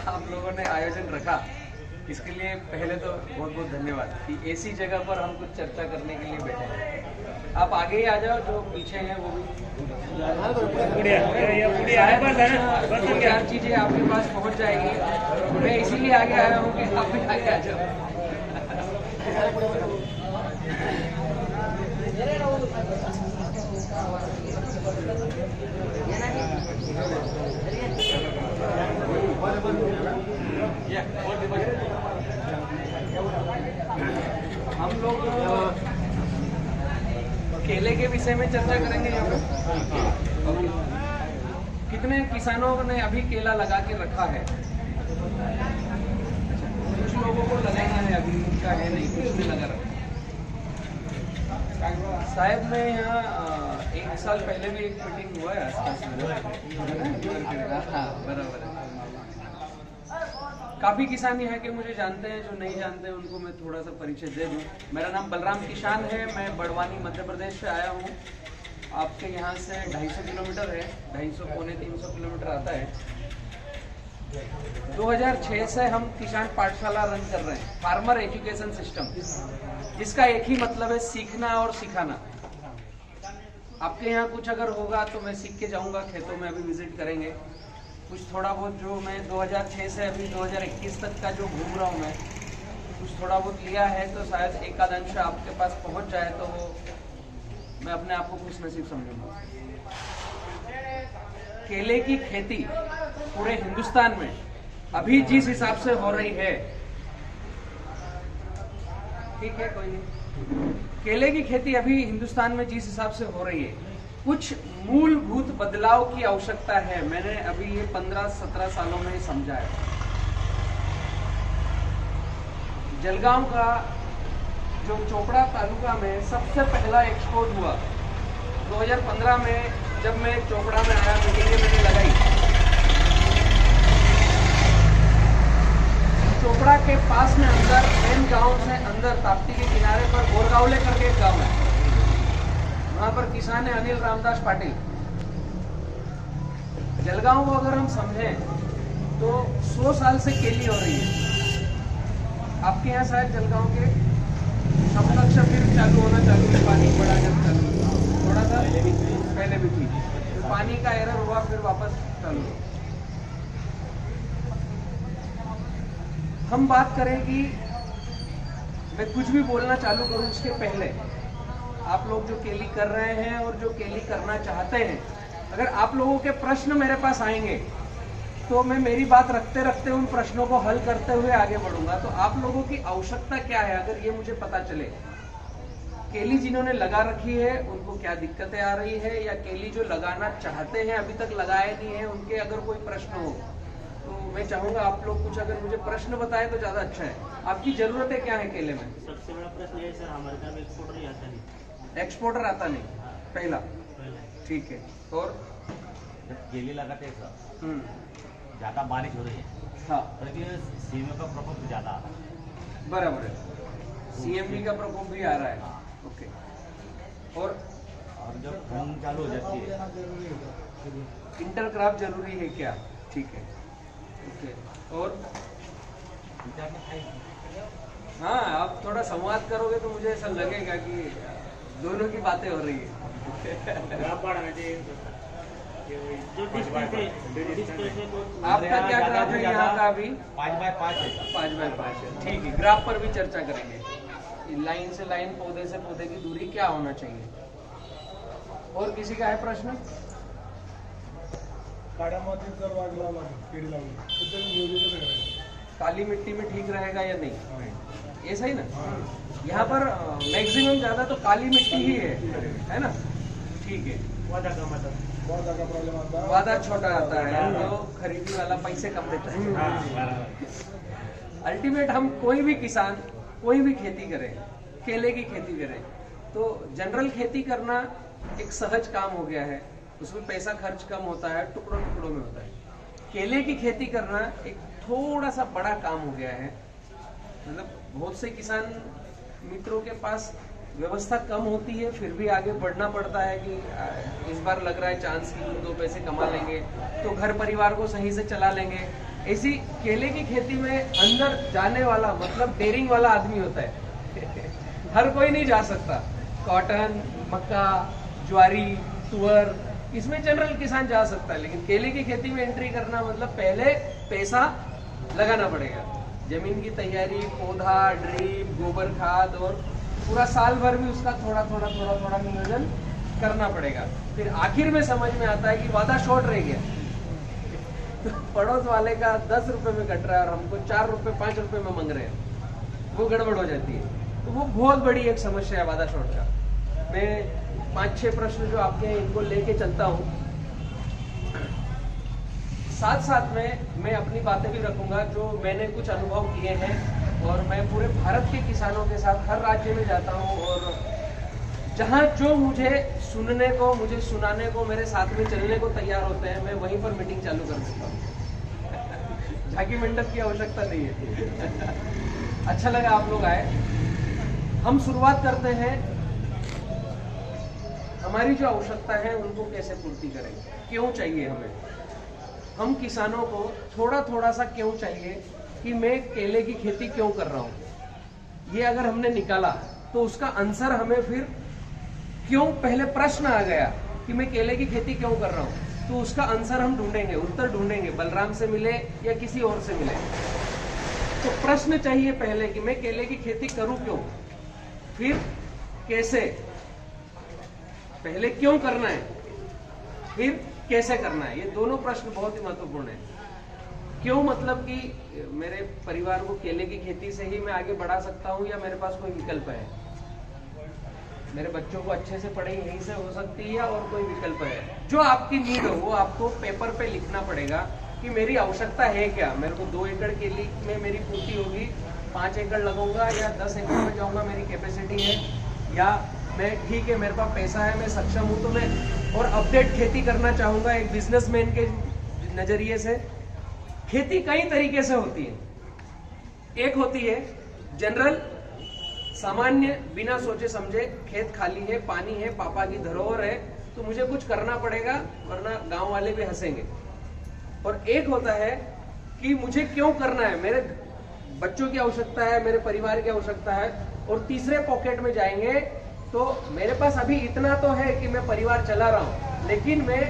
आप लोगों ने आयोजन रखा, इसके लिए पहले तो बहुत बहुत धन्यवाद कि ऐसी जगह पर हम कुछ चर्चा करने के लिए बैठे हैं। आप आगे ही आ जाओ, जो पीछे हैं वो भी दो चार चीजें आपके पास पहुंच जाएगी। मैं इसीलिए आगे आया हूँ कि आप भी आगे आ जाओ। हम लोग केले के विषय में चर्चा करेंगे यहाँ पे। कितने किसानों ने अभी केला लगा के रखा है? कुछ लोगों को लगाना है, अभी उनका है नहीं, कुछ भी लगा रखा। साहब मैं यहाँ 1 साल पहले भी एक मीटिंग हुआ है आसपास में। हाँ बराबर है। काफ़ी किसान यहाँ के मुझे जानते हैं, जो नहीं जानते हैं उनको मैं थोड़ा सा परिचय दे दूँ। मेरा नाम बलराम किसान है, मैं बड़वानी मध्य प्रदेश से आया हूँ। आपके यहाँ से 250 किलोमीटर है, 250 पौने 300 किलोमीटर आता है। 2006 से हम किसान पाठशाला रन कर रहे हैं, फार्मर एजुकेशन सिस्टम, जिसका एक ही मतलब है सीखना और सिखाना। आपके यहाँ कुछ अगर होगा तो मैं सीख के जाऊँगा, खेतों में अभी विजिट करेंगे। कुछ थोड़ा बहुत जो मैं 2006 से अभी 2021 तक का जो घूम रहा हूँ मैं, कुछ थोड़ा बहुत लिया है, तो शायद एक आध अंश आपके पास पहुँच जाए तो वो मैं अपने आप को खुश नसीब समझूंगा। केले की खेती पूरे हिंदुस्तान में अभी जिस हिसाब से हो रही है, ठीक है कोई नहीं, केले की खेती अभी हिंदुस्तान में जिस हिसाब से हो रही है, कुछ मूलभूत बदलाव की आवश्यकता है। मैंने अभी ये 15-17 सालों में समझा है। जलगांव का जो चोपड़ा तालुका में सबसे पहला एक्सपोर्ट हुआ 2015 में, जब मैं चोपड़ा में आया, मीटिंगें मैंने लगाई। चोपड़ा के पास में अंदर, मेन गांव से अंदर, ताप्ती के किनारे पर गोरगांवले करके एक गांव है, वहां पर किसान है अनिल रामदास पाटिल। जलगांव को अगर हम समझें तो 100 साल से केली हो रही है। आपके यहाँ शायद जलगांव के समकक्ष फिर चालू होना चालू है, पानी बड़ा जब चालू थोड़ा सा पहले भी थी, तो पानी का एरर हुआ, फिर वापस चालू हुआ। हम बात करें कि मैं कुछ भी बोलना चालू करूं उसके पहले, आप लोग जो केली कर रहे हैं और जो केली करना चाहते हैं, अगर आप लोगों के प्रश्न मेरे पास आएंगे तो मैं मेरी बात रखते रखते उन प्रश्नों को हल करते हुए आगे बढ़ूंगा। तो आप लोगों की आवश्यकता क्या है, अगर ये मुझे पता चले, केली जिन्होंने लगा रखी है उनको क्या दिक्कतें आ रही है, या केली जो लगाना चाहते हैं अभी तक लगाए नहीं है, उनके अगर कोई प्रश्न हो तो मैं चाहूंगा आप लोग कुछ अगर मुझे प्रश्न बताएं तो ज्यादा अच्छा है। आपकी जरूरतें क्या है केले में? सबसे बड़ा प्रश्न ये सर, हमारे तरफ एक्सपोर्टर ही आता नहीं। एक्सपोर्टर आता नहीं, पहला, ठीक है। और जब केले लगाते हैं सर, ज्यादा बारिश हो रही है, हाँ, तो सीएमओ का प्रकोप ज्यादा आ रहा है। बराबर है, सीएमडी का प्रकोप भी आ रहा है। ओके, और जब ठंड चालू हो जाती है, इंटरक्रॉप जरूरी है क्या? ठीक है, ओके। और हाँ, आप थोड़ा संवाद करोगे तो मुझे ऐसा लगेगा कि दोनों की बातें हो रही है। जो डिस्टेंस है आपका क्या ग्राफ है यहाँ का? अभी 5x5 है। 5x5 है, ठीक है। ग्राफ पर भी चर्चा करेंगे, लाइन से लाइन, पौधे से पौधे की दूरी क्या होना चाहिए। और किसी का है प्रश्न? काली मिट्टी में ठीक रहेगा या नहीं, ये सही ना? यहाँ पर मैक्सिमम ज्यादा तो काली मिट्टी ही है ना? ठीक है। वादा छोटा आता है तो खरीदी वाला पैसे कम देता है। अल्टीमेट हम कोई भी किसान कोई भी खेती करे, केले की खेती करे, तो जनरल खेती करना एक सहज काम हो गया है, उसमें पैसा खर्च कम होता है, टुकड़ों टुकड़ों में होता है। केले की खेती करना एक थोड़ा सा बड़ा काम हो गया है। मतलब बहुत से किसान मित्रों के पास व्यवस्था कम होती है, फिर भी आगे बढ़ना पड़ता है कि इस बार लग रहा है चांस की 2 पैसे कमा लेंगे तो घर परिवार को सही से चला लेंगे, ऐसी केले की खेती में अंदर जाने वाला मतलब डेयरिंग वाला आदमी होता है हर कोई नहीं जा सकता। कॉटन, मक्का, ज्वारी, तुअर, इसमें जनरल किसान जा सकता है, लेकिन केले की खेती में एंट्री करना मतलब पहले पैसा लगाना पड़ेगा। जमीन की तैयारी, पौधा, ड्रिप, गोबर खाद और पूरा साल भर भी उसका थोड़ा थोड़ा नियोजन करना पड़ेगा। फिर आखिर में समझ में आता है कि वादा शॉर्ट रह गया, तो पड़ोस वाले का 10 रुपए में कट रहा है और हमको 4 रुपए 5 रुपए में मांग रहे हैं, वो गड़बड़ हो जाती है। तो वो बहुत बड़ी एक समस्या है वादा शॉर्ट का। मैं 5-6 प्रश्न जो आपके हैं इनको लेके चलता हूँ, साथ साथ में मैं अपनी बातें भी रखूंगा जो मैंने कुछ अनुभव किए हैं, और मैं पूरे भारत के किसानों के साथ हर राज्य में जाता हूँ, और जहाँ जो मुझे सुनने को, मुझे सुनाने को, मेरे साथ में चलने को तैयार होते हैं, मैं वहीं पर मीटिंग चालू कर देता हूँ। झांकी मंडप की आवश्यकता नहीं है। अच्छा लगा आप लोग आए। हम शुरुआत करते हैं, हमारी जो आवश्यकता है उनको कैसे पूर्ति करेंगे, क्यों चाहिए हमें। हम किसानों को थोड़ा सा क्यों चाहिए कि मैं केले की खेती क्यों कर रहा हूँ, ये अगर हमने निकाला तो उसका आंसर हमें फिर क्यों, पहले प्रश्न आ गया कि मैं केले की खेती क्यों कर रहा हूँ, तो उसका आंसर हम ढूंढेंगे, उत्तर ढूंढेंगे, बलराम से मिले या किसी और से मिले। तो प्रश्न चाहिए पहले कि मैं केले की खेती करूं क्यों, फिर कैसे, पहले क्यों करना है, फिर कैसे करना है। ये दोनों प्रश्न बहुत ही महत्वपूर्ण है। क्यों मतलब कि मेरे परिवार को केले की खेती से ही मैं आगे बढ़ा सकता हूँ या मेरे पास कोई विकल्प है, मेरे बच्चों को अच्छे से पढ़ाई यहीं से हो सकती है और कोई विकल्प है। जो आपकी नीड हो वो आपको पेपर पे लिखना पड़ेगा कि मेरी आवश्यकता है क्या। मेरे को 2 एकड़ केले में मेरी पूर्ति होगी, 5 एकड़ लगाऊंगा या 10 एकड़ में जाऊंगा, मेरी कैपेसिटी है, या मैं ठीक है मेरे पास पैसा है, मैं सक्षम हूँ, तो मैं और अपडेट खेती करना चाहूंगा एक बिजनेसमैन के नजरिए से। खेती कई तरीके से होती है। एक होती है जनरल, सामान्य, बिना सोचे समझे, खेत खाली है, पानी है, पापा की धरोहर है, तो मुझे कुछ करना पड़ेगा वरना गांव वाले भी हंसेंगे। और एक होता है कि मुझे क्यों करना है, मेरे बच्चों की आवश्यकता है, मेरे परिवार की आवश्यकता है। और तीसरे पॉकेट में जाएंगे तो मेरे पास अभी इतना तो है कि मैं परिवार चला रहा हूं, लेकिन मैं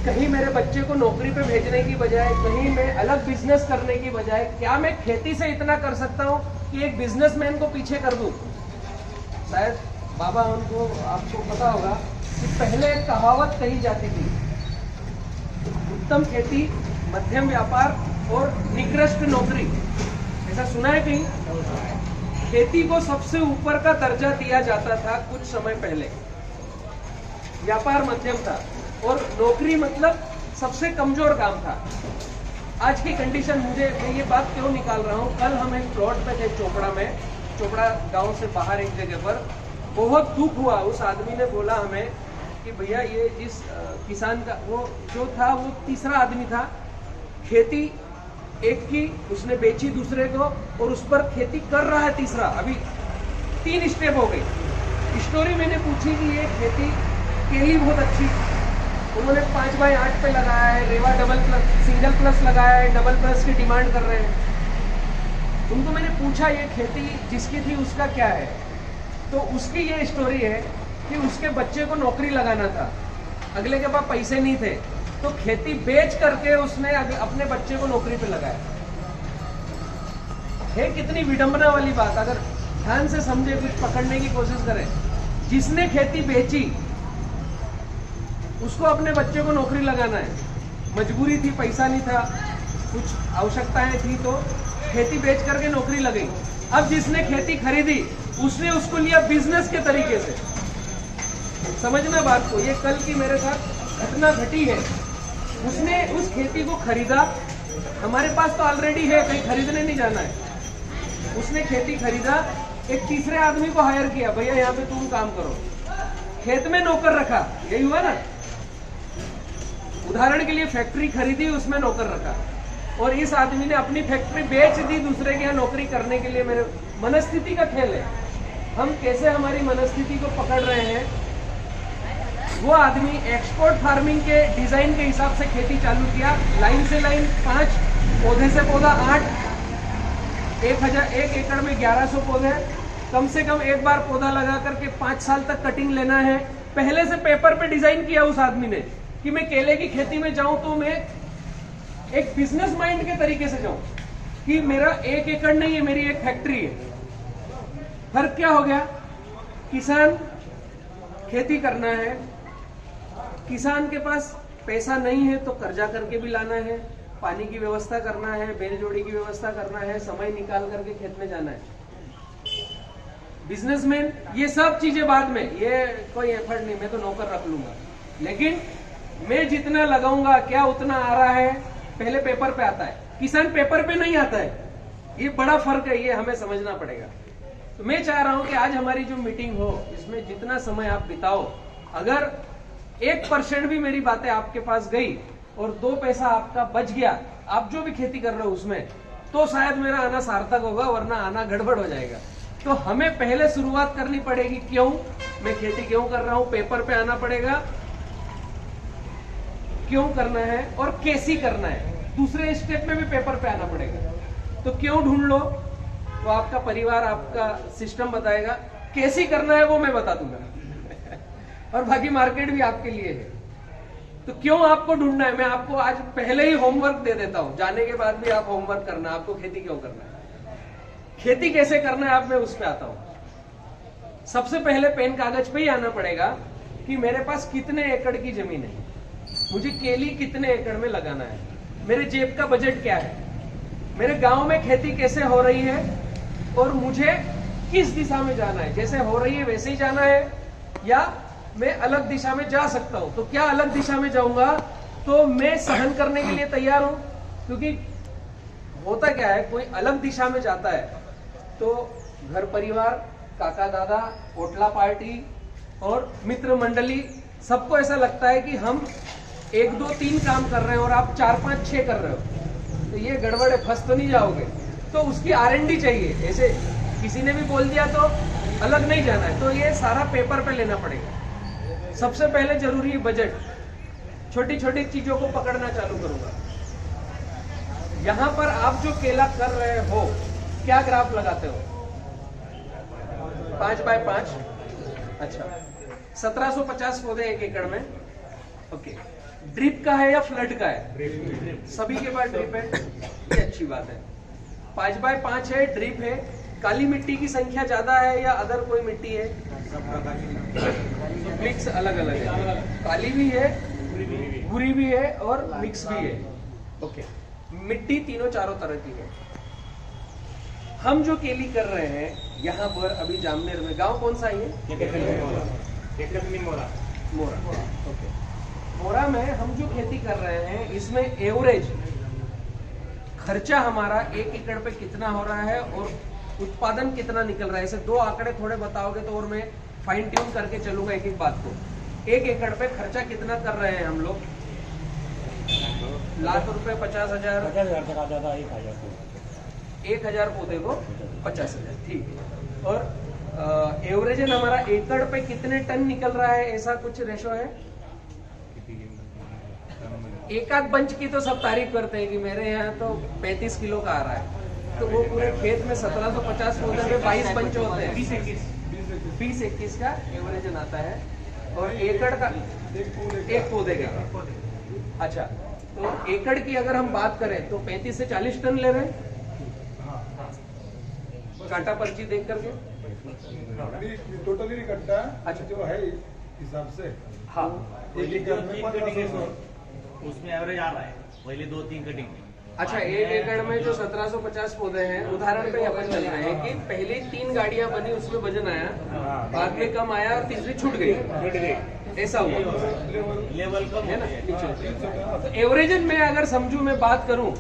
कहीं मेरे बच्चे को नौकरी पे भेजने की बजाय, कहीं मैं अलग बिजनेस करने की बजाय, क्या मैं खेती से इतना कर सकता हूं कि एक बिजनेसमैन को पीछे कर दूं। शायद बाबा उनको, आपको पता होगा कि पहले एक कहावत कही जाती थी, उत्तम खेती, मध्यम व्यापार और निकृष्ट नौकरी। ऐसा सुना है कहीं? खेती को सबसे ऊपर का दर्जा दिया जाता था कुछ समय पहले, व्यापार मध्यम था और नौकरी मतलब सबसे कमजोर काम था। आज की कंडीशन, मैं ये बात क्यों निकाल रहा हूँ, कल हम एक प्लॉट पे थे चोपड़ा में, चोपड़ा गांव से बाहर एक जगह पर। बहुत दुख हुआ, उस आदमी ने बोला हमें कि भैया ये जिस किसान का वो जो था वो तीसरा आदमी था, खेती एक की उसने बेची दूसरे को और उस पर खेती कर रहा है तीसरा, अभी 3 स्टेप हो गई। स्टोरी मैंने पूछी कि ये खेती केली बहुत अच्छी, उन्होंने 5x8 पे लगाया है, रेवा डबल प्लस, सिंगल प्लस लगाया है, डबल प्लस की डिमांड कर रहे हैं। उनको मैंने पूछा ये खेती जिसकी थी उसका क्या है, तो उसकी ये स्टोरी है कि उसके बच्चे को नौकरी लगाना था, अगले के पास पैसे नहीं थे, तो खेती बेच करके उसने अपने बच्चे को नौकरी पे लगाया। है कितनी विडंबना वाली बात, अगर ध्यान से समझे, कुछ पकड़ने की कोशिश करें। जिसने खेती बेची उसको अपने बच्चे को नौकरी लगाना है, मजबूरी थी, पैसा नहीं था, कुछ आवश्यकताएं थी, तो खेती बेच करके नौकरी लगी। अब जिसने खेती खरीदी उसने उसको लिया बिजनेस के तरीके से। समझना बात को, ये कल की मेरे साथ घटना घटी है। उसने उस खेती को खरीदा, हमारे पास तो ऑलरेडी है, कहीं खरीदने नहीं जाना है। उसने खेती खरीदा, एक तीसरे आदमी को हायर किया, भैया यहाँ पे तुम काम करो, खेत में नौकर रखा, यही हुआ ना। उदाहरण के लिए फैक्ट्री खरीदी, उसमें नौकर रखा, और इस आदमी ने अपनी फैक्ट्री बेच दी दूसरे के यहाँ नौकरी करने के लिए। मेरे मनस्थिति का खेल है, हम कैसे हमारी मनस्थिति को पकड़ रहे हैं। वो आदमी एक्सपोर्ट फार्मिंग के डिजाइन के हिसाब से खेती चालू किया, लाइन से लाइन 5, पौधे से पौधा 8, 1 एकड़ में 1100 पौधे, कम से कम एक बार पौधा लगा करके 5 साल तक कटिंग लेना है। पहले से पेपर पे डिजाइन किया उस आदमी ने कि मैं केले की खेती में जाऊं तो मैं एक बिजनेस माइंड के तरीके से जाऊं कि मेरा 1 एकड़ नहीं है, मेरी एक फैक्ट्री है। फर्क क्या हो गया? किसान खेती करना है, किसान के पास पैसा नहीं है तो कर्जा करके भी लाना है, पानी की व्यवस्था करना है, बैलजोड़ी की व्यवस्था करना है, समय निकाल करके खेत में जाना है। बिजनेसमैन ये सब चीजें बाद में, ये कोई एफर्ट नहीं, मैं तो नौकर रख लूंगा, लेकिन मैं जितना लगाऊंगा क्या उतना आ रहा है, पहले पेपर पे आता है। किसान पेपर पे नहीं आता है, ये बड़ा फर्क है, ये हमें समझना पड़ेगा। तो मैं चाह रहा हूं कि आज हमारी जो मीटिंग हो, इसमें जितना समय आप बिताओ, अगर 1% भी मेरी बातें आपके पास गई और 2 पैसा आपका बच गया, आप जो भी खेती कर रहे हो उसमें, तो शायद मेरा आना सार्थक होगा, वरना आना गड़बड़ हो जाएगा। तो हमें पहले शुरुआत करनी पड़ेगी, क्यों मैं खेती क्यों कर रहा हूं, पेपर पे आना पड़ेगा, क्यों करना है और कैसी करना है। दूसरे स्टेप में भी पेपर पे आना पड़ेगा। तो क्यों ढूंढ लो तो आपका परिवार, आपका सिस्टम बताएगा, कैसी करना है वो मैं बता दूंगा और बाकी मार्केट भी आपके लिए है। तो क्यों आपको ढूंढना है, मैं आपको आज पहले ही होमवर्क दे देता हूं, जाने के बाद भी आप होमवर्क करना, आपको खेती क्यों करना है, खेती कैसे करना है, आप मैं उस पे आता हूं। सबसे पहले पेन कागज पे ही आना पड़ेगा कि मेरे पास कितने एकड़ की जमीन है, मुझे केली कितने एकड़ में लगाना है, मेरे जेब का बजट क्या है, मेरे गांव में खेती कैसे हो रही है और मुझे किस दिशा में जाना है, जैसे हो रही है वैसे ही जाना है या मैं अलग दिशा में जा सकता हूं। तो क्या अलग दिशा में जाऊंगा तो मैं सहन करने के लिए तैयार हूं, क्योंकि होता क्या है, कोई अलग दिशा में जाता है तो घर परिवार, काका दादा, ओटला पार्टी और मित्र मंडली, सबको ऐसा लगता है कि हम 1, 2, 3 काम कर रहे हैं और आप 4, 5, 6 कर रहे हो, तो ये गड़बड़ है, फंस तो नहीं जाओगे। तो उसकी R&D चाहिए, ऐसे किसी ने भी बोल दिया तो अलग नहीं जाना है, तो ये सारा पेपर पे लेना पड़ेगा। सबसे पहले जरूरी है बजट, छोटी छोटी चीजों को पकड़ना चालू करूंगा। यहां पर आप जो केला कर रहे हो, क्या ग्राफ लगाते हो? 5 बाय 5, अच्छा 1750 पौधे 1 एकड़ में, ओके। ड्रिप का है या फ्लड का है? सभी के पास ड्रिप है, ये अच्छी बात है। 5 बाय 5 है, ड्रिप है। काली मिट्टी की संख्या ज्यादा है या अदर कोई मिट्टी है? मिक्स अलग अलग है, काली भी है, भूरी भी है और मिक्स भी है, ओके। मिट्टी तीनों चारों तरह की है। हम जो केली कर रहे हैं यहाँ पर अभी जामनेर में, गांव कौन सा है? मोरा, ओके। मोरा में हम जो खेती कर रहे हैं, इसमें एवरेज खर्चा हमारा 1 एकड़ पे कितना हो रहा है और उत्पादन कितना निकल रहा है, ऐसे 2 आंकड़े थोड़े बताओगे तो और मैं फाइन ट्यून करके चलूंगा एक एक बात को। 1 एकड़ पे खर्चा कितना कर रहे हैं हम लोग? लाख रुपए, 50,000, 1,000 पौधे को 50,000, ठीक है। और एवरेज हमारा एकड़ पे कितने टन निकल रहा है, ऐसा कुछ रेशो है? एक आध बंच की तो सब तारीफ करते हैं कि मेरे यहाँ तो 35 किलो का आ रहा है, तो वो पूरे खेत में 1750 पौधे में 22 बंच होते हैं, 20-21 का एवरेज आता है। और एकड़ का एक पौधे का, अच्छा, तो एकड़ की अगर हम बात करें तो 35 से 40 टन ले रहे हैं, कांटा पर्ची देख करके। टोटली कट्टा, अच्छा, जो है हिसाब से, हाँ, उसमें एवरेज आ रहा है, पहले 2-3 कटिंग। अच्छा, 1 एकड़ में जो 1750 पौधे हैं, उदाहरण पे अपन चल रहे हैं कि पहले 3 गाड़ियां बनी, उसमें वजन आया, बाद में कम आया और तीसरी छूट गई, ऐसा हुआ, लेवल कम है ना, नीचे। तो एवरेजन में अगर समझू, मैं बात करूं,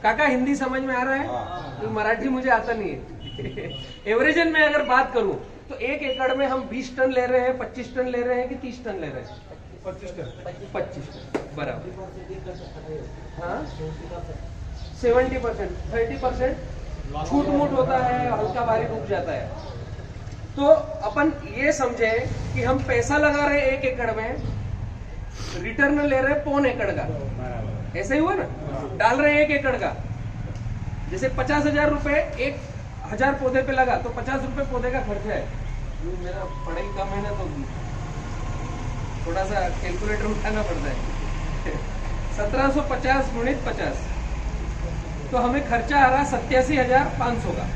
काका हिंदी समझ में आ रहा है? तो मराठी मुझे आता नहीं है। एवरेजन में अगर बात करूं तो 1 एकड़ में हम 20 टन ले रहे हैं, 25 टन ले रहे हैं कि 30 टन ले रहे हैं? 25 टन बराबर। हाँ, 70%, 30% छूट मूट होता है, हल्का भारी रुक जाता है। तो अपन ये समझे कि हम पैसा लगा रहे 1 एकड़ में, रिटर्न ले रहे 0.25 एकड़ का, ऐसे ही हुआ ना, डाल रहे 1 एकड़ का, जैसे 50,000 रुपए 1,000 पौधे पे लगा तो 50 रुपए पौधे का खर्चा है। मेरा पढ़ाई कम है ना तो थोड़ा सा कैलकुलेटर उठाना पड़ता है। 1750 गुणित 50 तो हमें खर्चा आ रहा 87,500 का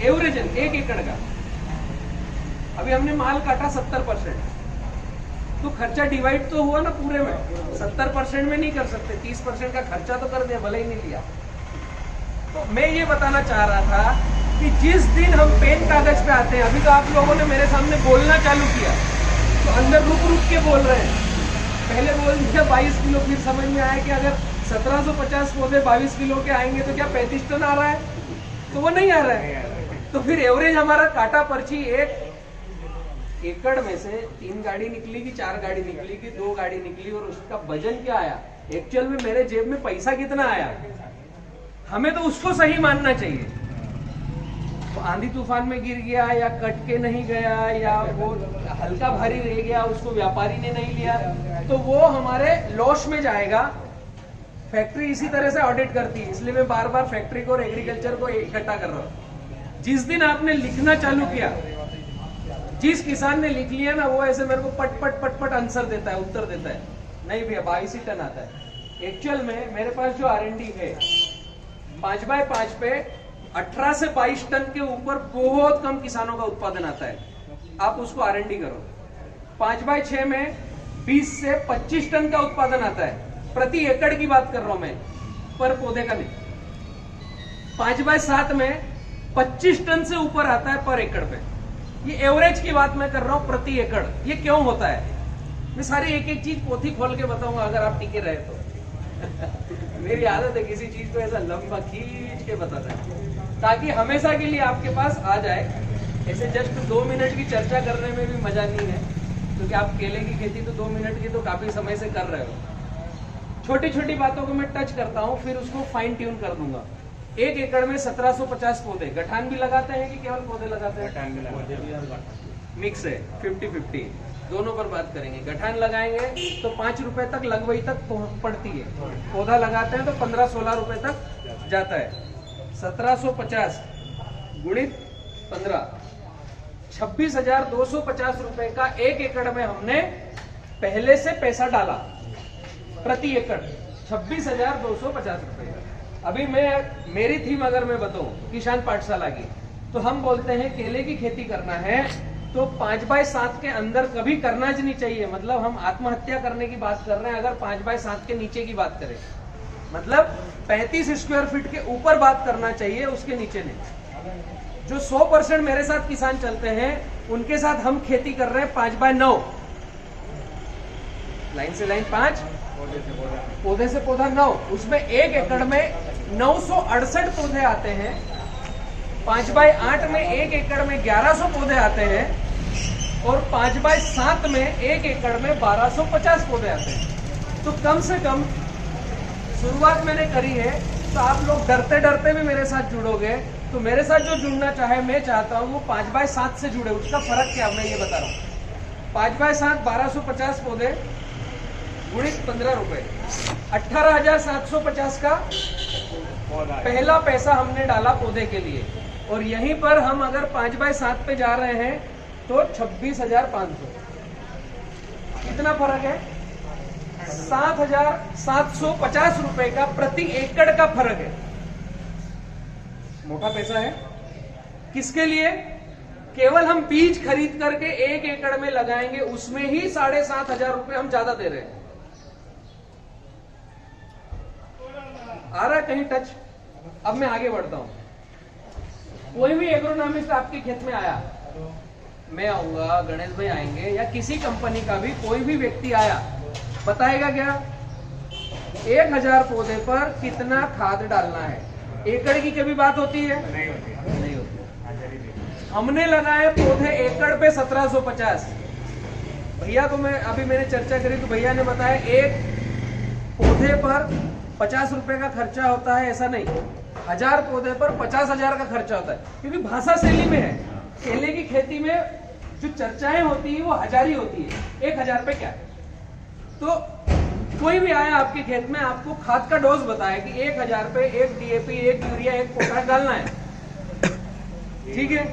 एवरेज 1 एकड़ का। अभी हमने माल काटा 70%, तो खर्चा डिवाइड तो हुआ ना पूरे में। 70% में नहीं कर सकते, 30% का खर्चा तो कर दिया, भले ही नहीं लिया। तो मैं ये बताना चाह रहा था कि जिस दिन हम पेन कागज पे आते हैं, अभी तो आप लोगों ने मेरे सामने बोलना चालू किया तो अंदर रुक के बोल रहे हैं। पहले बोल दिया 22 किलो, फिर समझ में आया कि अगर 1750 पौधे 22 किलो के आएंगे तो क्या 35 टन आ रहा है, तो वो नहीं आ रहा है। तो फिर एवरेज हमारा काटा पर्ची 1 एकड़ में से 3 गाड़ी निकली कि 4 गाड़ी निकली कि 2 गाड़ी निकली, और उसका वजन क्या आया, एक्चुअल में मेरे जेब में पैसा कितना आया, हमें तो उसको सही मानना चाहिए। तो आंधी तूफान में गिर गया या कट के नहीं गया या वो हल्का भारी रह गया, उसको व्यापारी ने नहीं लिया, तो वो हमारे लॉस में जाएगा। फैक्ट्री इसी तरह से ऑडिट करती है, इसलिए मैं बार बार फैक्ट्री को और एग्रीकल्चर को इकट्ठा कर रहा हूँ। जिस दिन आपने लिखना चालू किया, जिस किसान ने लिख लिया ना, वो ऐसे मेरे को पट पट पट पट आंसर देता है, उत्तर देता है, नहीं भैया 22 ही टन आता है। एक्चुअल में मेरे पास जो R&D है 5x5 पे 18 से 22 टन के ऊपर बहुत कम किसानों का उत्पादन आता है। आप उसको R&D करो। 5x6 में 20 से 25 टन का उत्पादन आता है, प्रति एकड़ की बात कर रहा हूं मैं, पर पौधे का नहीं। 5x7 में 25 टन से ऊपर आता है पर एकड़ पे। ये एवरेज की बात मैं कर रहा हूं प्रति एकड़। ये क्यों होता है, मैं सारी एक एक चीज पोथी खोल के बताऊंगा अगर आप टिके रहे तो। मेरी आदत है किसी चीज को ऐसा लंबा खींच के बताता है ताकि हमेशा के लिए आपके पास आ जाए। ऐसे जस्ट 2 मिनट की चर्चा करने में भी मजा नहीं है, क्योंकि आप केले की खेती तो 2 मिनट की तो काफी समय से कर रहे हो। छोटी छोटी बातों को मैं टच करता हूँ, फिर उसको फाइन ट्यून कर दूंगा। 1 एकड़ में 1750 पौधे, गठान भी लगाते हैं कि केवल पौधे लगाते हैं? गठान भी लगाते हैं, मिक्स है, 50-50 दोनों पर बात करेंगे। गठान लगाएंगे तो 5 रुपए तक लगभग तक पड़ती है, पौधा लगाते हैं तो 15-16 रुपए तक जाता है। 1750 गुणित 15, 26,250 रुपए का 1 एकड़ में हमने पहले से पैसा डाला प्रति एकड़, 26,250 रुपए। अभी मेरी थीम अगर मैं बताऊं किसान पाठशाला की, तो हम बोलते हैं केले की खेती करना है तो 5x7 के अंदर कभी करना ही नहीं चाहिए। मतलब हम आत्महत्या करने की बात कर रहे हैं अगर 5x7 के नीचे की बात करें, मतलब 35 स्क्वायर फीट के ऊपर बात करना चाहिए, उसके नीचे नहीं। जो 100% मेरे साथ किसान चलते हैं उनके साथ हम खेती कर रहे हैं 5x9, लाइन से लाइन 5, पौधे से पौधा 9, उसमें 1 एकड़ में 968 पौधे आते हैं। 5x8 में 1 एकड़ में 1100 पौधे आते हैं और 5x7 में 1 एकड़ में 1250 पौधे आते हैं। तो कम से कम शुरुआत मैंने करी है, तो आप लोग डरते डरते भी मेरे साथ जुड़ोगे। तो मेरे साथ जो जुड़ना चाहे, मैं चाहता हूँ वो 5x7 से जुड़े। उसका फर्क क्या मैं ये बता रहा हूँ। 5x7 1250 पौधे गुणित 15 रुपए, 18,750 का पहला पैसा हमने डाला पौधे के लिए। और यहीं पर हम अगर 5x7 पे जा रहे हैं तो 26,500। कितना फर्क है? 7,750 रुपए का प्रति एकड़ का फर्क है। मोटा पैसा है। किसके लिए? केवल हम बीज खरीद करके 1 एकड़ में लगाएंगे, उसमें ही 7,500 रुपए हम ज्यादा दे रहे हैं। आ रहा है कहीं टच? अब मैं आगे बढ़ता हूं। कोई भी एग्रोनॉमिस्ट आपके खेत में आया, मैं आऊंगा, गणेश भाई आएंगे, या किसी कंपनी का भी कोई भी व्यक्ति आया, बताएगा क्या 1000 पौधे पर कितना खाद डालना है? एकड़ की कभी बात होती है? नहीं होती। हमने लगाए पौधे एकड़ पे 1750। भैया तो मैंने चर्चा करी तो भैया ने बताया एक पौधे पर 50 रुपए का खर्चा होता है, ऐसा नहीं, 1000 पौधे पर 50,000 का खर्चा होता है, क्योंकि भाषा शैली में है। केले की खेती में जो चर्चाएं होती है वो हजारी होती है, 1000 पे क्या है। तो कोई भी आया आपके खेत में आपको खाद का डोज बताया कि 1000 पे 1 DAP 1 यूरिया 1 पोटाश डालना है, ठीक है।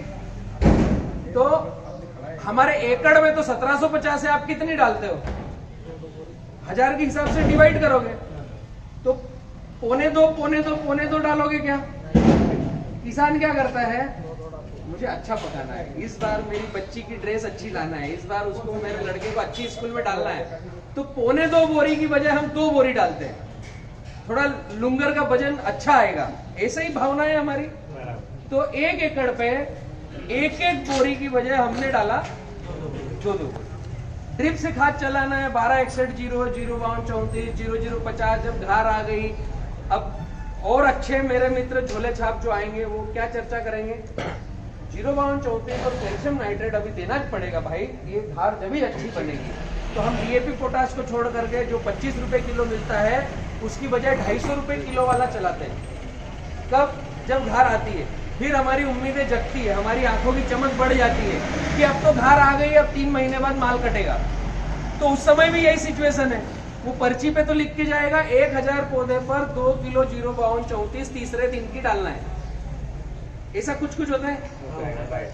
तो हमारे एकड़ में तो 1750 है, आप कितनी डालते हो, 1000 के हिसाब से डिवाइड करोगे तो पौने दो डालोगे क्या। किसान क्या करता है, मुझे अच्छा पकाना है, इस बार मेरी बच्ची की ड्रेस अच्छी लाना है, इस बार उसको मेरे लड़के को अच्छी स्कूल में डालना है, तो पौने 2 बोरी की बजाय हम 2 बोरी डालते हैं, थोड़ा लुंगर का वजन अच्छा आएगा। ऐसा ही भावना है हमारी। तो 1 एकड़ पे 1 बोरी की बजाय हमने डाला 2 ड्रिप से खाद चलाना है 1261 0 052 34 00 50। जब धार आ गई, अब और अच्छे मेरे मित्र झोले छाप जो आएंगे वो क्या चर्चा करेंगे, 052 और कैल्शियम नाइट्रेट अभी देना पड़ेगा भाई, ये धार जब ही अच्छी बनेगी। तो हम DAP पोटाश को छोड़ करके जो 25 रुपए किलो मिलता है उसकी बजाय 250 रुपए किलो वाला चलाते हैं। कब, जब धार आती है, फिर हमारी उम्मीदें जगती है, हमारी आंखों की चमक बढ़ जाती है कि अब तो धार आ गई, अब 3 महीने बाद माल कटेगा। तो उस समय भी यही सिचुएशन है, वो पर्ची पे तो लिख के जाएगा 1000 पौधे पर 2 किलो 052 तीसरे दिन की डालना है, ऐसा कुछ होता है।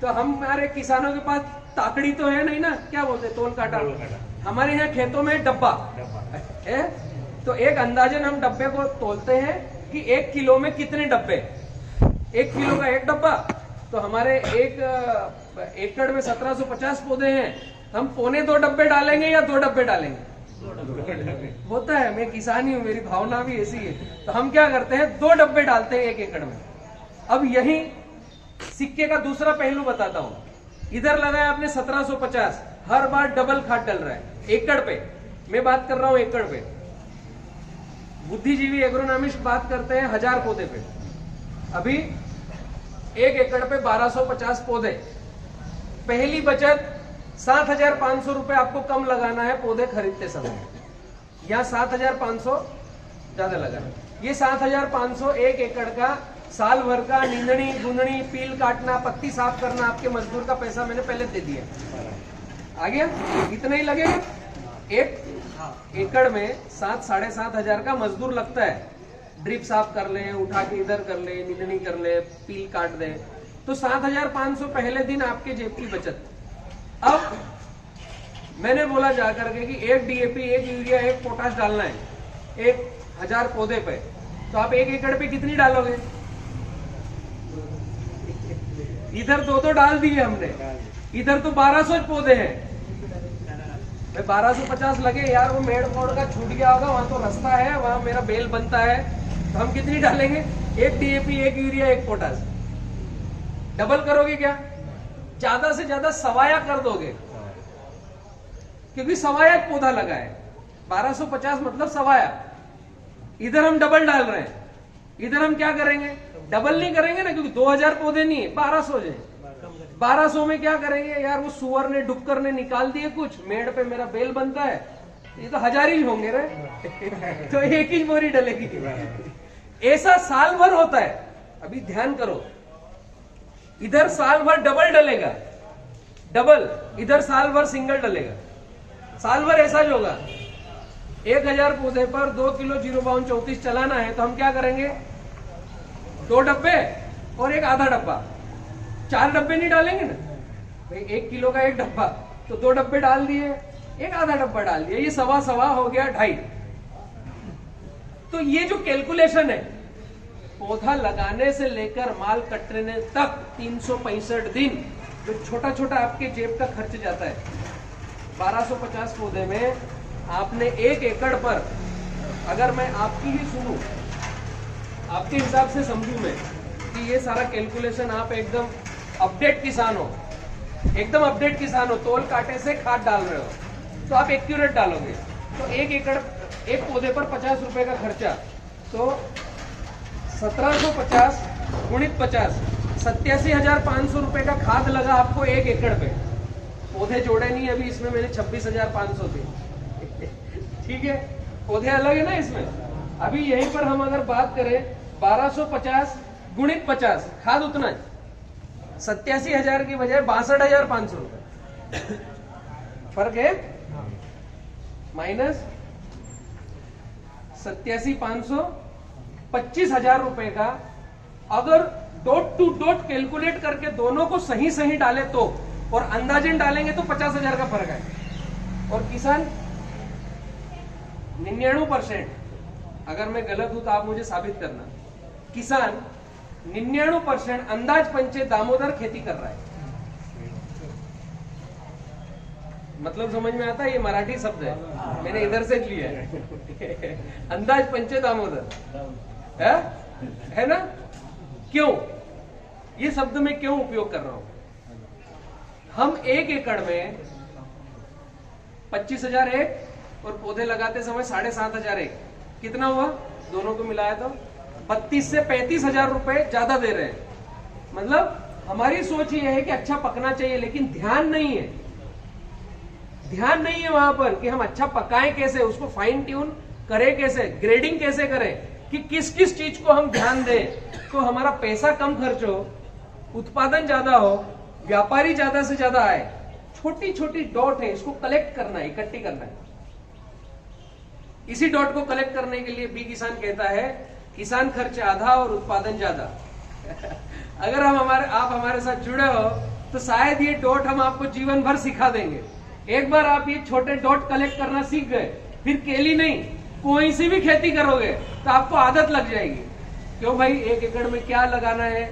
तो हमारे किसानों के पास ताकड़ी तो है नहीं ना, क्या बोलते हैं, तोल काटा। हमारे यहाँ खेतों में डब्बा है, तो एक अंदाजन हम डब्बे को तोलते हैं कि 1 किलो में कितने डब्बे, 1 किलो का 1 डब्बा। तो हमारे 1 एकड़ में 1750 पौधे हैं, हम पौने 2 डब्बे डालेंगे या 2 डब्बे डालेंगे। होता है, मैं किसान ही हूँ, मेरी भावना भी ऐसी है। तो हम क्या करते हैं, 2 डब्बे डालते हैं 1 एकड़ में। अब यही सिक्के का दूसरा पहलू बताता हूँ। इधर लगाया आपने 1750, हर बार डबल खाद डल रहा है एकड़ पे, मैं बात कर रहा हूँ एकड़ पे। बुद्धिजीवी एग्रोनॉमिस्ट बात करते हैं 1000 पौधे पे। अभी 1 एकड़ पे 1250 पौधे, पहली बचत 7500 रुपए आपको कम लगाना है पौधे खरीदते समय, यहाँ 7500 ज्यादा लगाना। ये 7500 1 एकड़ का साल भर का नींदनी गुंदनी पील काटना पत्ती साफ करना आपके मजदूर का पैसा मैंने पहले दे दिया, आ गया, इतना ही लगेगा। 1 एकड़ में 7 साढ़े 7 हजार का मजदूर लगता है, ड्रिप साफ कर ले, उठा के इधर कर ले, नींदनी कर ले, पील काट दे, तो 7500 पहले दिन आपके जेब की बचत। अब मैंने बोला जाकर के कि 1 DAP 1 यूरिया 1 पोटाश डालना है 1000 पौधे पे, तो आप 1 एकड़ पे कितनी डालोगे। इधर 2 डाल दिए हमने, इधर तो 1200 पौधे हैं, 1250 लगे यार, वो मेड़ मोड़ का छूट गया होगा, वहां तो रास्ता है, वहां मेरा बेल बनता है, तो हम कितनी डालेंगे, 1 DAP 1 यूरिया 1 पोटाश। डबल करोगे क्या, ज्यादा से ज्यादा सवाया कर दोगे, क्योंकि सवाया एक पौधा लगा है, 1250 मतलब सवाया। इधर हम डबल डाल रहे हैं, इधर हम क्या करेंगे, डबल नहीं करेंगे ना, क्योंकि 2000 पौधे नहीं है, 1200 है। 1200 में क्या करेंगे यार, वो सुअर ने डुक्कर ने निकाल दिए कुछ, मेड़ पे मेरा बेल बनता है, ये तो 1000 ही होंगे रे तो 1 ही बोरी डलेगी। ऐसा साल भर होता है। अभी ध्यान करो, इधर साल भर डबल डलेगा, डबल, इधर साल भर सिंगल डलेगा। साल भर ऐसा जो होगा, 1000 पौधे पर 2 किलो 052 चलाना है, तो हम क्या करेंगे, 2 डब्बे और 1 आधा डब्बा, 4 डब्बे नहीं डालेंगे ना भाई, 1 किलो का 1 डब्बा, तो 2 डब्बे डाल दिए, 1 आधा डब्बा डाल दिया, ये सवा हो गया 2.5। तो ये जो कैलकुलेशन है, पौधा लगाने से लेकर माल कटने तक 365 दिन, जो छोटा छोटा आपके जेब का खर्च जाता है, 1250 पौधे में आपने 1 एकड़ पर, अगर मैं आपकी ही सुनूं, आपके हिसाब से समझूं मैं कि ये सारा कैलकुलेशन आप एकदम अपडेट किसान हो, एकदम अपडेट किसान हो, तोल कांटे से खाद डाल रहे हो, तो आप एक्यूरेट डालोगे, तो 1 एकड़ 1 पौधे पर 50 रुपए का खर्चा, तो 1750 गुणित 50, 87,500 रुपए का खाद लगा आपको 1 एकड़ पे। पौधे जोड़े नहीं अभी इसमें, मैंने 26,500 थे ठीक है, पौधे अलग है ना इसमें। अभी यहीं पर हम अगर बात करें 1250 गुणित 50, खाद उतना है, 87,000 की बजाय 62,500 रुपए फर्क है। माइनस 87,500 25,000 रुपए का अगर डॉट टू डॉट कैलकुलेट करके दोनों को सही सही डाले तो, और अंदाजन डालेंगे तो 50,000 का फर्क है। और किसान 99%, अगर मैं गलत हूं तो आप मुझे साबित करना, किसान 99% अंदाज पंचे दामोदर खेती कर रहा है। मतलब समझ में आता है, ये मराठी शब्द है, मैंने इधर से लिया है। अंदाज पंचे दामोदर है ना। क्यों ये शब्द मैं क्यों उपयोग कर रहा हूं? हम 1 एकड़ में 25,000 एक और पौधे लगाते समय 7,500 एक, कितना हुआ? दोनों को मिलाया तो 32 से 35,000 रुपए ज्यादा दे रहे हैं। मतलब हमारी सोच ये है कि अच्छा पकना चाहिए, लेकिन ध्यान नहीं है, ध्यान नहीं है वहां पर कि हम अच्छा पकाएं कैसे, उसको फाइन ट्यून करें कैसे, ग्रेडिंग कैसे करें, कि किस किस चीज को हम ध्यान दें तो हमारा पैसा कम खर्च हो, उत्पादन ज्यादा हो, व्यापारी ज्यादा से ज्यादा आए। छोटी छोटी डॉट है, इसको कलेक्ट करना है, इकट्ठी करना है। इसी डॉट को कलेक्ट करने के लिए बी किसान कहता है किसान खर्च आधा और उत्पादन ज्यादा। अगर आप हमारे साथ जुड़े हो तो शायद ये डॉट हम आपको जीवन भर सिखा देंगे। एक बार आप ये छोटे डॉट कलेक्ट करना सीख गए, फिर केली नहीं कोई सी भी खेती करोगे तो आपको आदत लग जाएगी। क्यों भाई, 1 एकड़ में क्या लगाना है,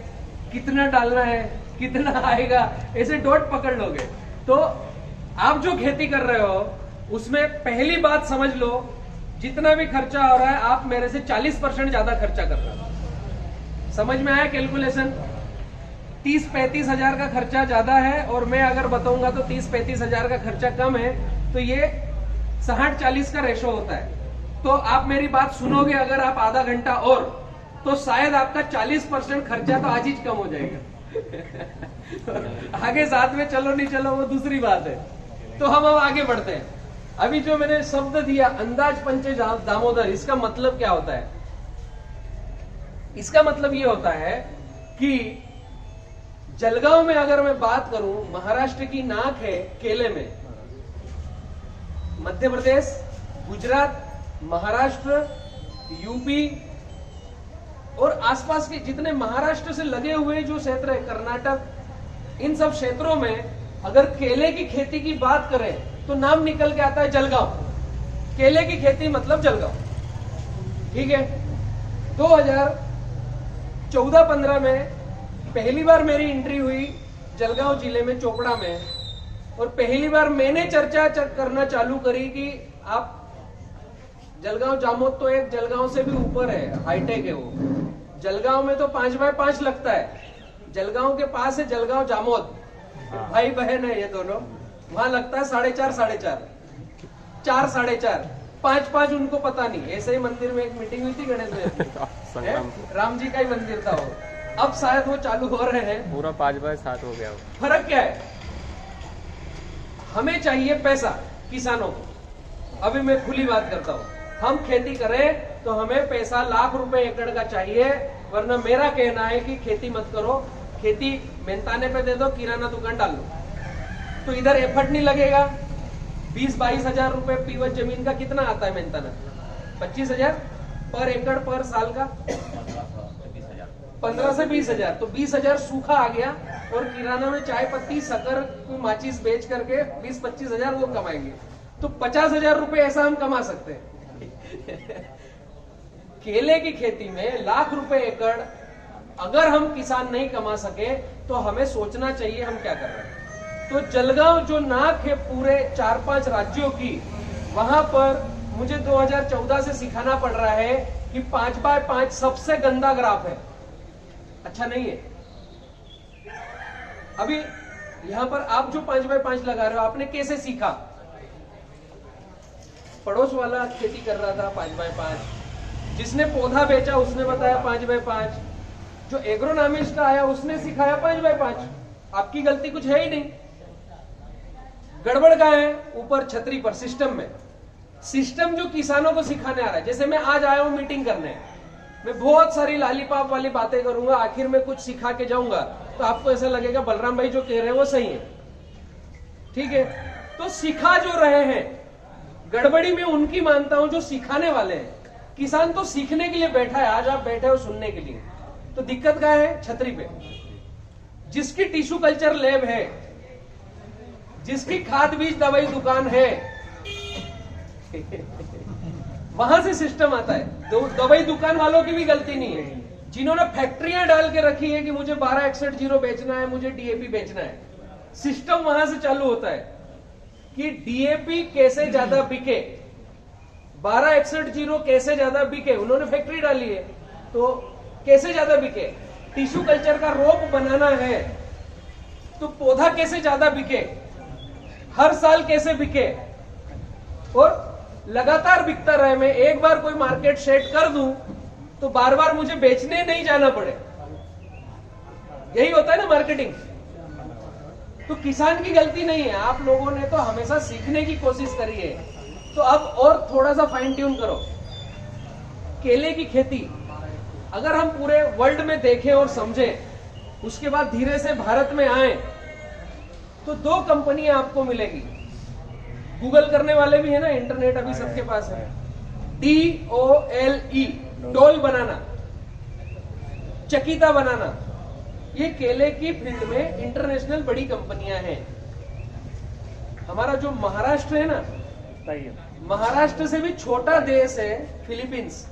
कितना डालना है, कितना आएगा, ऐसे डॉट पकड़ लोगे। तो आप जो खेती कर रहे हो उसमें पहली बात समझ लो, जितना भी खर्चा हो रहा है आप मेरे से 40% ज्यादा खर्चा कर रहे हो। समझ में आया कैलकुलेशन? 30-35 हजार का खर्चा ज्यादा है और मैं अगर बताऊंगा तो 30-35 हजार का खर्चा कम है, तो ये 60-40 का रेशो होता है। तो आप मेरी बात सुनोगे अगर आप आधा घंटा और, तो शायद आपका 40% खर्चा तो आज ही कम हो जाएगा। आगे साथ में चलो नहीं चलो वो दूसरी बात है। तो हम अब आगे बढ़ते हैं। अभी जो मैंने शब्द दिया अंदाज पंचे दामोदर, इसका मतलब क्या होता है? इसका मतलब ये होता है कि जलगांव में अगर मैं बात करूं, महाराष्ट्र की नाक है केले में, मध्य प्रदेश, गुजरात, महाराष्ट्र, यूपी और आसपास के जितने महाराष्ट्र से लगे हुए जो क्षेत्र है, कर्नाटक, इन सब क्षेत्रों में अगर केले की खेती की बात करें तो नाम निकल के आता है जलगांव। केले की खेती मतलब जलगांव, ठीक है। 2014-15 में पहली बार मेरी एंट्री हुई जलगांव जिले में, चोपड़ा में, और पहली बार मैंने चर्चा करना चालू करी कि आप जलगांव जामोद तो एक जलगांव से भी ऊपर है, हाईटेक है वो। जलगांव में तो 5x5 लगता है, जलगांव के पास है जलगांव जामोद, भाई बहन है ये दोनों, वहां लगता है 4.5, 4.5, 5 उनको पता नहीं। ऐसे ही मंदिर में एक मीटिंग हुई थी गणेश में, राम जी का ही मंदिर था वो, अब शायद वो चालू हो रहे हैं, पूरा 5x7 हो गया। फर्क क्या है? हमें चाहिए पैसा किसानों को। अभी मैं खुली बात करता हूं, हम खेती करें तो हमें पैसा लाख रुपए एकड़ का चाहिए, वरना मेरा कहना है कि खेती मत करो, खेती मेहनताने पे दे दो, किराना दुकान डाल लो, तो इधर एफर्ट नहीं लगेगा। 20-22 हजार रुपए पीवत जमीन का कितना आता है मेहनताना? 25,000 पर एकड़ पर साल का, 15 से 20 हजार, तो 20,000 सूखा आ गया, और किराना में चाय पत्ती, शक्कर, माचिस बेच करके 20-25 हजार वो कमाएंगे, तो 50,000 रुपए ऐसा हम कमा सकते हैं। केले की खेती में लाख रुपए एकड़ अगर हम किसान नहीं कमा सके तो हमें सोचना चाहिए हम क्या कर रहे हैं। तो जलगांव जो नाक है पूरे 4-5 राज्यों की, वहां पर मुझे 2014 से सिखाना पड़ रहा है कि 5x5 सबसे गंदा ग्राफ है, अच्छा नहीं है। अभी यहां पर आप जो 5x5 लगा रहे हो, आपने कैसे सीखा? पड़ोस वाला खेती कर रहा था 5x5, जिसने पौधा बेचा उसने बताया 5x5, जो एग्रोनॉमिस्ट का आया उसने सिखाया 5x5। आपकी गलती कुछ है ही नहीं। गड़बड़ कहां है? ऊपर छतरी पर, सिस्टम में। सिस्टम जो किसानों को सिखाने आ रहा है, जैसे मैं आज आया हूं मीटिंग करने, मैं बहुत सारी लालीपाप वाली बातें करूंगा, आखिर में कुछ सिखा के जाऊंगा, तो आपको ऐसा लगेगा बलराम भाई जो कह रहे हैं वो सही है, ठीक है। तो सिखा जो रहे हैं, गड़बड़ी में उनकी मानता हूं जो सिखाने वाले हैं। किसान तो सीखने के लिए बैठा है, आज आप बैठे हो सुनने के लिए, तो दिक्कत क्या है? छतरी पे। जिसकी टिश्यू कल्चर लैब है, जिसकी खाद बीज दवाई दुकान है, वहां से सिस्टम आता है। दवाई दुकान वालों की भी गलती नहीं है, जिन्होंने फैक्ट्रियां डाल के रखी है कि मुझे 1261 बेचना है, मुझे डीएपी बेचना है। सिस्टम वहां से चालू होता है कि डीएपी कैसे ज्यादा बिके, 1261 कैसे ज्यादा बिके। उन्होंने फैक्ट्री डाली है तो कैसे ज्यादा बिके। टिश्यू कल्चर का रोप बनाना है तो पौधा कैसे ज्यादा बिके, हर साल कैसे बिके, और लगातार बिकता रहे। मैं एक बार कोई मार्केट सेट कर दूं तो बार बार मुझे बेचने नहीं जाना पड़े। यही होता है ना मार्केटिंग। तो किसान की गलती नहीं है, आप लोगों ने तो हमेशा सीखने की कोशिश करी है। तो अब और थोड़ा सा फाइन ट्यून करो। केले की खेती अगर हम पूरे वर्ल्ड में देखें और समझें, उसके बाद धीरे से भारत में आए, तो 2 कंपनियां आपको मिलेगी। गूगल करने वाले भी है ना, इंटरनेट अभी सबके पास है। DOLE, डोल बनाना, चकिता बनाना, ये केले की फील्ड में इंटरनेशनल बड़ी कंपनियां हैं। हमारा जो महाराष्ट्र है ना, महाराष्ट्र से भी छोटा देश है फिलीपींस।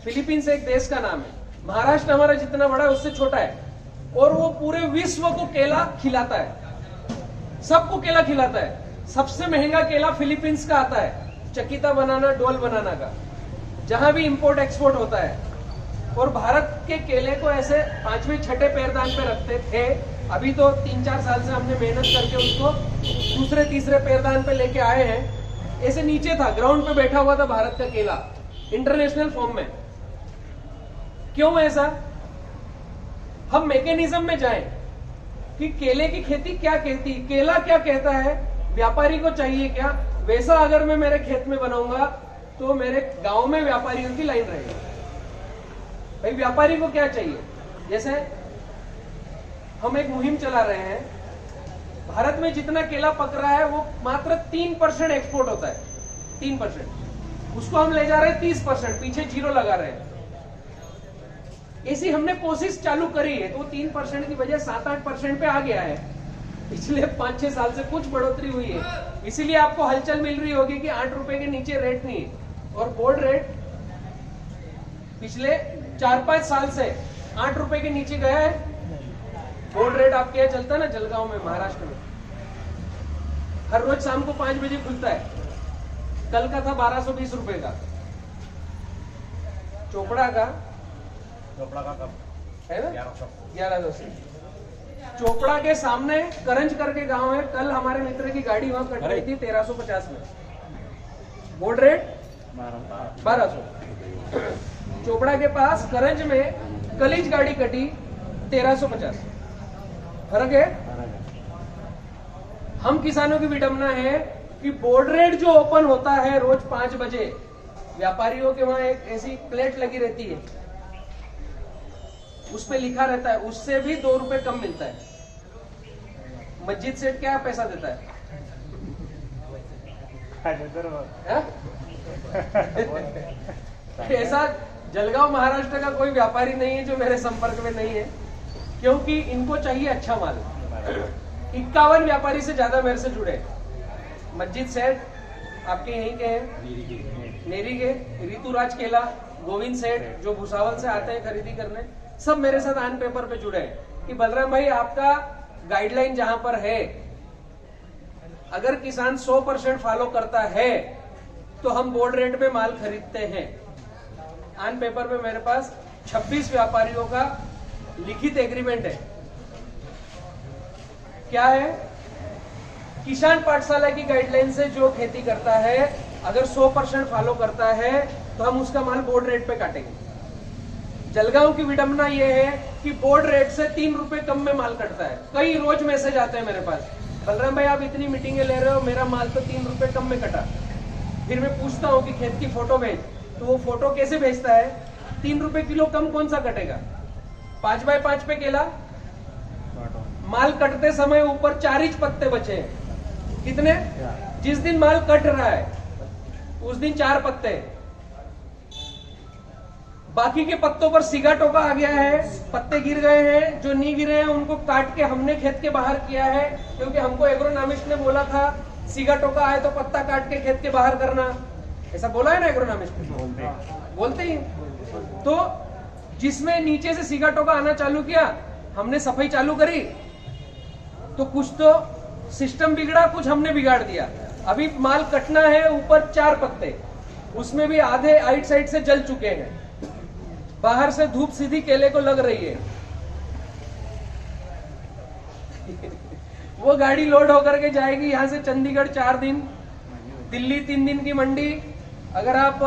फिलीपींस एक देश का नाम है, महाराष्ट्र हमारा जितना बड़ा है उससे छोटा है, और वो पूरे विश्व को केला खिलाता है, सबको केला खिलाता है। सबसे महंगा केला फिलीपींस का आता है, चकिता बनाना, डोल बनाना का, जहां भी इंपोर्ट एक्सपोर्ट होता है। और भारत के केले को ऐसे 5वें 6ठे पैरदान पे रखते थे। अभी तो 3-4 साल से हमने मेहनत करके उसको 2रे 3रे पैरदान पे लेके आए हैं। ऐसे नीचे था, ग्राउंड पे बैठा हुआ था भारत का केला इंटरनेशनल फॉर्म में। क्यों ऐसा? हम मैकेनिज्म में जाएं कि केले की खेती क्या कहती, केला क्या कहता है, व्यापारी को चाहिए क्या। वैसा अगर मैं मेरे खेत में बनाऊंगा तो मेरे गांव में व्यापारियों की लाइन रहेगी। भाई व्यापारी को क्या चाहिए? जैसे हम एक मुहिम चला रहे हैं, भारत में जितना केला पक रहा है वो मात्र 3% एक्सपोर्ट होता है, 3%। उसको हम ले जा रहे हैं 30%, पीछे 0 लगा रहे हैं। ऐसी हमने कोशिश चालू करी है, तो 3% की वजह 7-8% पे आ गया है। पिछले 5-6 साल से कुछ बढ़ोतरी हुई है, इसीलिए आपको हलचल मिल रही होगी कि 8 रुपए के नीचे रेट नहीं है। और बोर्ड रेट पिछले 4-5 साल से 8 रुपए के नीचे गया है। बोर्ड रेट आपके यहाँ चलता है ना, जलगांव में, महाराष्ट्र में, हर रोज शाम को 5 बजे खुलता है। कल का था 1220 रुपए का। चोपड़ा का कब है ना 1100 से। चोपड़ा के सामने करंज करके गांव है, कल हमारे मित्र की गाड़ी वहां कट रही थी 1350 में, बोर्ड रेट 1200। चोपड़ा के पास करंज में कलीज गाड़ी कटी 1350, फर्क है। हम किसानों की विडंबना है कि बोर्ड रेट जो ओपन होता है रोज 5 बजे, व्यापारियों के वहां एक ऐसी प्लेट लगी रहती है, उस पे लिखा रहता है, उससे भी 2 रुपए कम मिलता है। मस्जिद सेठ क्या पैसा देता है? ऐसा जलगांव महाराष्ट्र का कोई व्यापारी नहीं है जो मेरे संपर्क में नहीं है, क्योंकि इनको चाहिए अच्छा माल। 51 व्यापारी से ज्यादा मेरे से जुड़े। मस्जिद सेठ आपके यहीं के हैं, नेरी के, ऋतुराज केला, गोविंद सेठ जो भुसावल से आते हैं खरीदी करने, सब मेरे साथ ऑन पेपर पे जुड़े हैं कि बलराम भाई आपका गाइडलाइन जहां पर है, अगर किसान 100% फॉलो करता है तो हम बोर्ड रेट पे माल खरीदते हैं। ऑन पेपर पे मेरे पास 26 व्यापारियों का लिखित एग्रीमेंट है। क्या है? किसान पाठशाला की गाइडलाइन से जो खेती करता है, अगर 100% फॉलो करता है तो हम उसका माल बोर्ड रेट पे काटेंगे। जलगांव की विडंबना यह है कि बोर्ड रेट से 3 रुपए कम में माल कटता है। कई रोज मैसेज आते हैं मेरे पास, बलराम भाई आप इतनी मीटिंगें ले रहे हो, मेरा माल तो 3 रुपए कम में कटा। फिर मैं पूछता हूँ कि खेत की फोटो भेज, तो वो फोटो कैसे भेजता है? 3 रुपए किलो कम कौन सा कटेगा? 5x5 पे केला माल कटते समय ऊपर 4 इंच पत्ते बचे हैं। कितने? जिस दिन माल कट रहा है उस दिन 4 पत्ते हैं। बाकी के पत्तों पर सीगा टोका आ गया है, पत्ते गिर गए हैं। जो नहीं गिरे हैं उनको काट के हमने खेत के बाहर किया है, क्योंकि हमको एग्रोनॉमिस्ट ने बोला था सीगा टोका आए तो पत्ता काट के खेत के बाहर करना। ऐसा बोला है ना एग्रोनॉमिस्ट ने? बोलते ही। तो जिसमें नीचे से सीगा टोका आना चालू किया, हमने सफाई चालू करी, तो कुछ तो सिस्टम बिगड़ा, कुछ हमने बिगाड़ दिया। अभी माल कटना है, ऊपर 4 पत्ते, उसमें भी आधे आइट साइड से जल चुके हैं। बाहर से धूप सीधी केले को लग रही है। वो गाड़ी लोड होकर के जाएगी यहाँ से चंडीगढ़ 4 दिन, दिल्ली 3 दिन की मंडी। अगर आप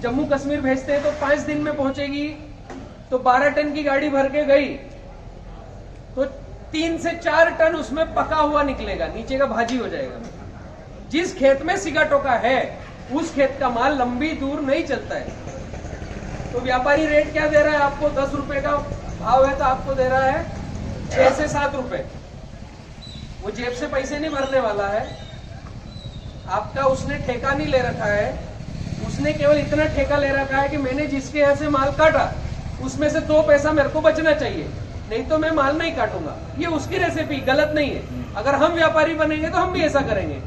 जम्मू कश्मीर भेजते हैं तो 5 दिन में पहुंचेगी। तो 12 टन की गाड़ी भर के गई तो 3 से 4 टन उसमें पका हुआ निकलेगा, नीचे का भाजी हो जाएगा। जिस खेत में सीगा टोका है उस खेत का माल लंबी दूर नहीं चलता है। तो व्यापारी रेट क्या दे रहा है आपको? 10 रुपए का भाव है तो आपको दे रहा है 6 से 7 रुपए। वो जेब से पैसे नहीं भरने वाला है आपका, उसने ठेका नहीं ले रखा है। उसने केवल इतना ठेका ले रखा है कि मैंने जिसके यहाँ से माल काटा उसमें से 2 पैसा मेरे को बचना चाहिए, नहीं तो मैं माल नहीं काटूंगा। ये उसकी रेसिपी गलत नहीं है। अगर हम व्यापारी बनेंगे तो हम भी ऐसा करेंगे।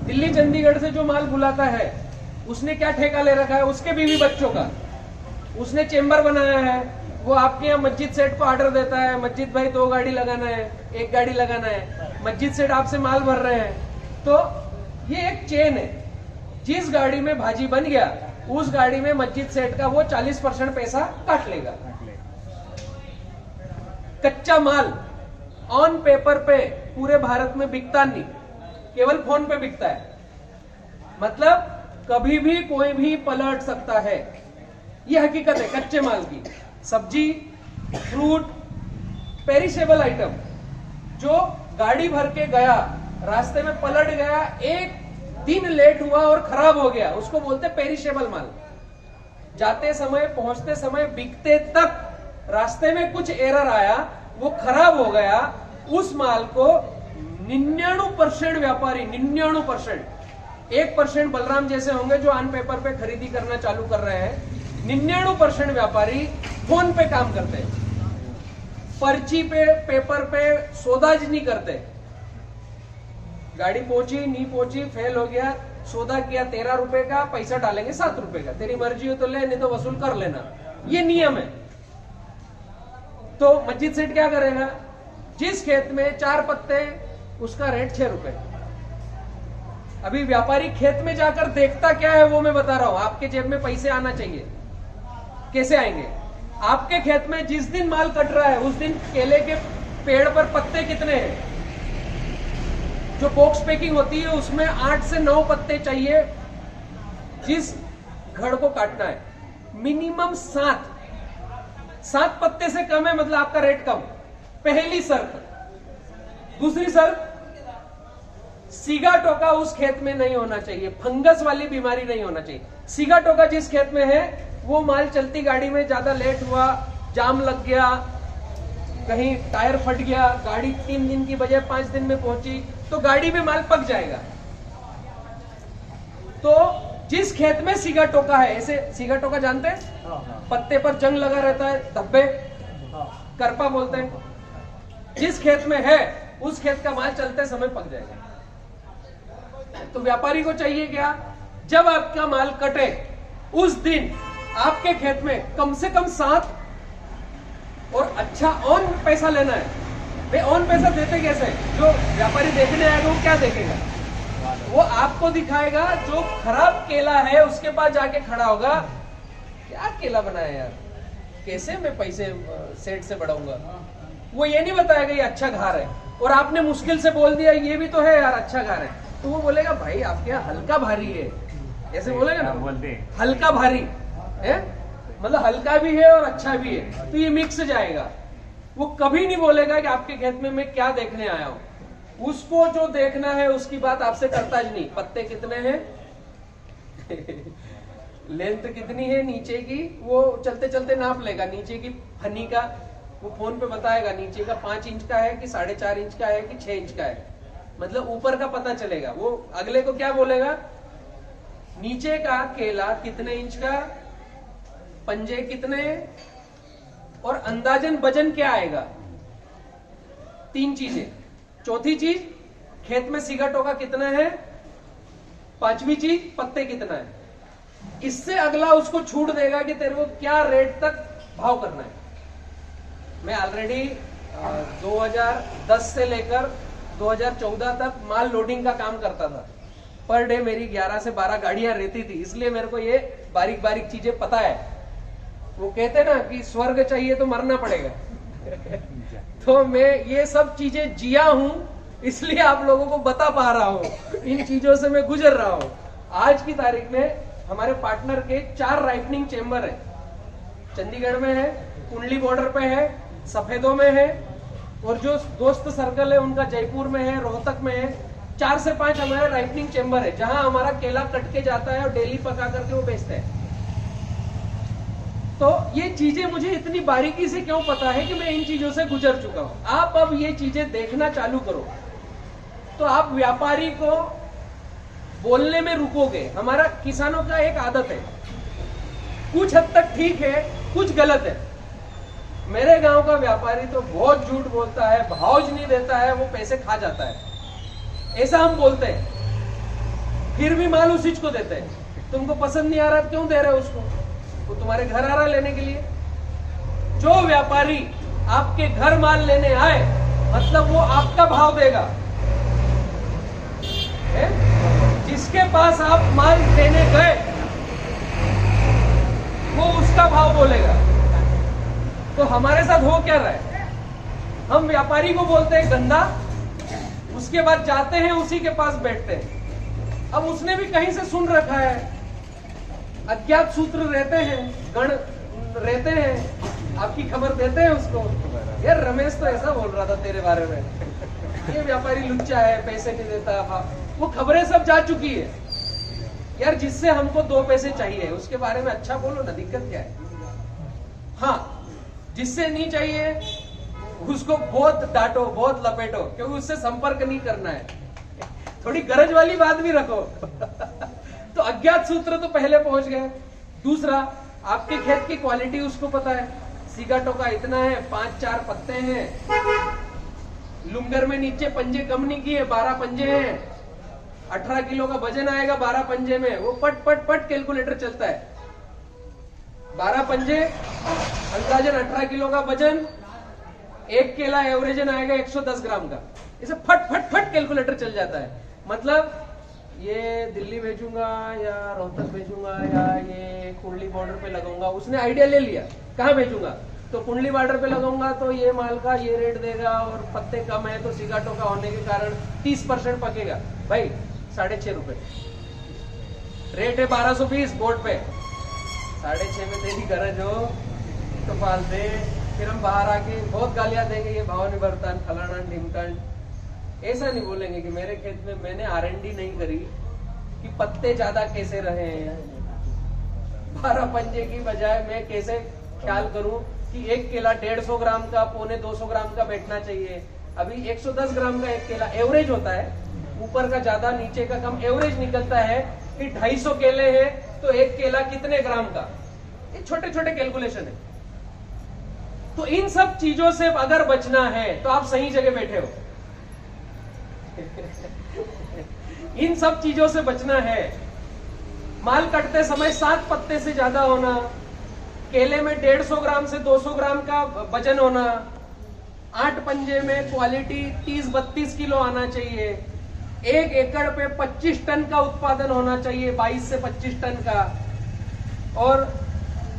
दिल्ली चंडीगढ़ से जो माल बुलाता है उसने क्या ठेका ले रखा है? उसके बीवी बच्चों का। उसने चेंबर बनाया है, वो आपके यहाँ मस्जिद सेठ को ऑर्डर देता है, मस्जिद भाई 2 गाड़ी लगाना है, 1 गाड़ी लगाना है। मस्जिद सेठ आपसे माल भर रहे हैं। तो ये एक चेन है। जिस गाड़ी में भाजी बन गया उस गाड़ी में मस्जिद सेठ का वो 40% पैसा काट लेगा। कच्चा माल ऑन पेपर पे पूरे भारत में बिकता नहीं, केवल फोन पे बिकता है। मतलब कभी भी कोई भी पलट सकता है, ये हकीकत है कच्चे माल की। सब्जी, फ्रूट, पेरिशेबल आइटम जो गाड़ी भर के गया, रास्ते में पलट गया, 1 दिन लेट हुआ और खराब हो गया, उसको बोलते पेरिशेबल माल। जाते समय, पहुंचते समय, बिकते तक रास्ते में कुछ एरर आया, वो खराब हो गया, उस माल को 99% व्यापारी, 99%, 1% बलराम जैसे होंगे जो ऑन पेपर पे खरीदी करना चालू कर रहे हैं। 99% व्यापारी फोन पे काम करते हैं, पर्ची पे, पेपर पे सौदाज नहीं करते। गाड़ी पहुंची, नहीं पहुंची, फेल हो गया, सौदा किया 13 रुपए का, पैसा डालेंगे 7 रुपए का, तेरी मर्जी हो तो ले, नहीं तो वसूल कर लेना, ये नियम है। तो मस्जिद सेठ क्या करेगा? जिस खेत में 4 पत्ते उसका रेट 6 रुपए। अभी व्यापारी खेत में जाकर देखता क्या है वो मैं बता रहा हूं। आपके जेब में पैसे आना चाहिए। कैसे आएंगे? आपके खेत में जिस दिन माल कट रहा है उस दिन केले के पेड़ पर पत्ते कितने हैं? जो बॉक्स पैकिंग होती है उसमें 8 से 9 पत्ते चाहिए जिस घड़ को काटना है। मिनिमम 7 पत्ते से कम है मतलब आपका रेट कम। पहली शर्त। दूसरी शर्त, सीगा टोका उस खेत में नहीं होना चाहिए, फंगस वाली बीमारी नहीं होना चाहिए। सीगा टोका जिस खेत में है वो माल चलती गाड़ी में ज्यादा लेट हुआ, जाम लग गया, कहीं टायर फट गया, गाड़ी 3 दिन की बजाय 5 दिन में पहुंची तो गाड़ी में माल पक जाएगा। तो जिस खेत में सीगा टोका है, ऐसे सीगा टोका जानते हैं? पत्ते पर जंग लगा रहता है, धब्बे, करपा बोलते हैं। जिस खेत में है उस खेत का माल चलते समय पक जाएगा। तो व्यापारी को चाहिए क्या? जब आपका माल कटे उस दिन आपके खेत में कम से कम 7 और अच्छा ऑन पैसा लेना है। वे ऑन पैसा देते कैसे? जो व्यापारी देखने आएगा वो क्या देखेगा? वो आपको दिखाएगा जो खराब केला है उसके पास जाके खड़ा होगा, क्या केला बनाया यार, कैसे मैं पैसे सेठ से बढ़ाऊंगा। वो ये नहीं बताएगा ये अच्छा घार है, और आपने मुश्किल से बोल दिया ये भी तो है यार अच्छा घार है, तो वो बोलेगा भाई आपके यहाँ हल्का भारी है, ऐसे बोलेगा ना, बोलते हल्का भारी है, मतलब हल्का भी है और अच्छा भी है, तो ये मिक्स जाएगा। वो कभी नहीं बोलेगा कि आपके खेत में मैं क्या देखने आया हूं। उसको जो देखना है उसकी बात आपसे करता ही नहीं। पत्ते कितने हैं लेंथ कितनी है नीचे की, वो चलते चलते नाप लेगा, नीचे की फनी का वो फोन पे बताएगा नीचे का 5 इंच का है कि 4.5 इंच का है कि 6 इंच का है, मतलब ऊपर का पता चलेगा। वो अगले को क्या बोलेगा, नीचे का केला कितने इंच का, पंजे कितने, और अंदाजन वजन क्या आएगा। 3 चीजें। चौथी चीज, खेत में सिगाटोका कितना है। 5वीं चीज, पत्ते कितना है। इससे अगला उसको छूट देगा कि तेरे को क्या रेट तक भाव करना है। मैं ऑलरेडी 2010 से लेकर 2014 तक माल लोडिंग का काम करता था। पर डे मेरी 11 से 12 गाड़ियां रहती थी, इसलिए मेरे को ये बारीक बारीक चीजें पता है। वो कहते ना कि स्वर्ग चाहिए तो मरना पड़ेगा। तो मैं ये सब चीजें जिया हूं, इसलिए आप लोगों को बता पा रहा हूं। इन चीजों से मैं गुजर रहा हूं। आज की तारीख में हमारे पार्टनर के 4 राइपनिंग चेम्बर है। चंडीगढ़ में है, कुंडली बॉर्डर पे है, सफेदों में है, और जो दोस्त सर्कल है उनका जयपुर में है, रोहतक में है। 4 से 5 हमारे राइपनिंग चेम्बर है, जहां हमारा केला कट के जाता है और डेली पका करके वो बेचते हैं। तो ये चीजें मुझे इतनी बारीकी से क्यों पता है कि मैं इन चीजों से गुजर चुका हूं। आप अब ये चीजें देखना चालू करो तो आप व्यापारी को बोलने में रुकोगे। हमारा किसानों का एक आदत है, कुछ हद तक ठीक है, कुछ गलत है। मेरे गांव का व्यापारी तो बहुत झूठ बोलता है, भाव नहीं देता है, वो पैसे खा जाता है, ऐसा हम बोलते हैं। फिर भी माल उसी को देते हैं। तुमको पसंद नहीं आ रहा, क्यों दे रहे हो उसको? वो तुम्हारे घर आ रहा लेने के लिए। जो व्यापारी आपके घर माल लेने आए, मतलब वो आपका भाव देगा है? जिसके पास आप माल देने गए वो उसका भाव बोलेगा। तो हमारे साथ हो क्या रहा है, हम व्यापारी को बोलते हैं गंदा, उसके बाद जाते हैं उसी के पास बैठते हैं। अब उसने भी कहीं से सुन रखा है, अज्ञात सूत्र रहते हैं, गण रहते हैं, आपकी खबर देते हैं उसको, यार रमेश तो ऐसा बोल रहा था तेरे बारे में, ये व्यापारी लुच्चा है, पैसे नहीं देता। वो खबरें सब जा चुकी है यार। जिससे हमको 2 पैसे चाहिए उसके बारे में अच्छा बोलो ना, दिक्कत क्या है। हाँ, जिससे नहीं चाहिए उसको बहुत डांटो, बहुत लपेटो, क्योंकि उससे संपर्क नहीं करना है। थोड़ी गरज वाली बात भी रखो। तो अज्ञात सूत्र तो पहले पहुंच गए। दूसरा, आपके खेत की क्वालिटी उसको पता है, सिगाटोका इतना है, 5-4 पत्ते हैं, लुंगर में नीचे पंजे कम नहीं किए, 12 पंजे हैं, 18 किलो का वजन आएगा 12 पंजे में। वो पट पट पट कैलकुलेटर चलता है। 12 पंजे, अंदाजन 18 किलो का वजन, 1 केला एवरेजन आएगा 110 ग्राम का। इसे फट फट फट कैलकुलेटर चल जाता है। मतलब ये दिल्ली भेजूंगा या रोहतक भेजूंगा या ये कुंडली बॉर्डर पे लगाऊंगा, उसने आइडिया ले लिया कहाँ भेजूंगा। तो कुंडली बॉर्डर पे लगाऊंगा तो ये माल का ये रेट देगा, और पत्ते कम है तो सिगाटोका होने के कारण 30% पकेगा। भाई 6.5 रुपए रेट है, 1220 बोर्ड पे, 6.5 में तेरी गरज हो तो पाल दे। फिर हम बाहर आके बहुत गालियां देंगे, ये भाव नहीं बढ़ता, फलाना ढिमकन। ऐसा नहीं बोलेंगे कि मेरे खेत में मैंने R&D नहीं करी कि पत्ते ज्यादा कैसे रहे हैं। 12 पंजे की बजाय मैं कैसे ख्याल करूं कि 1 केला 150 ग्राम का, 250 ग्राम का बैठना चाहिए। अभी 110 ग्राम का 1 केला एवरेज होता है, ऊपर का ज्यादा नीचे का कम एवरेज निकलता है कि 250 केले हैं तो 1 केला कितने ग्राम का। ये छोटे छोटे कैलकुलेशन है। तो इन सब चीजों से अगर बचना है तो आप सही जगह बैठे हो। इन सब चीजों से बचना है। माल कटते समय 7 पत्ते से ज्यादा होना, केले में 150 ग्राम से 200 ग्राम का वजन होना, 8 पंजे में क्वालिटी 30-32 किलो आना चाहिए, 1 एकड़ पे 25 टन का उत्पादन होना चाहिए, 22 से 25 टन का, और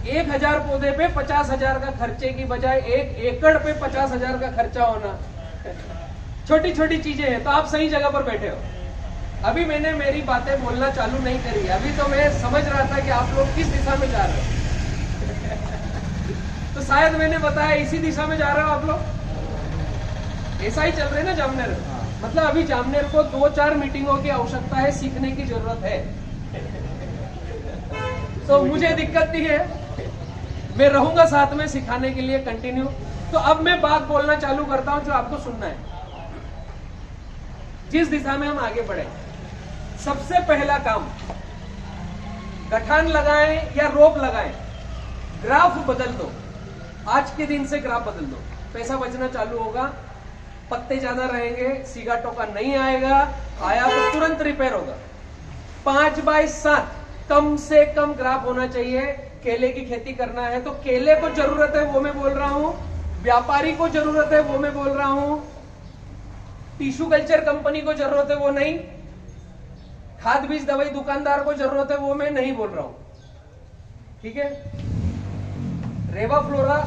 1000 पौधे पे 50,000 का खर्चे की बजाय 1 एकड़ पे 50,000 का खर्चा होना। छोटी छोटी चीजें हैं। तो आप सही जगह पर बैठे हो। अभी मैंने मेरी बातें बोलना चालू नहीं करी, अभी तो मैं समझ रहा था कि आप लोग किस दिशा में जा रहे हो। तो शायद मैंने बताया इसी दिशा में जा रहे हो आप लोग। ऐसा ही चल रहे हैं ना जामनेर। मतलब अभी जामनेर को 2-4 मीटिंगों की आवश्यकता है, सीखने की जरूरत है। तो मुझे दिक्कत नहीं है, मैं रहूंगा साथ में सिखाने के लिए कंटिन्यू। तो अब मैं बात बोलना चालू करता हूं जो आपको सुनना है, जिस दिशा में हम आगे बढ़े। सबसे पहला काम, गठान लगाएं या रोप लगाएं, ग्राफ बदल दो। आज के दिन से ग्राफ बदल दो, पैसा बचना चालू होगा, पत्ते ज्यादा रहेंगे, सीगा टोका नहीं आएगा, आया तो तुरंत रिपेयर होगा। 5x7 कम से कम ग्राफ होना चाहिए। केले की खेती करना है तो केले को जरूरत है वो मैं बोल रहा हूं, व्यापारी को जरूरत है वो मैं बोल रहा हूं, टिश्यू कल्चर कंपनी को जरूरत है वो नहीं, खाद बीज दवाई दुकानदार को जरूरत है वो मैं नहीं बोल रहा हूं। ठीक है, रेवा फ्लोरा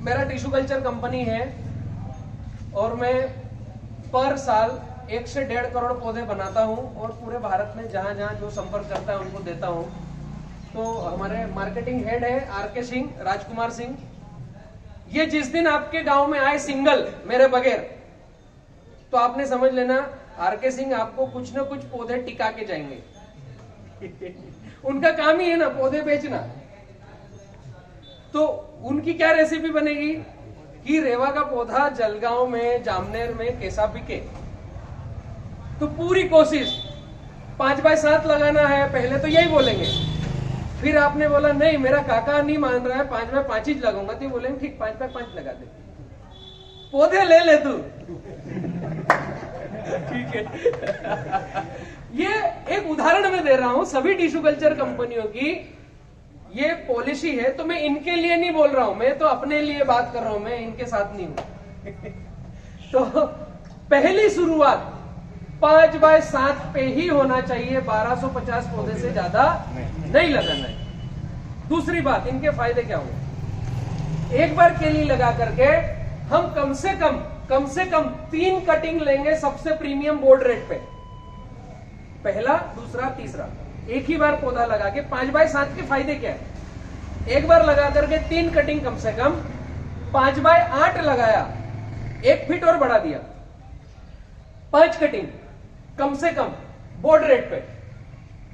मेरा टिश्यू कल्चर कंपनी है और मैं पर साल 1 से 1.5 करोड़ पौधे बनाता हूं और पूरे भारत में जहां जहां जो संपर्क करता है उनको देता हूं। तो हमारे मार्केटिंग हेड है आर.के. सिंह, राजकुमार सिंह। ये जिस दिन आपके गांव में आए सिंगल मेरे बगैर, तो आपने समझ लेना आर.के. सिंह आपको कुछ ना कुछ पौधे टिका के जाएंगे। उनका काम ही है ना पौधे बेचना। तो उनकी क्या रेसिपी बनेगी कि रेवा का पौधा जलगांव में, जामनेर में कैसा बिके। तो पूरी कोशिश 5x7 लगाना है, पहले तो यही बोलेंगे। फिर आपने बोला नहीं मेरा काका नहीं मान रहा है, 5x5 ही लगाऊंगा, तो बोलेंगे ठीक 5x5 लगा दे, पौधे ले ले तू। ठीक है। ये एक उदाहरण मैं दे रहा हूं सभी टिश्यू कल्चर कंपनियों की, ये पॉलिसी है। तो मैं इनके लिए नहीं बोल रहा हूं, मैं तो अपने लिए बात कर रहा हूं, मैं इनके साथ नहीं हूं। तो पहली शुरुआत 5x7 पे ही होना चाहिए, 1250 पौधे से ज्यादा नहीं लगाना है। दूसरी बात, इनके फायदे क्या होंगे, एक बार केली लगा करके हम कम से कम 3 कटिंग लेंगे सबसे प्रीमियम बोर्ड रेट पे, पहला, दूसरा, तीसरा, एक ही बार पौधा लगा के। 5x7 के फायदे क्या है, एक बार लगा करके 3 कटिंग कम से कम, 5x8 लगाया, 1 फीट और बढ़ा दिया, 5 कटिंग कम से कम बोर्ड रेट पे।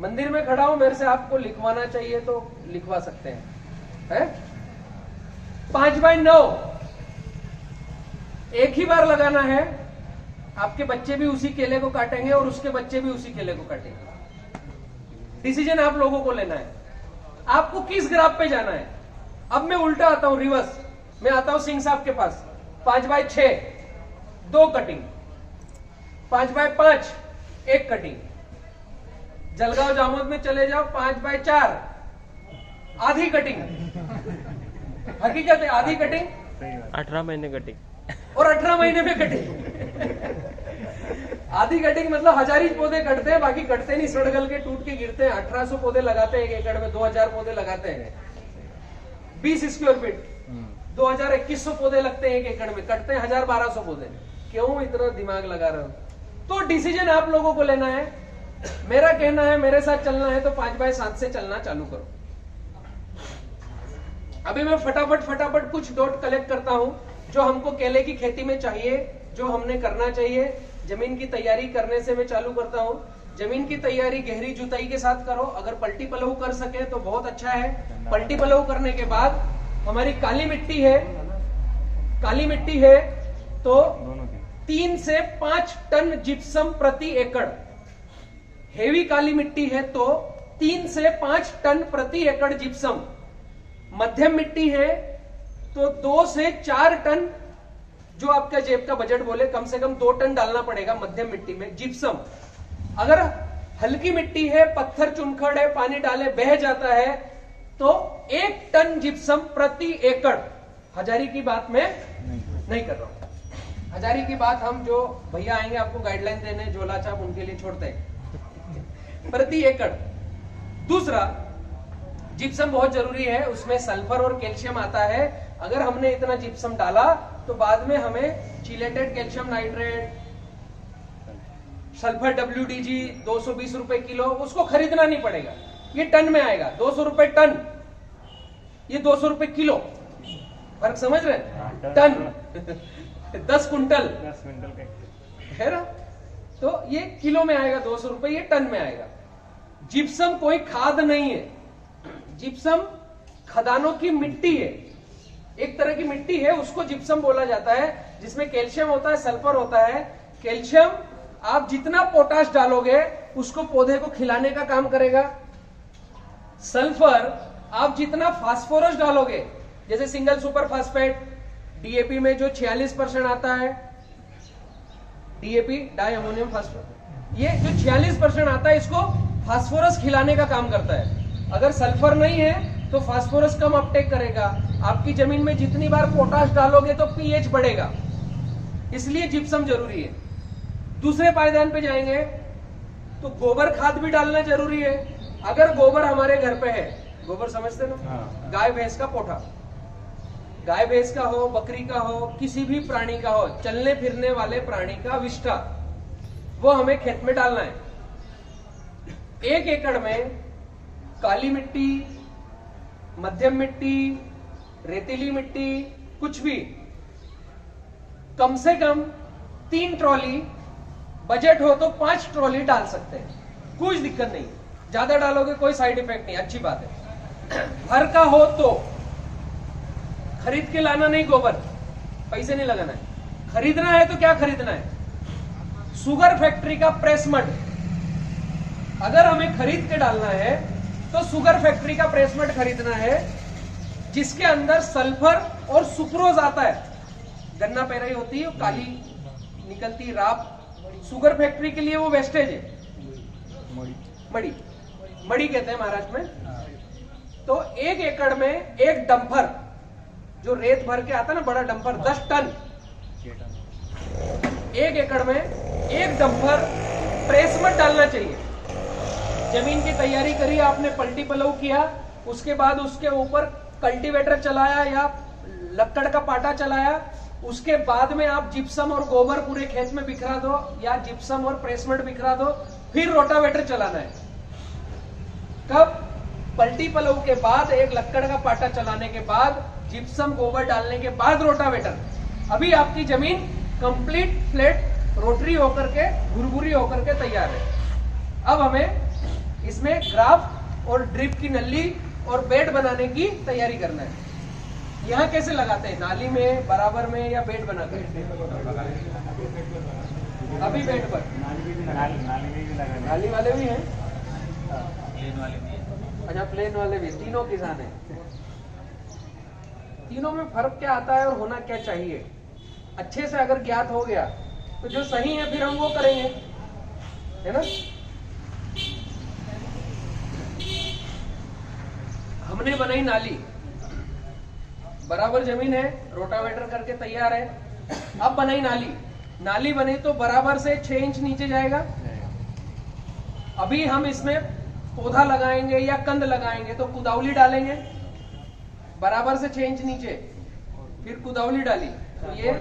मंदिर में खड़ा हूं, मेरे से आपको लिखवाना चाहिए तो लिखवा सकते हैं। 5x9 एक ही बार लगाना है, आपके बच्चे भी उसी केले को काटेंगे और उसके बच्चे भी उसी केले को काटेंगे। डिसीजन आप लोगों को लेना है, आपको किस ग्राफ पे जाना है। अब मैं उल्टा आता हूं, रिवर्स मैं आता हूं सिंह साहब के पास। 5x6 2 cutting, 5x5 1 cutting. Jalgaon Jamod में चले जाओ, 5x4 आधी कटिंग। हकीकत है आधी कटिंग, 18 महीने कटिंग और 18 महीने में कटिंग। आधी कटिंग मतलब 1000 ही पौधे कटते हैं, बाकी कटते नहीं, सड़गल के टूट के गिरते हैं। 1800 पौधे लगाते हैं 1 एकड़ में, 2000 पौधे लगाते हैं। 20 स्क्वायर फीट 2100 पौधे लगते हैं 1 एकड़ में, कटते हैं 1000-1200 पौधे। क्यों इतना दिमाग लगा रहे हो? तो डिसीजन आप लोगों को लेना है। मेरा कहना है मेरे साथ चलना है तो 5x7 से चलना चालू करो। अभी मैं फटाफट कुछ डॉट कलेक्ट करता हूं जो हमको केले की खेती में चाहिए, जो हमने करना चाहिए। जमीन की तैयारी करने से मैं चालू करता हूं। जमीन की तैयारी गहरी जुताई के साथ करो, अगर पलटी पलऊ कर सके तो बहुत अच्छा है। पलटी पलऊ करने के बाद हमारी काली मिट्टी है तो 3 से 5 टन जिप्सम प्रति एकड़। हेवी काली मिट्टी है तो 3 से 5 टन प्रति एकड़ जिप्सम। मध्यम मिट्टी है तो 2 से 4 टन, जो आपका जेब का बजट बोले, कम से कम 2 टन डालना पड़ेगा मध्यम मिट्टी में जिप्सम। अगर हल्की मिट्टी है, पत्थर चुनखड़ है, पानी डाले बह जाता है तो 1 टन जिप्सम प्रति एकड़। हजारी की बात मैं नहीं कर रहा हूं। हजारी की बात हम जो भैया आएंगे आपको गाइडलाइन देने, झोला छाप, उनके लिए छोड़ते हैं, प्रति एकड़। दूसरा, जिप्सम बहुत जरूरी है, उसमें सल्फर और कैल्शियम आता है। अगर हमने इतना जिप्सम डाला तो बाद में हमें chelated calcium nitrate, sulphur WDG 220 रुपए किलो, उसको खरीदना नहीं पड़ेगा, ये टन में आएगा। 200 रुपए टन, ये 200 रुपए किलो। फर्क समझ रहे हैं? टन 10 कुंटल है ना, तो ये किलो में आएगा 200 रुपए, ये टन में आएगा। जिप्सम कोई खाद नहीं है, जिप्सम खदानों की मिट्टी है। एक तरह की मिट्टी है, उसको जिप्सम बोला जाता है, जिसमें कैल्शियम होता है, सल्फर होता है। कैल्शियम आप जितना पोटाश डालोगे उसको पौधे को खिलाने का काम करेगा। सल्फर आप जितना फास्फोरस डालोगे, जैसे सिंगल सुपर फास्फेट डीएपी में जो 46% आता है, डीएपी डाई अमोनियम फास्फेट, ये जो 46% आता है इसको फास्फोरस खिलाने का काम करता है। अगर सल्फर नहीं है तो फास्फोरस कम अपटेक करेगा। आपकी जमीन में जितनी बार पोटाश डालोगे तो पीएच बढ़ेगा, इसलिए जिप्सम जरूरी है। दूसरे पायदान पे जाएंगे तो गोबर खाद भी डालना जरूरी है। अगर गोबर हमारे घर पे है, गोबर समझते ना, गाय भैंस का पोठा, गाय भैंस का हो, बकरी का हो, किसी भी प्राणी का हो, चलने फिरने वाले प्राणी का विष्ठा, वो हमें खेत में डालना है। 1 एकड़ में काली मिट्टी, मध्यम मिट्टी, रेतीली मिट्टी, कुछ भी कम से कम 3 ट्रॉली, बजट हो तो 5 ट्रॉली डाल सकते हैं, कुछ दिक्कत नहीं। ज्यादा डालोगे कोई साइड इफेक्ट नहीं, अच्छी बात है। घर का हो तो खरीद के लाना नहीं, गोबर पैसे नहीं लगाना है। खरीदना है तो क्या खरीदना है? शुगर फैक्ट्री का प्रेस मड। अगर हमें खरीद के डालना है तो शुगर फैक्ट्री का प्रेस मड खरीदना है, जिसके अंदर सल्फर और सुक्रोज आता है। गन्ना पेराई होती है, काली निकलती राख, शुगर फैक्ट्री के लिए वो वेस्टेज है। मड़ी कहते हैं महाराष्ट्र में। तो 1 एकड़ में 1 डंपर, जो रेत भर के आता है ना, बड़ा डंपर 10 टन, 1 एकड़ में 1 डंपर प्रेस मड डालना चाहिए। जमीन की तैयारी करी आपने, पलटी पलव किया, उसके बाद उसके ऊपर कल्टीवेटर चलाया या लक्कड़ का पाटा चलाया, उसके बाद में आप जिप्सम और गोबर पूरे खेत में बिखरा दो, या जिप्सम और प्रेसमड बिखरा दो, फिर रोटावेटर चलाना है। कब? पलटी पलव के बाद, एक लक्कड़ का पाटा चलाने के बाद, जिप्सम गोबर डालने के बाद रोटावेटर। अभी आपकी जमीन कंप्लीट फ्लैट रोटरी होकर के, भुरभुरी होकर के तैयार है। अब हमें इसमें ग्राफ और ड्रिप की नली और बेड बनाने की तैयारी करना है। यहाँ कैसे लगाते हैं? नाली में, बराबर में, या बेड बनाते हैं? अभी बेड पर नाली वाले भी हैं, अच्छा प्लेन वाले भी, तीनों किसान हैं। तीनों में फर्क क्या आता है और होना क्या चाहिए, अच्छे से अगर ज्ञात हो गया तो जो सही है फिर हम वो करेंगे, है ना। हमने बनाई नाली, बराबर जमीन है, रोटावेटर करके तैयार है। अब बनाई नाली बनी तो बराबर से 6 इंच नीचे जाएगा। अभी हम इसमें पौधा लगाएंगे या कंद लगाएंगे तो कुदावली डालेंगे, बराबर से 6 इंच नीचे, फिर कुदावली डाली तो ये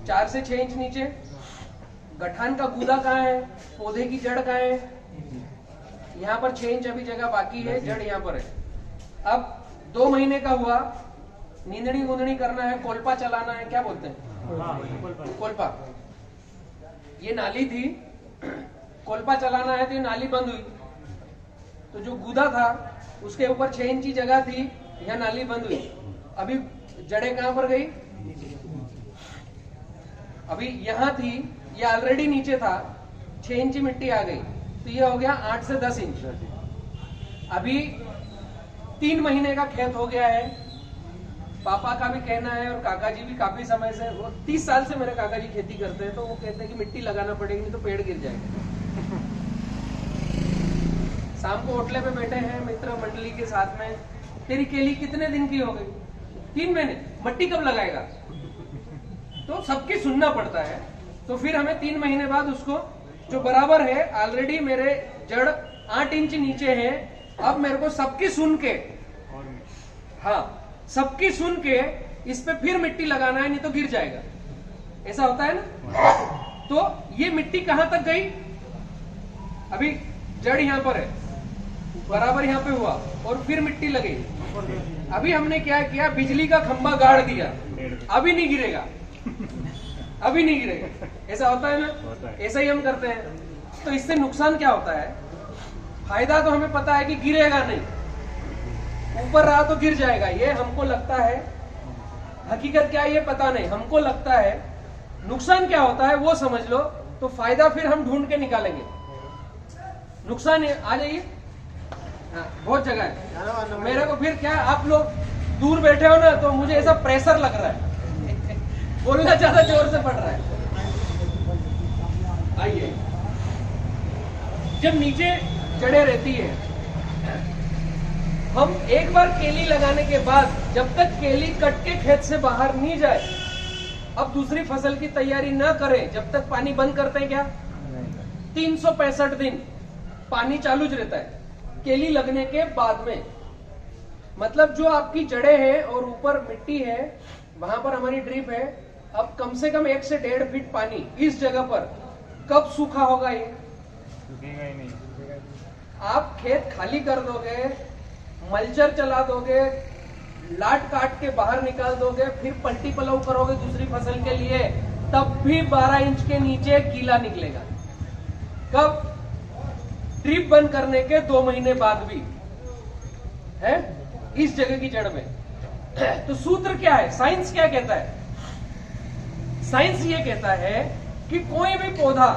4 से 6 इंच नीचे। गठान का गूदा कहाँ है, पौधे की जड़ कहाँ है, यहाँ पर 6 इंच अभी जगह बाकी है, जड़ यहाँ पर है। अब 2 महीने का हुआ, नींदड़ी गुंदड़ी करना है, कोल्पा चलाना है, क्या बोलते हैं? कोल्पा। ये नाली थी, कोल्पा चलाना है तो ये नाली बंद हुई, तो जो गूदा था उसके ऊपर 6 इंची जगह थी, यह नाली बंद हुई। अभी जड़ें कहां पर गई? अभी यहां थी, ये ऑलरेडी नीचे था, 6 इंची मिट्टी आ गई, तो ये हो गया 8 से 10 इंच। अभी 3 महीने का खेत हो गया है। पापा का भी कहना है और काका जी भी काफी समय से, वो 30 साल से मेरे काका जी खेती करते हैं, तो वो कहते हैं कि मिट्टी लगाना पड़ेगी नहीं तो पेड़ गिर जाएगा। शाम को होटले पे बैठे हैं मित्र मंडली के साथ में, तेरी केली कितने दिन की हो गई? 3 महीने। मट्टी कब लगाएगा? तो सबकी सुनना पड़ता है। तो फिर हमें 3 महीने बाद उसको, जो बराबर है, ऑलरेडी मेरे जड़ 8 इंच नीचे है, अब मेरे को सबकी सुन के, हाँ सबकी सुन के इस पे फिर मिट्टी लगाना है, नहीं तो गिर जाएगा। ऐसा होता है ना। तो ये मिट्टी कहां तक गई? अभी जड़ यहां पर है, बराबर यहां पे हुआ, और फिर मिट्टी लगी। अभी हमने क्या किया, बिजली का खंभा गाड़ दिया, अभी नहीं गिरेगा, अभी नहीं गिरेगा। ऐसा होता है ना, ऐसा ही हम करते हैं। तो इससे नुकसान क्या होता है? फायदा तो हमें पता है कि गिरेगा नहीं, ऊपर रहा तो गिर जाएगा, ये हमको लगता है हकीकत क्या है ये पता नहीं, हमको लगता है नुकसान क्या होता है वो समझ लो, तो फायदा फिर हम ढूंढ के निकालेंगे। नुकसान है, आ जाइए। हाँ, बहुत जगह है। मेरे को फिर क्या, आप लोग दूर बैठे हो ना तो मुझे ऐसा प्रेशर लग रहा है बोलना ज्यादा जोर से पड़ रहा है। आइए, जब नीचे जड़ें रहती है, हम एक बार केली लगाने के बाद जब तक केली कट के खेत से बाहर नहीं जाए, अब दूसरी फसल की तैयारी ना करें जब तक पानी बंद करते हैं क्या, 365 दिन पानी चालू ज रहता है केली लगने के बाद में। मतलब जो आपकी जड़ें हैं और ऊपर मिट्टी है, वहां पर हमारी ड्रिप है, अब कम से कम 1 से 1.5 फीट पानी इस जगह पर कब सूखा होगा ये? सूखेगा ही नहीं। आप खेत खाली कर दोगे, मल्चर चला दोगे, लाट काट के बाहर निकाल दोगे, फिर पलटी पलव करोगे दूसरी फसल के लिए, तब भी 12 इंच के नीचे गीला निकलेगा। कब? ड्रिप बंद करने के 2 महीने बाद भी है इस जगह की जड़ में। तो सूत्र क्या है, साइंस क्या कहता है? साइंस ये कहता है कि कोई भी पौधा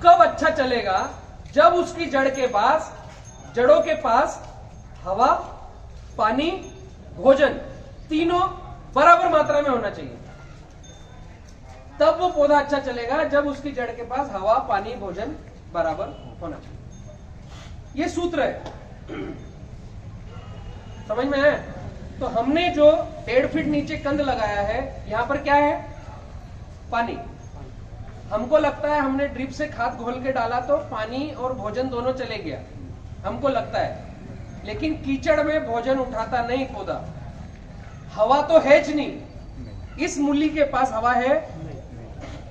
कब अच्छा चलेगा, जब उसकी जड़ के पास, जड़ों के पास हवा, पानी, भोजन तीनों बराबर मात्रा में होना चाहिए। तब वो पौधा अच्छा चलेगा जब उसकी जड़ के पास हवा, पानी, भोजन बराबर होना चाहिए। ये सूत्र है, समझ में है? तो हमने जो 1.5 फीट नीचे कंद लगाया है, यहां पर क्या है? पानी। हमको लगता है हमने ड्रिप से खाद घोल के डाला तो पानी और भोजन दोनों चले गया, हमको लगता है, लेकिन कीचड़ में भोजन उठाता नहीं पौधा। हवा तो है ज नहीं, इस मूली के पास हवा है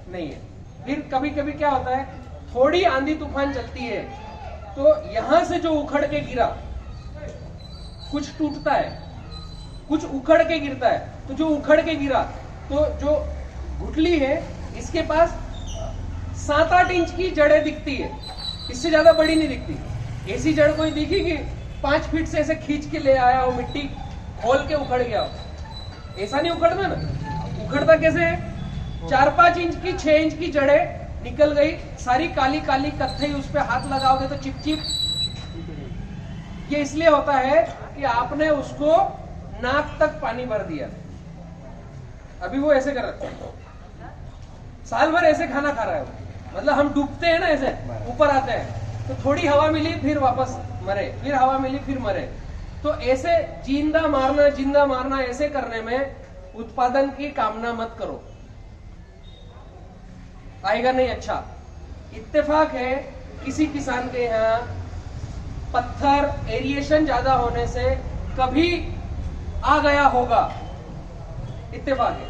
नहीं है। फिर कभी कभी क्या होता है, थोड़ी आंधी तूफान चलती है तो यहां से जो उखड़ के गिरा, कुछ टूटता है, कुछ उखड़ के गिरता है, तो जो उखड़ के गिरा तो जो गुठली है इसके पास 7-8 इंच की जड़ें दिखती है, इससे ज्यादा बड़ी नहीं दिखती। ऐसी जड़ कोई दिखेगी 5 फीट से ऐसे खींच के ले आया हो, मिट्टी खोल के उखड़ गया हो, ऐसा नहीं उखड़ता ना। उखड़ता कैसे है? 4-5 इंच की, 6 इंच की जड़ें निकल गई, सारी काली काली कत्थई, उस पर हाथ लगाओगे तो चिपचिप। ये इसलिए होता है कि आपने उसको नाक तक पानी भर दिया। अभी वो ऐसे कर रहा है, साल भर ऐसे खाना खा रहा है, मतलब हम डूबते हैं ना ऐसे, ऊपर आते हैं तो थोड़ी हवा मिली फिर वापस मरे, फिर हवा मिली फिर मरे। तो ऐसे जिंदा मारना ऐसे करने में उत्पादन की कामना मत करो, आएगा नहीं अच्छा। इत्तेफाक है किसी किसान के यहाँ पत्थर एरिएशन ज्यादा होने से कभी आ गया होगा, इत्तेफाक है,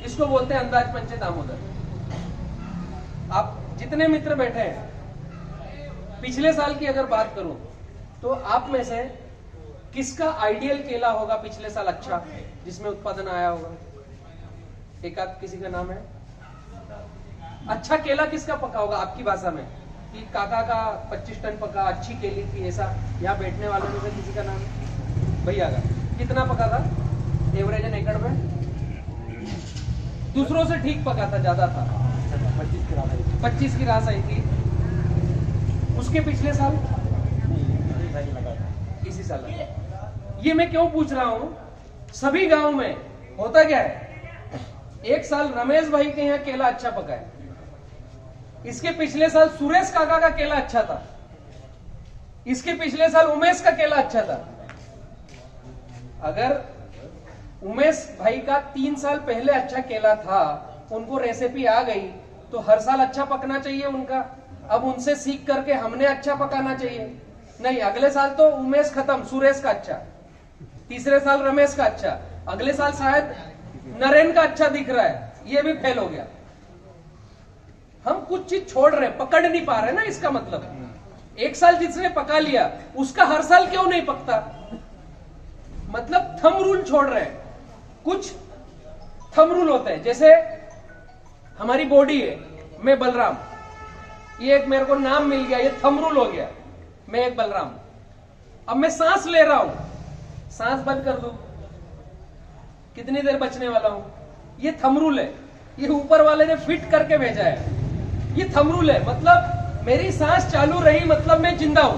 इसको बोलते हैं अंदाज पंचे दामोदर। आप जितने मित्र बैठे हैं, पिछले साल की अगर बात करूं तो आप में से किसका आइडियल केला होगा पिछले साल अच्छा, जिसमें उत्पादन आया होगा? एक आध किसी का नाम है? अच्छा केला किसका पका होगा आपकी भाषा में, कि काका का 25 टन पका, अच्छी केली थी, ऐसा यहाँ बैठने वालों में से किसी का नाम है? भैया का कितना पका था एवरेज एकड़ में? दूसरों से ठीक पका था, ज्यादा था, 25 की रास आई थी। उसके पिछले साल इसी साल लगा। ये मैं क्यों पूछ रहा हूं, सभी गांव में होता क्या है, एक साल रमेश भाई के यहाँ केला अच्छा पका है, इसके पिछले साल सुरेश काका का केला अच्छा था, इसके पिछले साल उमेश का केला अच्छा था। अगर उमेश भाई का 3 साल पहले अच्छा केला था, उनको रेसिपी आ गई, तो हर साल अच्छा पकना चाहिए उनका। अब उनसे सीख करके हमने अच्छा पकाना चाहिए। नहीं, अगले साल तो उमेश खत्म, सुरेश का अच्छा, तीसरे साल रमेश का अच्छा, अगले साल शायद नरेन का अच्छा दिख रहा है, ये भी फेल हो गया। हम कुछ चीज छोड़ रहे, पकड़ नहीं पा रहे ना, इसका मतलब एक साल जिसने पका लिया उसका हर साल क्यों नहीं पकता, मतलब थंब रूल छोड़ रहे हैं। कुछ थंब रूल होते हैं, जैसे हमारी बॉडी है, मैं बलराम, ये एक मेरे को नाम मिल गया, ये थंब रूल हो गया, मैं एक बलराम। अब मैं सांस ले रहा हूं, सांस बंद कर दूं, कितनी देर बचने वाला हूं। ये थंब रूल है, ये ऊपर वाले ने फिट करके भेजा है। ये थंब रूल है, मतलब मेरी सांस चालू रही मतलब मैं जिंदा हूं।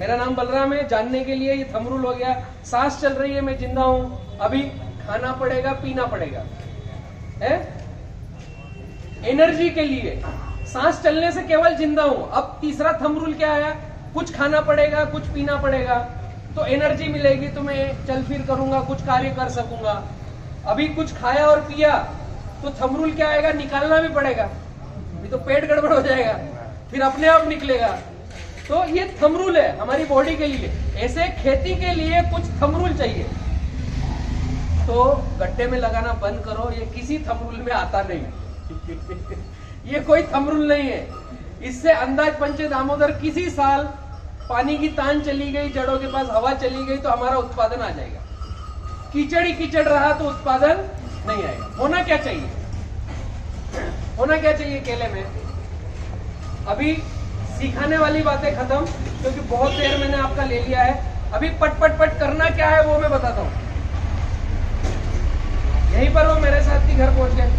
मेरा नाम बलराम है, जानने के लिए ये थंब रूल हो गया। सांस चल रही है, मैं जिंदा हूं। अभी खाना पड़ेगा, पीना पड़ेगा, है एनर्जी के लिए। सांस चलने से केवल जिंदा हूं। अब तीसरा थंब रूल क्या आया, कुछ खाना पड़ेगा, कुछ पीना पड़ेगा, तो एनर्जी मिलेगी, तो मैं चल फिर करूंगा, कुछ कार्य कर सकूंगा। अभी कुछ खाया और पिया तो थंब रूल क्या आएगा, निकालना भी पड़ेगा, अभी तो पेट गड़बड़ हो जाएगा, फिर अपने आप निकलेगा। तो ये थंब रूल है हमारी बॉडी के लिए। ऐसे खेती के लिए कुछ थंब रूल चाहिए। तो गड्ढे में लगाना बंद करो, ये किसी थंब रूल में आता नहीं। ये कोई थंब रूल नहीं है। इससे अंदाज पंचे दामोदर किसी साल पानी की तान चली गई, जड़ों के पास हवा चली गई तो हमारा उत्पादन आ जाएगा। कीचड़ ही कीचड़ रहा तो उत्पादन नहीं आएगा। होना क्या चाहिए, होना क्या चाहिए केले में। अभी सिखाने वाली बातें खत्म, क्योंकि बहुत देर मैंने आपका ले लिया है। अभी पट पट पट करना क्या है वो मैं बताता हूँ। यहीं पर वो मेरे साथ ही घर पहुंच गए,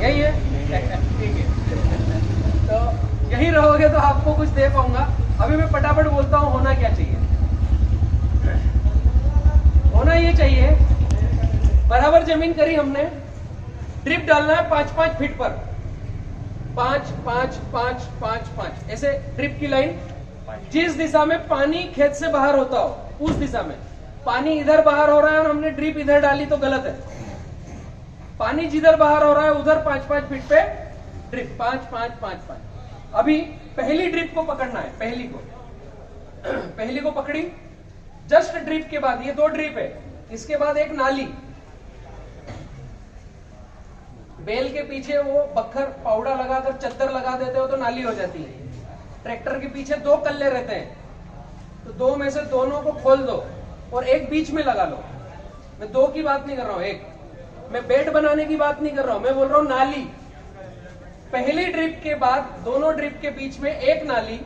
यही है, ठीक है। तो यहीं रहोगे तो आपको कुछ दे पाऊंगा। अभी मैं फटाफट बोलता हूँ होना क्या चाहिए। होना ये चाहिए, बराबर जमीन करी हमने, ड्रिप डालना है 5-5 फीट पर, 5-5-5-5-5 ऐसे ड्रिप की लाइन। जिस दिशा में पानी खेत से बाहर होता हो उस दिशा में। पानी इधर बाहर हो रहा है और हमने ड्रिप इधर डाली तो गलत है। पानी जिधर बाहर हो रहा है उधर 5-5 फीट पे ड्रिप, 5-5-5-5। अभी पहली ड्रिप को पकड़ना है, पहली को पकड़ी। जस्ट ड्रिप के बाद, ये 2 ड्रिप है, इसके बाद एक नाली। बेल के पीछे वो बखर पाउडर लगाकर चद्दर लगा देते हो तो नाली हो जाती है। ट्रैक्टर के पीछे 2 कल्ले रहते हैं, तो 2 में से दोनों को खोल दो और एक बीच में लगा लो। मैं 2 की बात नहीं कर रहा हूं, एक। मैं बेड बनाने की बात नहीं कर रहा हूं, मैं बोल रहा हूं नाली। पहली ड्रिप के बाद दोनों ड्रिप के बीच में एक नाली,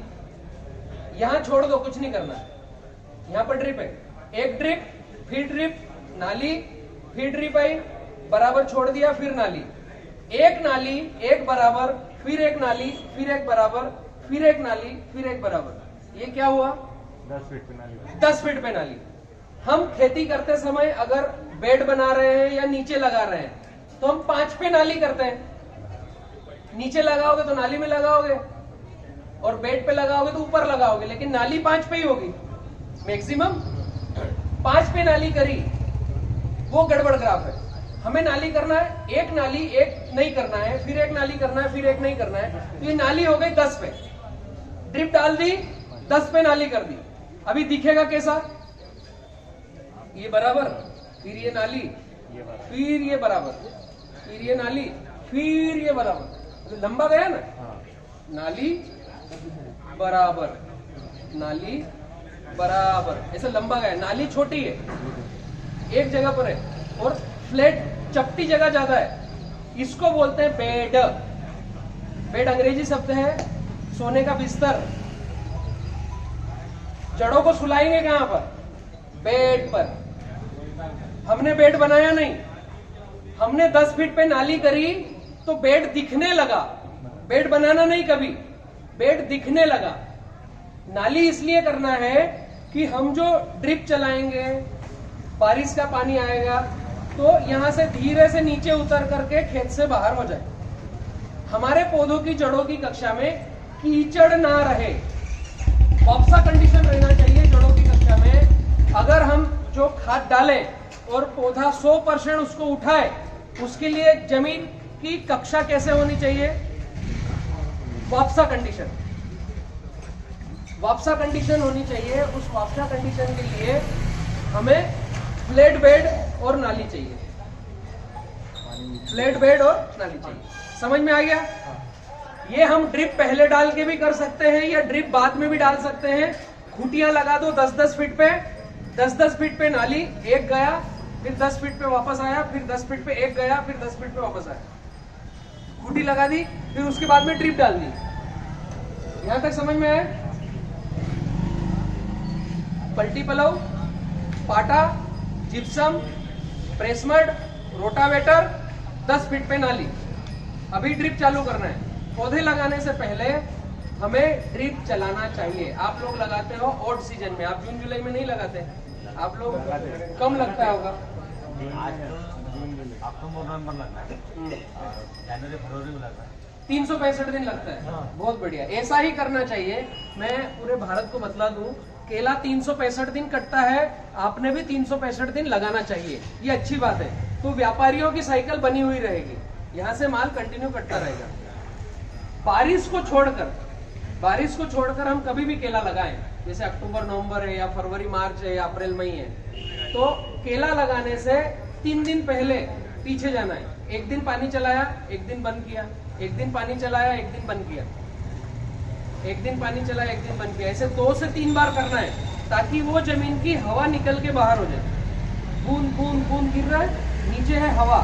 यहां छोड़ दो, कुछ नहीं करना है। यहां पर ड्रिप है, एक ड्रिप, फिर ड्रिप, नाली, फिर ड्रिप आई, बराबर छोड़ दिया, फिर नाली, एक नाली, एक बराबर, फिर एक नाली, फिर एक बराबर, फिर एक नाली, फिर एक बराबर। ये क्या हुआ, 10 फीट पे नाली। 10 फीट पे नाली। हम खेती करते समय अगर बेड बना रहे हैं या नीचे लगा रहे हैं तो हम 5 पे नाली करते हैं। नीचे लगाओगे तो नाली में लगाओगे और बेड पे लगाओगे तो ऊपर लगाओगे, लेकिन नाली 5 पे ही होगी मैक्सिमम। 5 पे नाली करी, वो गड़बड़ ग्राफ है। हमें नाली करना है, एक नाली एक नहीं करना है, फिर एक नाली करना है, फिर एक नहीं करना है। तो ये नाली हो गई 10 पे, ड्रिप डाल दी, 10 पे नाली कर दी। अभी दिखेगा कैसा, ये बराबर, फिर ये नाली, फिर ये बराबर, फिर ये नाली, फिर ये बराबर। तो लंबा गया ना, नाली बराबर, नाली बराबर, ऐसे लंबा गया। नाली छोटी है, एक जगह पर है, और फ्लैट चपटी जगह ज्यादा है। इसको बोलते हैं बेड। बेड अंग्रेजी शब्द है सोने का बिस्तर। जड़ों को सुलाएंगे कहां पर, बेड पर। हमने बेड बनाया नहीं, हमने 10 फीट पे नाली करी तो बेड दिखने लगा। बेड बनाना नहीं कभी, बेड दिखने लगा। नाली इसलिए करना है कि हम जो ड्रिप चलाएंगे, बारिश का पानी आएगा तो यहां से धीरे से नीचे उतर करके खेत से बाहर हो जाए। हमारे पौधों की जड़ों की कक्षा में कीचड़ ना रहे, बॉक्सा कंडीशन रहना चाहिए जड़ों की कक्षा में। अगर हम जो खाद डालें और पौधा 100% उसको उठाए, उसके लिए जमीन की कक्षा कैसे होनी चाहिए, वापसा कंडीशन। वापसा कंडीशन होनी चाहिए। उस वापसा कंडीशन के लिए हमें फ्लैट बेड और नाली चाहिए, फ्लैट बेड और नाली चाहिए। समझ में आ गया? ये हम ड्रिप पहले डाल के भी कर सकते हैं या ड्रिप बाद में भी डाल सकते हैं। खूंटियां लगा दो 10-10 फीट पे, 10-10 फीट पे नाली, एक गया, फिर 10 फीट पे वापस आया, फिर 10 फीट पे एक गया, फिर 10 फीट पे वापस आया। खूंटी लगा दी, फिर उसके बाद में ड्रिप डाल दी। यहां तक समझ में आया? पलटी पलाव, पाटा, जिप्सम, प्रेसमड, रोटावेटर, 10 फीट पे नाली। अभी ड्रिप चालू करना है। पौधे लगाने से पहले हमें ड्रिप चलाना चाहिए। आप लोग लगाते हो ऑड सीजन में, आप जून जुलाई में नहीं लगाते, आप लोग कम लगता होगा। आज तो अक्टूबर नवंबर लगना है, जनवरी फरवरी में लगना है, 365 दिन लगता है। बहुत बढ़िया, ऐसा ही करना चाहिए। मैं पूरे भारत को बतला दूं, केला 365 दिन कटता है, आपने भी 365 दिन लगाना चाहिए। ये अच्छी बात है। तो व्यापारियों की साइकिल बनी हुई रहेगी, यहाँ से माल कंटिन्यू कटता रहेगा। बारिश को छोड़कर हम कभी भी केला लगाएं, जैसे अक्टूबर नवंबर है या फरवरी मार्च है या अप्रैल मई है, तो केला लगाने से 3 दिन पहले पीछे जाना है। एक दिन पानी चलाया, एक दिन बंद किया, एक दिन पानी चलाया, एक दिन बंद किया, एक दिन पानी चलाया, एक दिन बंद किया। ऐसे 2 से 3 बार करना है, ताकि वो जमीन की हवा निकल के बाहर हो जाए। बूंद बूंद बूंद गिर रहा है, नीचे है हवा,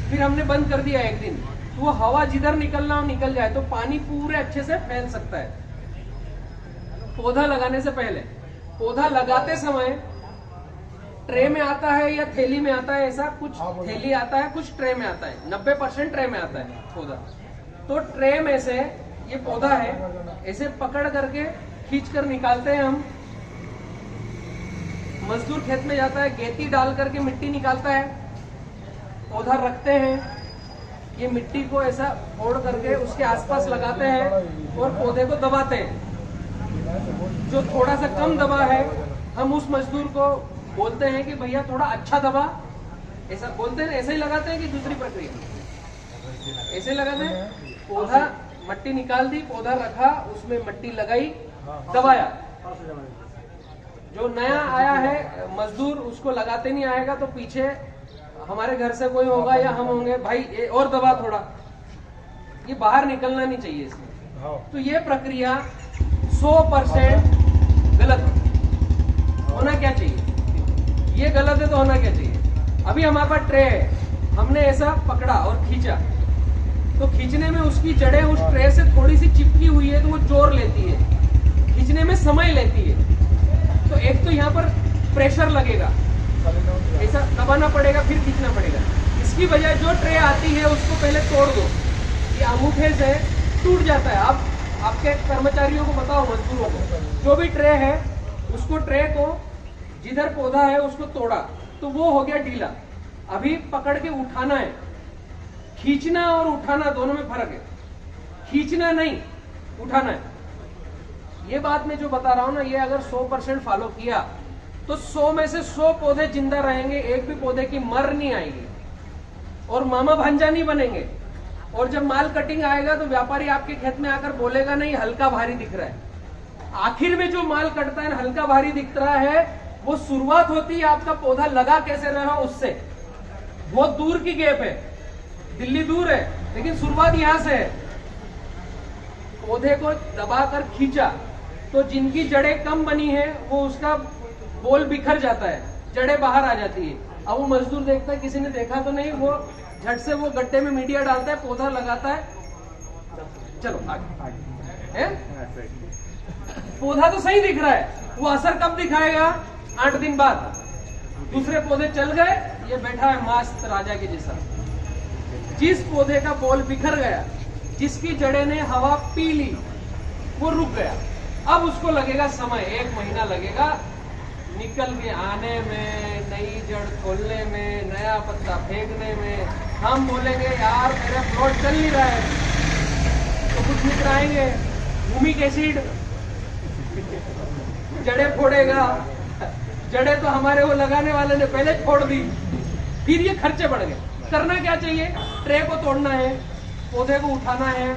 फिर हमने बंद कर दिया एक दिन, तो वो हवा जिधर निकलना हो निकल जाए, तो पानी पूरे अच्छे से फैल सकता है। पौधा लगाने से पहले, पौधा लगाते समय ट्रे में आता है या थैली में आता है, ऐसा कुछ थैली आता है, कुछ ट्रे में आता है। 90% ट्रे में आता है पौधा। तो ट्रे में से ये पौधा है, ऐसे पकड़ करके खींच कर निकालते हैं हम। मजदूर खेत में जाता है, गेती डाल करके मिट्टी निकालता है, पौधा रखते हैं। ये मिट्टी को ऐसा फोड़ करके उसके आसपास लगाते हैं और पौधे को दबाते हैं। जो थोड़ा सा कम दबा है, हम उस मजदूर को बोलते हैं कि भैया थोड़ा अच्छा दबा, ऐसा बोलते हैं। ऐसे ही लगाते हैं कि दूसरी प्रक्रिया ऐसे लगाते हैं। पौधा, मट्टी निकाल दी, पौधा रखा, उसमें मट्टी लगाई, दबाया। जो नया आया है मजदूर, उसको लगाते नहीं आएगा, तो पीछे हमारे घर से कोई होगा या हम होंगे, भाई ये और दबा थोड़ा, ये बाहर निकलना नहीं चाहिए इसमें। तो ये प्रक्रिया 100% गलत है। होना क्या चाहिए? ये गलत है तो होना क्या चाहिए? अभी हमारे पास ट्रे है, हमने ऐसा पकड़ा और खींचा, तो खींचने में उसकी जड़ें उस ट्रे से थोड़ी सी चिपकी हुई है, तो वो जोर लेती है, खींचने में समय लेती है। तो एक तो यहाँ पर प्रेशर लगेगा, ऐसा दबाना पड़ेगा, फिर खींचना पड़ेगा। इसकी बजाय जो ट्रे आती है उसको पहले तोड़ दो, ये अंगूठे से टूट जाता है। आप आपके कर्मचारियों को बताओ, मजदूरों को, जो भी ट्रे है उसको, ट्रे को जिधर पौधा है उसको तोड़ा, तो वो हो गया ढीला। अभी पकड़ के उठाना है। खींचना और उठाना दोनों में फर्क है। खींचना नहीं, उठाना है। ये बात मैं जो बता रहा हूं ना, ये अगर 100% फॉलो किया तो 100 में से 100 पौधे जिंदा रहेंगे, एक भी पौधे की मर नहीं आएगी और मामा भांजा नहीं बनेंगे। और जब माल कटिंग आएगा तो व्यापारी आपके खेत में आकर बोलेगा नहीं हल्का भारी दिख रहा है। आखिर में जो माल कटता है हल्का भारी दिख रहा है, वो शुरुआत होती है आपका पौधा लगा कैसे रहा उससे। बहुत दूर की गैप है, दिल्ली दूर है, लेकिन शुरुआत यहां से है। पौधे को दबाकर खींचा तो जिनकी जड़ें कम बनी है वो उसका बोल बिखर जाता है, जड़ें बाहर आ जाती है। अब वो मजदूर देखता है किसी ने देखा तो नहीं, वो झट से वो गड्ढे में मीडिया डालता है, पौधा लगाता है, चलो आगे है। पौधा तो सही दिख रहा है, वो असर कब दिखाएगा? 8 दिन बाद। दूसरे पौधे चल गए, ये बैठा है मस्त राजा के जैसा। जिस पौधे का बोल बिखर गया, जिसकी जड़ें ने हवा पी ली, वो रुक गया। अब उसको लगेगा समय, 1 महीना लगेगा निकल के आने में, नई जड़ खोलने में, नया पत्ता फेंकने में। हम बोलेंगे यार मेरा प्लॉट चल नहीं रहा है, तो कुछ मित्र आएंगे, ह्यूमिक एसिड, जड़ें फोड़ेगा। जड़ें तो हमारे वो लगाने वाले ने पहले छोड़ दी, फिर ये खर्चे बढ़ गए। करना क्या चाहिए? ट्रे को तोड़ना है, पौधे को उठाना है,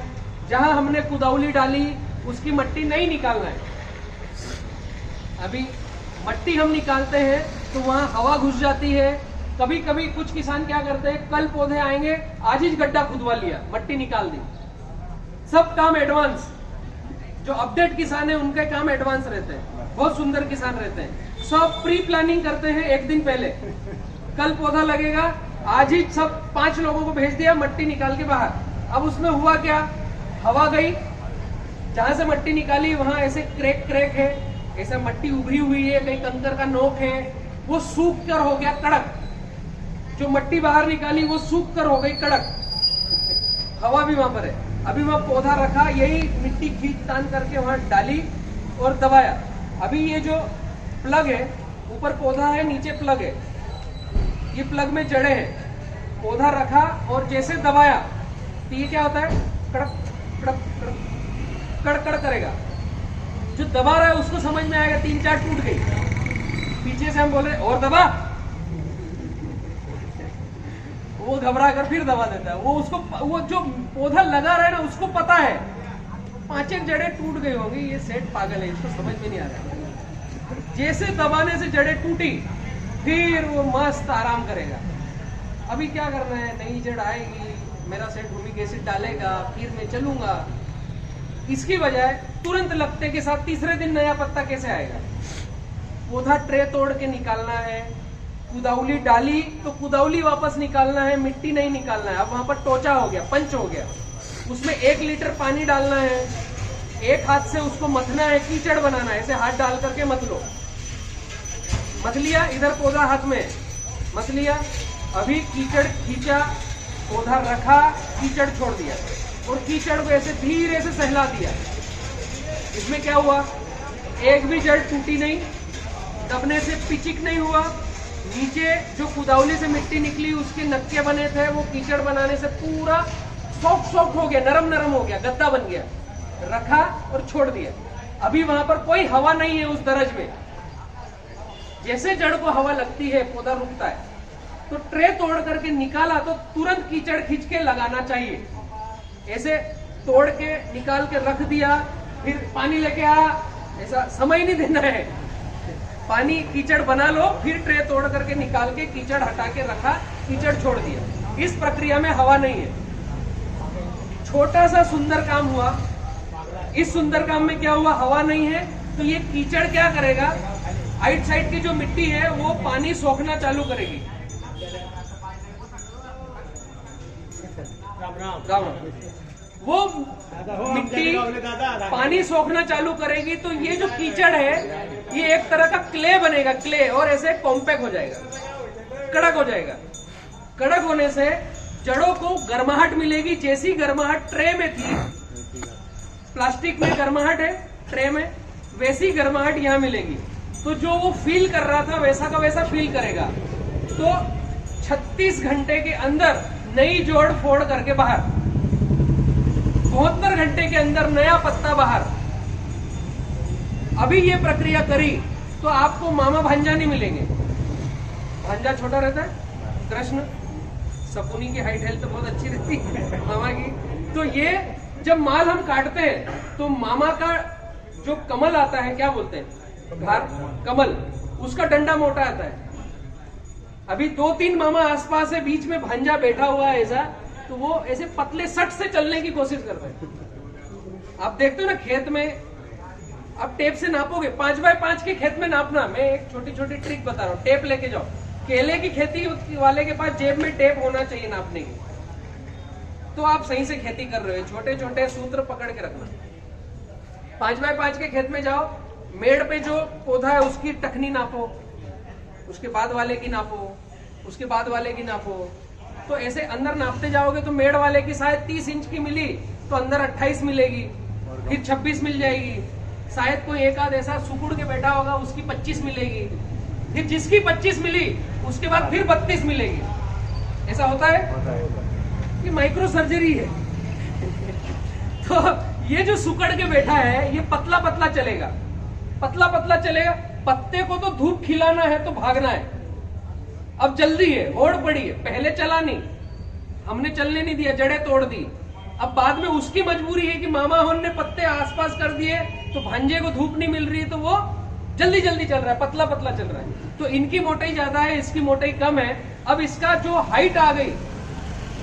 जहां हमने कुदाउली डाली उसकी मट्टी नहीं निकालना है। अभी मट्टी हम निकालते हैं तो वहां हवा घुस जाती है। कभी कभी कुछ किसान क्या करते हैं, कल पौधे आएंगे, आज ही गड्ढा खुदवा लिया, मट्टी निकाल दी। सब काम एडवांस। जो अपडेट किसान है उनके काम एडवांस रहते हैं, बहुत सुंदर किसान रहते हैं। सब प्री प्लानिंग करते हैं 1 दिन पहले। कल पौधा लगेगा, आज ही सब 5 लोगों को भेज दिया, मट्टी निकाल के बाहर। अब उसमें हुआ क्या? हवा गई, जहां से मट्टी निकाली वहां ऐसे क्रैक है, ऐसा मट्टी उभरी हुई है, कहीं कंकर का नोक है, वो सूख कर हो गया कड़क। जो मिट्टी बाहर निकाली वो सूख कर हो गई कड़क। हवा भी वहां पर है। अभी वहां पौधा रखा, यही मिट्टी खींच तान करके वहां डाली और दबाया। अभी ये जो प्लग है, ऊपर पौधा है, नीचे प्लग है, ये प्लग में जड़ें हैं। पौधा रखा और जैसे दबाया तो ये क्या होता है, कड़क कड़क कड़क कड़ कड़ करेगा। जो दबा रहा है उसको समझ में आएगा 3-4 टूट गई। पीछे से हम बोल रहे और दबा, वो घबरा कर फिर दबा देता है। वो जो पौधा लगा रहा है ना, उसको पता है 5-1 जड़ें टूट गई होंगी, ये सेठ पागल है, इसको समझ में नहीं आ रहा। जैसे दबाने से जड़ें टूटी, फिर वो मस्त आराम करेगा। अभी क्या करना है, नई जड़ आएगी, मेरा सेठ भूमिक एसिड डालेगा, फिर मैं चलूंगा। इसकी बजाय तुरंत लगते के साथ तीसरे दिन नया पत्ता कैसे आएगा। पौधा ट्रे तोड़ के निकालना है, कुदाउली डाली तो कुदाउली वापस निकालना है, मिट्टी नहीं निकालना है। अब वहां पर टोचा हो गया, पंच हो गया, उसमें 1 लीटर पानी डालना है, एक हाथ से उसको मथना है, कीचड़ बनाना है। ऐसे हाथ डाल करके मत लो, मत लिया, इधर पौधा हाथ में मत लिया। अभी कीचड़ खींचा, पौधा रखा, कीचड़ छोड़ दिया और कीचड़ को ऐसे धीरे से सहला दिया। इसमें क्या हुआ, एक भी जड़ टूटी नहीं, दबने से पिचिक नहीं हुआ। नीचे जो कुदावली से मिट्टी निकली, उसके नक्के बने थे, वो कीचड़ बनाने से पूरा सॉफ्ट हो गया, नरम हो गया, गद्दा बन गया। रखा और छोड़ दिया। अभी वहां पर कोई हवा नहीं है उस दरज में। जैसे जड़ को हवा लगती है, पौधा रुकता है। तो ट्रे तोड़ करके निकाला तो तुरंत कीचड़ खींच के लगाना चाहिए। ऐसे तोड़ के निकाल के रख दिया, फिर पानी लेके आ, ऐसा समय नहीं देना है। पानी कीचड़ बना लो, फिर ट्रे तोड़ करके निकाल के कीचड़ हटा के रखा, कीचड़ छोड़ दिया। इस प्रक्रिया में हवा नहीं है। छोटा सा सुंदर काम हुआ। इस सुंदर काम में क्या हुआ, हवा नहीं है, तो ये कीचड़ क्या करेगा, आइट साइड की जो मिट्टी है वो पानी सोखना चालू करेगी। वो मिट्टी पानी सोखना चालू करेगी, तो ये जो कीचड़ है ये एक तरह का क्ले बनेगा, क्ले, और ऐसे कॉम्पैक्ट हो जाएगा, कड़क हो जाएगा। कड़क होने से जड़ों को गर्माहट मिलेगी। जैसी गर्माहट ट्रे में थी, प्लास्टिक में गर्माहट है ट्रे में, वैसी गर्माहट यहाँ मिलेगी। तो जो वो फील कर रहा था वैसा का वैसा फील करेगा। तो 36 घंटे के अंदर नई जोड़ फोड़ करके बाहर, 72 घंटे के अंदर नया पत्ता बाहर। अभी ये प्रक्रिया करी तो आपको मामा भांजा नहीं मिलेंगे। भांजा छोटा रहता है, कृष्ण, सपुनी की हाइट हेल्थ तो बहुत अच्छी रहती है मामा की। तो ये जब माल हम काटते हैं तो मामा का जो कमल आता है, क्या बोलते हैं, कमल, उसका डंडा मोटा आता है। अभी 2-3 मामा आसपास है, बीच में भांजा बैठा हुआ है ऐसा, तो वो ऐसे पतले सट से चलने की कोशिश करते हैं। आप देखते हो ना खेत में, आप टेप से नापोगे, 5x5 के खेत में नापना। मैं एक छोटी छोटी ट्रिक बता रहा हूँ, टेप लेके जाओ। केले की खेती वाले के पास जेब में टेप होना चाहिए नापने की, तो आप सही से खेती कर रहे हो। छोटे छोटे सूत्र पकड़ के रखना। 5x5 के खेत में जाओ, मेड़ पे जो पौधा है उसकी टखनी नापो, उसके बाद वाले की नापो, उसके बाद वाले की नापो। तो ऐसे अंदर नापते जाओगे तो मेड़ वाले की शायद 30 इंच की मिली तो अंदर 28 मिलेगी, फिर 26 मिल जाएगी। शायद कोई एक आध ऐसा सुकुड़ के बैठा होगा, उसकी 25 मिलेगी, फिर जिसकी 25 मिली उसके बाद फिर 32 मिलेगी। ऐसा होता है, ये माइक्रो सर्जरी है। तो ये जो सुकड़ के बैठा है ये पतला पतला चलेगा, पतला पतला चलेगा। पत्ते को तो धूप खिलाना है तो भागना है। अब जल्दी है, होड़ पड़ी है, पहले चला नहीं, हमने चलने नहीं दिया, जड़ें तोड़ दी। अब बाद में उसकी मजबूरी है कि मामा होन ने पत्ते आसपास कर दिए तो भांजे को धूप नहीं मिल रही है, तो वो जल्दी जल्दी चल रहा है, पतला पतला चल रहा है। तो इनकी मोटाई ज्यादा है, इसकी मोटाई कम है। अब इसका जो हाइट आ गई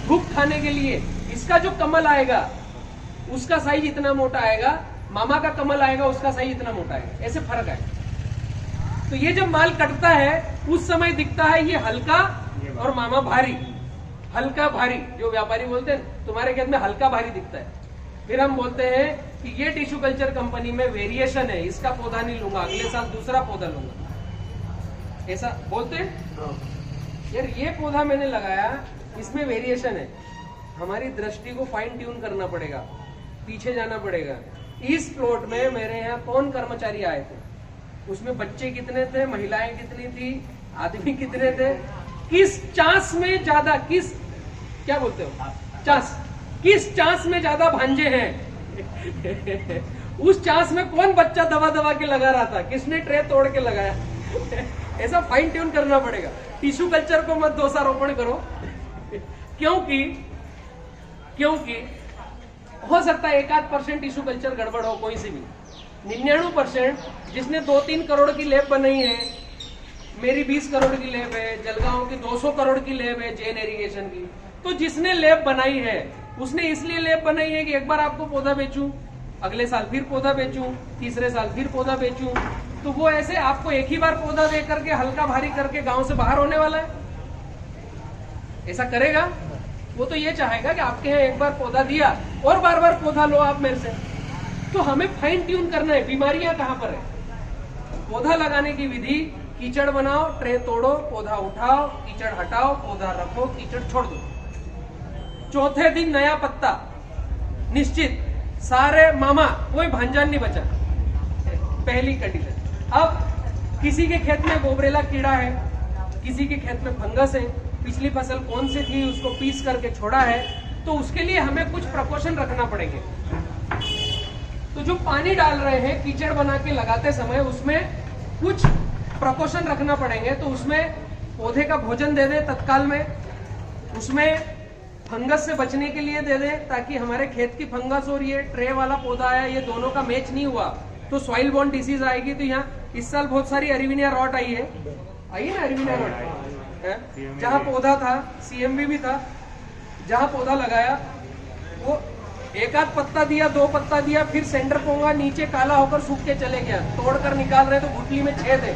धूप खाने के लिए, इसका जो कमल आएगा उसका साइज इतना मोटा आएगा, मामा का कमल आएगा उसका साइज इतना मोटा आएगा। ऐसे फर्क है। तो ये जब माल कटता है उस समय दिखता है ये हल्का और मामा भारी, हल्का भारी। जो व्यापारी बोलते हैं तुम्हारे खेत में हल्का भारी दिखता है, फिर हम बोलते हैं कि ये टिश्यू कल्चर कंपनी में वेरिएशन है, इसका पौधा नहीं लूंगा, अगले साल दूसरा पौधा लूंगा। ऐसा बोलते हैं यार। ये पौधा मैंने लगाया, इसमें वेरिएशन है, हमारी दृष्टि को फाइन ट्यून करना पड़ेगा, पीछे जाना पड़ेगा। इस प्लॉट में मेरे यहाँ कौन कर्मचारी आए थे, उसमें बच्चे कितने थे, महिलाएं कितनी थी, आदमी कितने थे, किस चांस में ज्यादा, किस क्या बोलते हो चांस, किस चांस में ज्यादा भांजे हैं उस चांस में कौन बच्चा दबा दबा के लगा रहा था, किसने ट्रे तोड़ के लगाया ऐसा फाइन ट्यून करना पड़ेगा। टिश्यू कल्चर को मत दोषारोपण करो, क्योंकि हो सकता है 1-8% टिश्यू कल्चर गड़बड़ हो, कोई सी भी 99% जिसने 2-3 करोड़ की लैब बनाई है, मेरी 20 करोड़ की लैब है, जलगांव की 200 करोड़ की लैब है जैन इरिगेशन की, तो जिसने लैब बनाई है उसने इसलिए लैब बनाई है कि एक बार आपको पौधा बेचूं, अगले साल फिर पौधा बेचूं, तीसरे साल फिर पौधा बेचूं, तो वो ऐसे आपको एक ही बार पौधा दे करके हल्का भारी करके गांव से बाहर होने वाला है, ऐसा करेगा? वो तो ये चाहेगा कि आपके यहाँ एक बार पौधा दिया और बार बार पौधा लो आप मेरे से। तो हमें फाइन ट्यून करना है, बीमारियां कहां पर है। पौधा लगाने की विधि, कीचड़ बनाओ, ट्रे तोड़ो, पौधा उठाओ, कीचड़ हटाओ, पौधा रखो, कीचड़ छोड़ दो, चौथे दिन नया पत्ता निश्चित, सारे मामा, कोई भांजान नहीं बचा, पहली कंडीशन। अब किसी के खेत में गोबरेला कीड़ा है, किसी के खेत में फंगस है, पिछली फसल कौन सी थी उसको पीस करके छोड़ा है, तो उसके लिए हमें कुछ प्रिकॉशन रखना पड़ेंगे। तो जो पानी डाल रहे हैं कीचड़ बना के लगाते समय, उसमें कुछ प्रिकॉशन रखना पड़ेंगे। तो उसमें पौधे का भोजन दे दे तत्काल में, उसमें फंगस से बचने के लिए दे दे, ताकि हमारे खेत की फंगस और ये ट्रे वाला पौधा आया, ये दोनों का मैच नहीं हुआ तो सॉइल बॉर्न डिसीज आएगी। तो यहाँ इस साल बहुत सारी अरिविनिया रॉट आई है ना, अरिविनिया रॉट जहाँ पौधा था, सीएमवी भी था, जहाँ पौधा लगाया वो एक आध पत्ता दिया, 2 पत्ता दिया, फिर सेंटर पोंगा नीचे काला होकर सूख के चले गया, तोड़कर निकाल रहे तो गुठली में छेद है,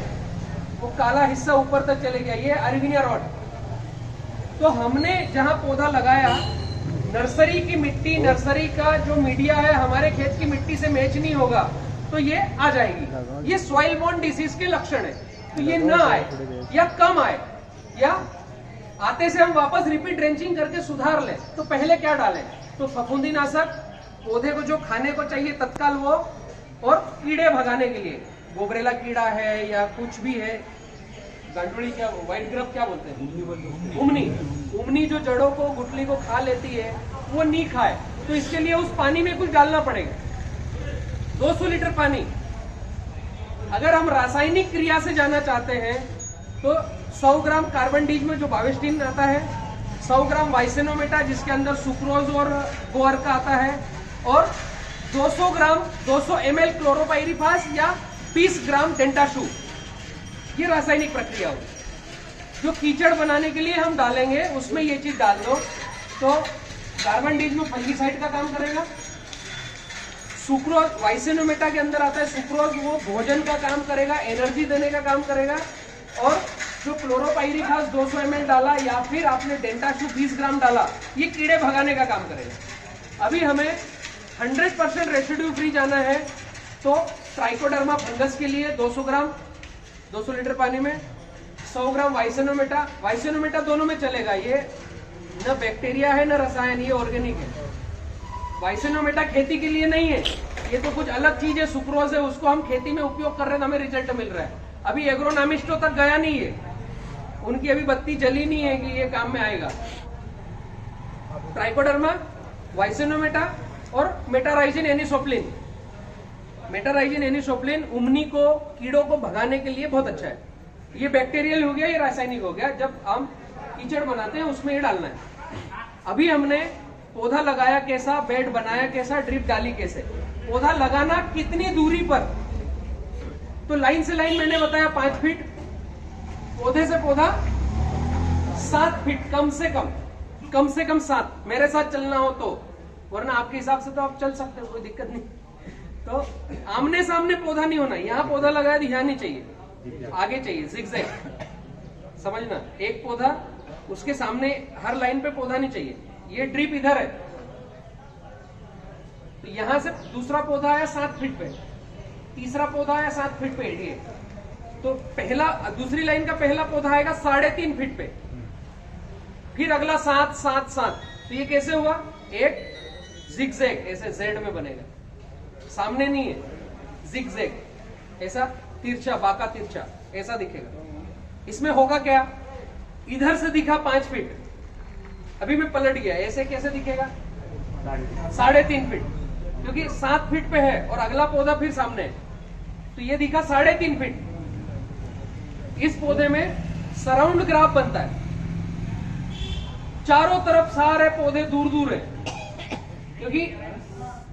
वो काला हिस्सा ऊपर तक चले गया, ये अरिविनिया रॉट। तो हमने जहाँ पौधा लगाया, नर्सरी की मिट्टी, नर्सरी का जो मीडिया है हमारे खेत की मिट्टी से मैच नहीं होगा तो ये आ जाएगी। ये सॉइल बॉर्न डिसीज के लक्षण है। तो ये न आए या कम आए, या आते से हम वापस रिपीट ड्रेंचिंग करके सुधार लें, तो पहले क्या डालें? तो फफूंदीनाशक, पौधे को जो खाने को चाहिए तत्काल वो, और कीड़े भगाने के लिए गोबरेला कीड़ा है या कुछ भी है, गंडोली क्या, व्हाइट ग्रब क्या बोलते हैं, उमनी जो जड़ों को, गुठली को खा लेती है, वो नहीं खाए, तो इसके लिए उस पानी में कुछ डालना पड़ेगा। 200 लीटर पानी। अगर हम रासायनिक क्रिया से जाना चाहते हैं तो 100 ग्राम कार्बन डीज में जो बावेस्टिन आता है, 100 ग्राम वाइसेनोमेटा जिसके अंदर सुक्रोज और गोअर्का आता है, और 200 ग्राम 200 ml क्लोरोपाइरीफास या 20 ग्राम डेंटाशू, ये रासायनिक प्रक्रिया होगी। जो कीचड़ बनाने के लिए हम डालेंगे उसमें ये चीज डाल दो, तो कार्बन डीज में फंगीसाइड का काम करेगा, सुक्रोज वाइसेनोमेटा के अंदर आता है सुक्रोज, वो भोजन का काम करेगा, एनर्जी देने का काम करेगा, और जो क्लोरोपाइरीफास 200 ml डाला या फिर आपने डेंटाशू 20 ग्राम डाला, ये कीड़े भगाने का काम करेगा। अभी हमें 100% रेसिड्यू फ्री जाना है, तो ट्राइकोडर्मा फंगस के लिए 200 ग्राम 200 लीटर पानी में, 100 ग्राम वाइसेनोमेटा दोनों में चलेगा। ये न बैक्टीरिया है न रसायन, ये ऑर्गेनिक है। वाइसेनोमेटा खेती के लिए नहीं है, ये तो कुछ अलग चीज है, सुक्रोज है, उसको हम खेती में उपयोग कर रहे हैं तो हमें रिजल्ट मिल रहा है। अभी एग्रोनॉमिस्टों तक गया नहीं है, उनकी अभी बत्ती जली नहीं है कि ये काम में आएगा। ट्राइकोडर्मा, वाइसेनोमेटा और मेटाराइजिन एनिसोप्लिन। मेटाराइजिन एनिसोप्लिन उमनी को, कीड़ों को भगाने के लिए बहुत अच्छा है। ये बैक्टीरियल हो गया, ये रासायनिक हो गया। जब हम कीचड़ बनाते हैं उसमें ये डालना है। अभी हमने पौधा लगाया कैसा, बेड बनाया कैसा, ड्रिप डाली कैसे, पौधा लगाना कितनी दूरी पर, तो लाइन से लाइन मैंने बताया 5 फीट, पौधे से पौधा 7 फीट, कम से कम 7, मेरे साथ चलना हो तो, वरना आपके हिसाब से तो आप चल सकते हो, कोई दिक्कत नहीं। तो आमने सामने पौधा नहीं होना, यहाँ पौधा लगाया ध्यान नहीं चाहिए, आगे चाहिए जिगजैग, समझना, एक पौधा उसके सामने हर लाइन पे पौधा नहीं चाहिए। ये ड्रिप इधर है, तो यहां से दूसरा पौधा आया 7 फीट पे, तीसरा पौधा आया 7 फीट पे, ये तो दूसरी लाइन का पहला पौधा आएगा 3.5 फीट पे, फिर अगला 7, 7, 7। तो ये कैसे हुआ? एक जिगजैग ऐसे जेड में बनेगा, सामने नहीं है, जिगजैग ऐसा तिरछा, बाका तिरछा ऐसा दिखेगा। इसमें होगा क्या? इधर से दिखा 5 फीट, अभी मैं पलट गया, ऐसे कैसे दिखेगा? 3.5 फीट, क्योंकि 7 फीट पे है और अगला पौधा फिर सामने है, तो ये दिखा 3.5 फीट। इस पौधे में सराउंड ग्राफ बनता है, चारों तरफ सारे पौधे दूर दूर है, क्योंकि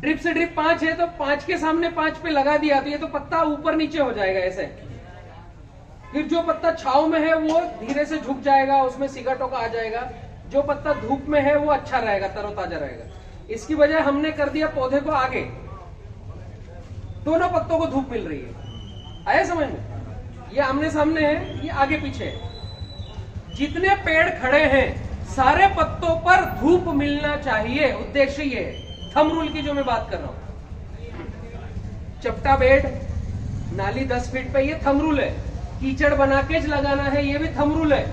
ड्रिप से ड्रिप 5 है, तो 5 के सामने 5 पे लगा दिया तो ये तो पत्ता ऊपर नीचे हो जाएगा ऐसे। फिर जो पत्ता छाव में है वो धीरे से झुक जाएगा, उसमें सिगाटोका आ जाएगा। जो पत्ता धूप में है वो अच्छा रहेगा, तरोताजा रहेगा। इसकी वजह हमने कर दिया पौधे को आगे, दोनों पत्तों को धूप मिल रही है। आया समझ में? ये आमने सामने है, ये आगे पीछे है। जितने पेड़ खड़े हैं सारे पत्तों पर धूप मिलना चाहिए, उद्देश्य ये है। थंब रूल की जो मैं बात कर रहा हूं, चपटा बेड, नाली 10 फीट पे, ये थंब रूल है। कीचड़ बना के लगाना है, ये भी थंब रूल है।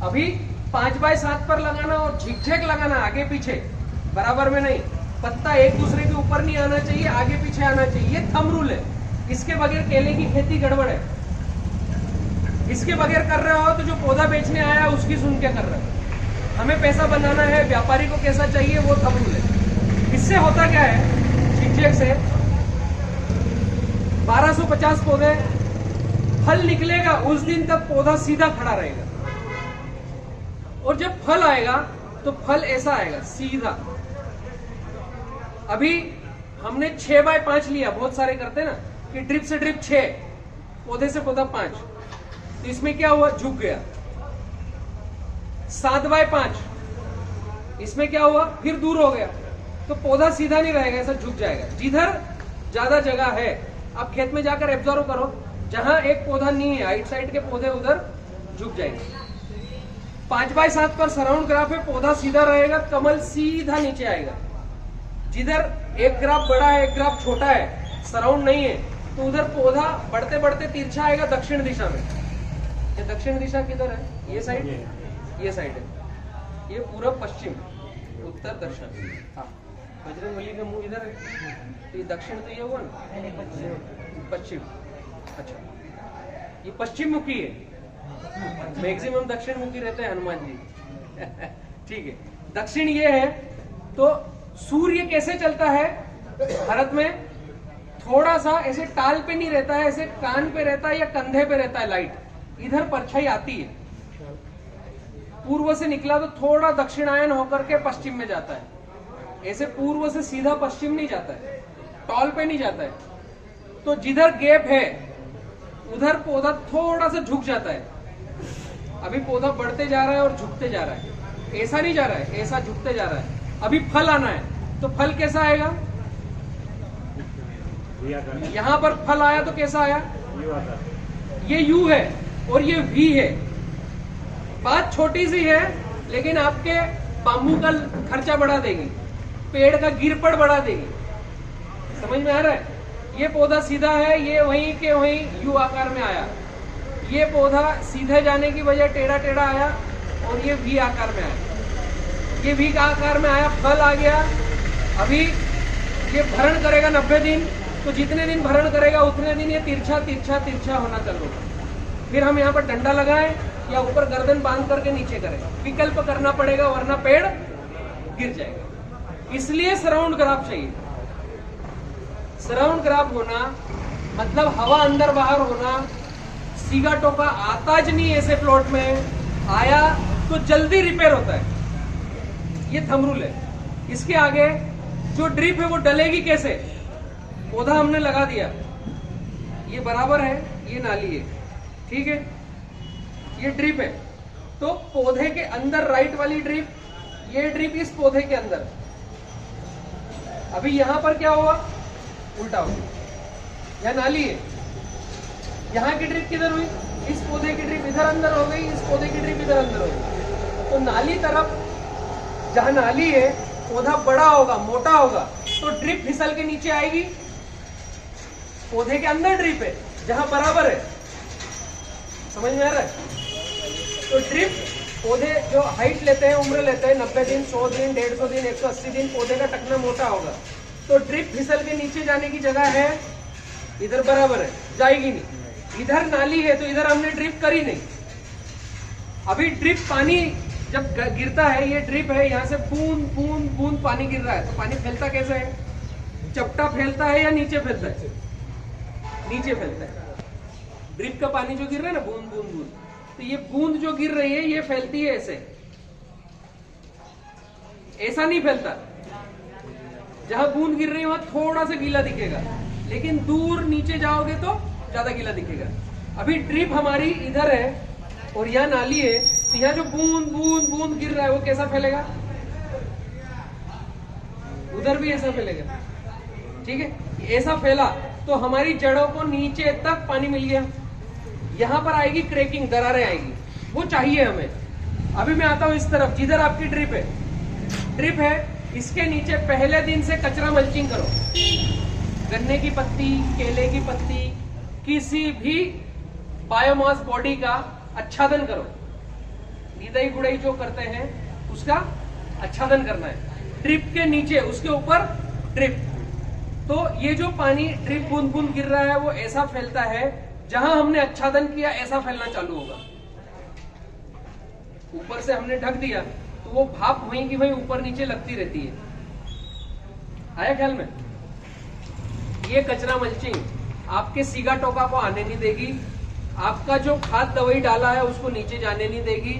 अभी 5x7 पर लगाना और झिकझैक लगाना आगे पीछे बराबर में नहीं, पत्ता एक दूसरे के ऊपर नहीं आना चाहिए, आगे पीछे आना चाहिए, ये थंब रूल है। इसके बगैर केले की खेती गड़बड़ है। इसके बगैर कर रहे हो तो जो पौधा बेचने आया उसकी सुन के कर रहे हो। हमें पैसा बनाना है, व्यापारी को कैसा चाहिए वो थंब रूल है। इससे होता क्या है, झिकझैक से 1250 पौधे, फल निकलेगा उस दिन तक पौधा सीधा खड़ा रहेगा, और जब फल आएगा तो फल ऐसा आएगा सीधा। अभी हमने 6x5 लिया, बहुत सारे करते ना कि ड्रिप से ड्रिप 6, पौधे से पौधा 5, तो इसमें क्या हुआ? झुक गया। 7x5, इसमें क्या हुआ? फिर दूर हो गया, तो पौधा सीधा नहीं रहेगा, ऐसा झुक जाएगा। जिधर ज्यादा जगह है, आप खेत में जाकर ऑब्जर्व करो, जहां एक पौधा नहीं है, राइट साइड के पौधे उधर झुक जाएंगे। 5x7 पर सराउंड ग्राफ है, पौधा सीधा रहेगा, कमल सीधा नीचे आएगा। जिधर एक ग्राफ बड़ा है, एक ग्राफ छोटा है, सराउंड नहीं है, तो उधर पौधा बढ़ते बढ़ते तिरछा आएगा दक्षिण दिशा में। ये दक्षिण दिशा किधर है? ये साइड, ये साइड है, ये पूरब पश्चिम, उत्तर दक्षिण। हाँ, बजरंगबली का मुंह इधर है, तो ये दक्षिण तो ये हुआ ना, पश्चिम। अच्छा, ये पश्चिम मुखी है, मैक्सिमम दक्षिण मुखी रहते हैं हनुमान जी। ठीक है, दक्षिण ये है। तो सूर्य कैसे चलता है भारत में? थोड़ा सा ऐसे टाल पे नहीं रहता है, ऐसे कान पे रहता है या कंधे पे रहता है लाइट, इधर परछाई आती है। पूर्व से निकला तो थोड़ा दक्षिणायन होकर के पश्चिम में जाता है, ऐसे पूर्व से सीधा पश्चिम नहीं जाता है, टॉल पे नहीं जाता है। तो जिधर गैप है उधर पौधा थोड़ा सा झुक जाता है। अभी पौधा बढ़ते जा रहा है और झुकते जा रहा है, ऐसा नहीं जा रहा है, ऐसा झुकते जा रहा है। अभी फल आना है, तो फल कैसा आएगा? यहां पर फल आया तो कैसा आया? ये यू है और ये वी है। बात छोटी सी है, लेकिन आपके बाम्बू का खर्चा बढ़ा देगी, पेड़ का गिरपड़ बढ़ा देगी। समझ में आ रहा है? ये पौधा सीधा है, ये वहीं के वहीं यू आकार में आया। ये पौधा सीधे जाने की बजाय टेढ़ा टेढ़ा आया और ये वी आकार में आया। ये वी का आकार में आया, फल आ गया। अभी ये भरण करेगा 90 दिन, तो जितने दिन भरण करेगा उतने दिन ये तिरछा तिरछा तिरछा होना चालू होगा। फिर हम यहाँ पर डंडा लगाएं या ऊपर गर्दन बांध करके नीचे करें, विकल्प करना पड़ेगा, वरना पेड़ गिर जाएगा। इसलिए सराउंड ग्राफ चाहिए। सराउंड ग्राफ होना मतलब हवा अंदर बाहर होना, सिगाटोका आता ज नहीं ऐसे प्लॉट में, आया तो जल्दी रिपेयर होता है। ये थंब रूल है। इसके आगे जो ड्रिप है वो डलेगी कैसे? पौधा हमने लगा दिया, ये बराबर है, ये नाली है, ठीक है, ये ड्रिप है। तो पौधे के अंदर राइट वाली ड्रिप, ये ड्रिप इस पौधे के अंदर। अभी यहां पर क्या हुआ? उल्टा हो गया। यह नाली है, यहाँ की ड्रिप किधर हुई? इस पौधे की ड्रिप इधर अंदर हो गई, इस पौधे की ड्रिप इधर अंदर हो गई। तो नाली तरफ, जहां नाली है, पौधा बड़ा होगा, मोटा होगा, तो ड्रिप फिसल के नीचे आएगी। पौधे के अंदर ड्रिप है, जहां बराबर है, समझ में आ रहा है? तो ड्रिप पौधे जो हाइट लेते हैं, उम्र लेते हैं 90 दिन, 100 दिन, 150 दिन, 180 दिन, पौधे का टकना मोटा होगा। तो ड्रिप फिसल के नीचे जाने की जगह है इधर, बराबर है, जाएगी नहीं। इधर नाली है तो इधर हमने ड्रिप करी नहीं। अभी ड्रिप पानी जब गिरता है, ये ड्रिप है, यहाँ से बूंद बूंद बूंद पानी गिर रहा है, तो पानी फैलता कैसे है? चपटा फैलता है या नीचे फैलता है? नीचे फैलता है। ड्रिप का पानी जो गिर रहा है ना, बूंद बूंद बूंद, तो ये बूंद जो गिर रही है ये फैलती है ऐसे, ऐसा नहीं फैलता। जहां बूंद गिर रही है वहां थोड़ा सा गीला दिखेगा, लेकिन दूर नीचे जाओगे तो ज्यादा गीला दिखेगा। अभी ड्रिप हमारी इधर है और यहाँ नाली है, तो यहाँ जो बूंद बूंद बूंद गिर रहा है वो कैसा फैलेगा? उधर भी ऐसा फैलेगा। ठीक है, ऐसा फैला तो हमारी जड़ों को नीचे तक पानी मिल गया। यहां पर आएगी क्रैकिंग, दरारें आएगी, वो चाहिए हमें। अभी मैं आता हूं इस तरफ, जिधर आपकी ड्रिप है, ड्रिप है, इसके नीचे पहले दिन से कचरा मल्चिंग करो। गन्ने की पत्ती, केले की पत्ती, किसी भी बायोमास बॉडी का आच्छादन करो। निदाई गुड़ाई जो करते हैं उसका आच्छादन करना है। ड्रिप के नीचे, उसके ऊपर ड्रिप। तो ये जो पानी ड्रिप बूंद बूंद गिर रहा है वो ऐसा फैलता है, जहां हमने आच्छादन किया ऐसा फैलना चालू होगा। ऊपर से हमने ढक दिया तो वो भाप वहीं की वहीं ऊपर नीचे लगती रहती है। आया ख्याल में? ये कचरा मल्चिंग आपके सीगा टोका को आने नहीं देगी, आपका जो खाद दवाई डाला है उसको नीचे जाने नहीं देगी।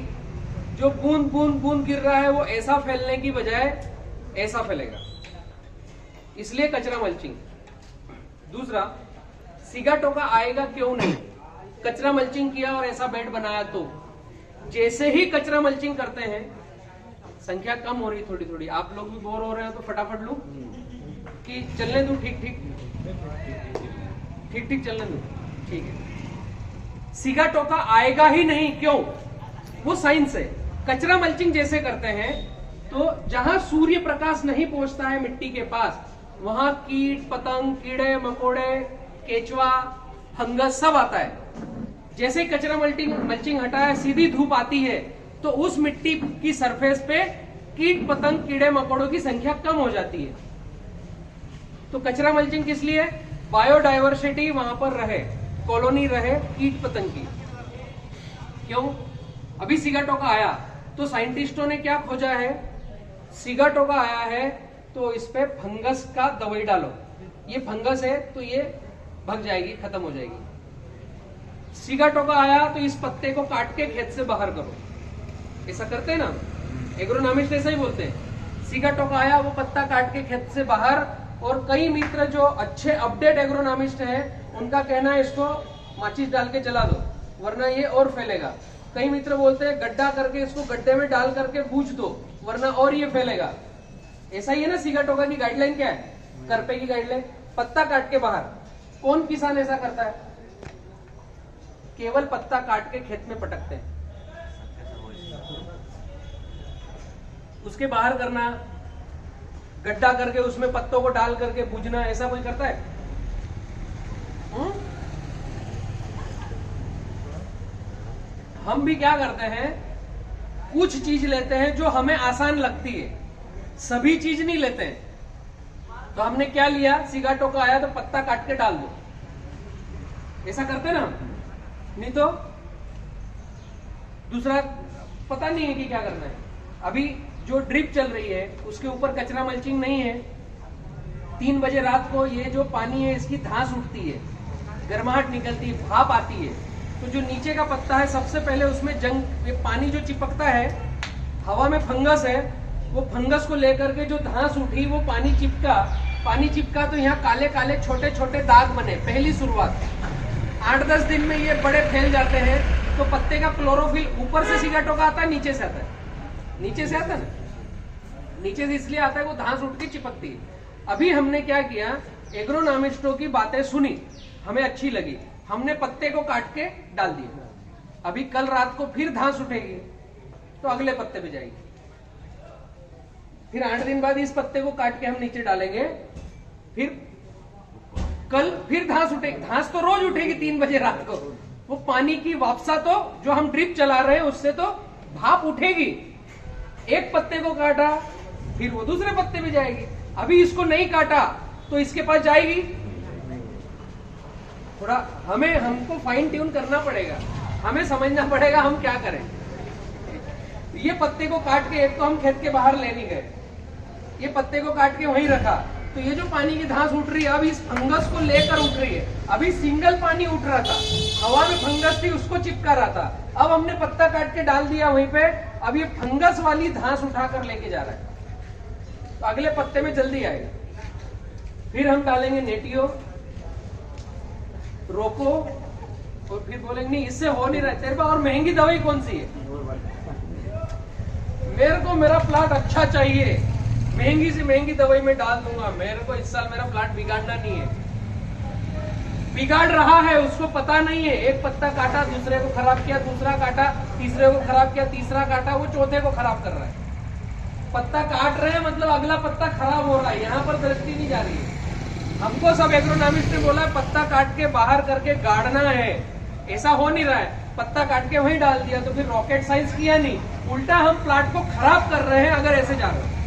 जो बूंद बूंद बूंद गिर रहा है वो ऐसा फैलने की बजाय ऐसा फैलेगा, इसलिए कचरा मल्चिंग। दूसरा, सीगा टोका आएगा क्यों नहीं? कचरा मल्चिंग किया और ऐसा बेड बनाया तो जैसे ही कचरा मल्चिंग करते हैं, संख्या कम हो रही थोड़ी थोड़ी, आप लोग भी बोर हो रहे हो तो फटाफट लूं कि चलने दूं? ठीक ठीक ठीक ठीक चलने दूं, ठीक है। सीगा टोका आएगा ही नहीं, क्यों? वो साइंस है। कचरा मल्चिंग जैसे करते हैं तो जहां सूर्य प्रकाश नहीं पहुंचता है मिट्टी के पास, वहां कीट पतंग, कीड़े मकोड़े, केचुआ, फंगस सब आता है। जैसे कचरा मल्चिंग हटाया, सीधी धूप आती है तो उस मिट्टी की सरफेस पे कीट पतंग, कीड़े मकोड़ों की संख्या कम हो जाती है। तो कचरा मल्चिंग किस लिए? बायोडायवर्सिटी वहां पर रहे, कॉलोनी रहे कीट पतंग की। क्यों? अभी सीगा टोका आया तो साइंटिस्टों ने क्या खोजा है? सीगा टोका आया है तो इस पे फंगस का दवाई डालो। ये फंगस है तो ये भग जाएगी, खत्म हो जाएगी। सीगा टोका आया तो इस पत्ते को काट के खेत से बाहर करो। ऐसा करते हैं ना, एग्रोनॉमिस्ट ऐसा ही बोलते हैं। सीगा टोका आया, वो पत्ता काट के खेत से बाहर। और कई मित्र जो अच्छे अपडेट एग्रोनॉमिस्ट हैं, उनका कहना है इसको माचिस डाल के जला दो वरना ये और फैलेगा। कई मित्र बोलते हैं गड्ढा करके इसको गड्ढे में डाल करके बूझ दो वरना और ये फैलेगा। ऐसा ही है ना। सीगा टोका की गाइडलाइन क्या है? करपे की गाइडलाइन, पत्ता काट के बाहर। कौन किसान ऐसा करता है? केवल पत्ता काट के खेत में पटकते हैं, उसके बाहर करना, गड्ढा करके उसमें पत्तों को डाल करके बूझना, ऐसा कोई करता है? हम भी क्या करते हैं, कुछ चीज लेते हैं जो हमें आसान लगती है, सभी चीज नहीं लेते हैं। तो हमने क्या लिया? सीगा टोका आया तो पत्ता काट के डाल दो, ऐसा करते ना। नहीं तो दूसरा पता नहीं है कि क्या करना है। अभी जो ड्रिप चल रही है उसके ऊपर कचरा मल्चिंग नहीं है। 3 बजे रात को ये जो पानी है इसकी धांस उठती है, गर्माहट निकलती है, भाप आती है। तो जो नीचे का पत्ता है सबसे पहले उसमें ये पानी जो चिपकता है, हवा में फंगस है, वो फंगस को लेकर के जो धांस उठी वो पानी चिपका तो यहाँ काले काले छोटे छोटे दाग बने। पहली शुरुआत 8-10 दिन में ये बड़े फैल जाते हैं। तो पत्ते का क्लोरोफिल ऊपर से सीगा टोका आता है, नीचे से आता है। नीचे से आता है ना, नीचे से इसलिए आता है वो धांस उठ के चिपकती है। अभी हमने क्या किया, एग्रोनॉमिस्टों की बातें सुनी, हमें अच्छी लगी, हमने पत्ते को काट के डाल दिया। अभी कल रात को फिर धांस उठेगी तो अगले पत्ते पे जाएगी। फिर 8 दिन बाद इस पत्ते को काट के हम नीचे डालेंगे, फिर कल फिर धांस उठेगी। धांस तो रोज उठेगी 3 बजे रात को, वो पानी की वापसा तो जो हम ड्रिप चला रहे हैं उससे तो भाप उठेगी। एक पत्ते को काटा फिर वो दूसरे पत्ते पे जाएगी, अभी इसको नहीं काटा तो इसके पास जाएगी। थोड़ा हमको फाइन ट्यून करना पड़ेगा, हमें समझना पड़ेगा हम क्या करें। ये पत्ते को काट के एक तो हम खेत के बाहर ले नहीं गए, ये पत्ते को काट के वहीं रखा, तो ये जो पानी की धांस उठ रही है अब इस फंगस को लेकर उठ रही है। अभी सिंगल पानी उठ रहा था, हवा में फंगस थी उसको चिपका रहा था, अब हमने पत्ता काट के डाल दिया वहीं पे, अब ये फंगस वाली धांस उठाकर लेके जा रहा है, तो अगले पत्ते में जल्दी आएगा। फिर हम डालेंगे नेटियो, रोको, और फिर बोलेंगे नहीं इससे हो नहीं रहा, तेरे पास और महंगी दवाई कौन सी है? मेरे को मेरा प्लांट अच्छा चाहिए, महंगी से महंगी दवाई में डाल दूंगा, मेरे को इस साल मेरा प्लांट बिगाड़ना नहीं है। बिगाड़ रहा है, उसको पता नहीं है। एक पत्ता काटा, दूसरे को खराब किया, दूसरा काटा, तीसरे को खराब किया, तीसरा काटा, वो चौथे को खराब कर रहा है। पत्ता काट रहे हैं मतलब अगला पत्ता खराब हो रहा है, यहाँ पर दृष्टि नहीं जा रही है। हमको सब एग्रोनॉमिस्ट ने बोला पत्ता काट के बाहर करके गाड़ना है, ऐसा हो नहीं रहा है। पत्ता काट के वहीं डाल दिया तो फिर रॉकेट साइंस किया नहीं, उल्टा हम प्लांट को खराब कर रहे हैं अगर ऐसे जा रहे हैं।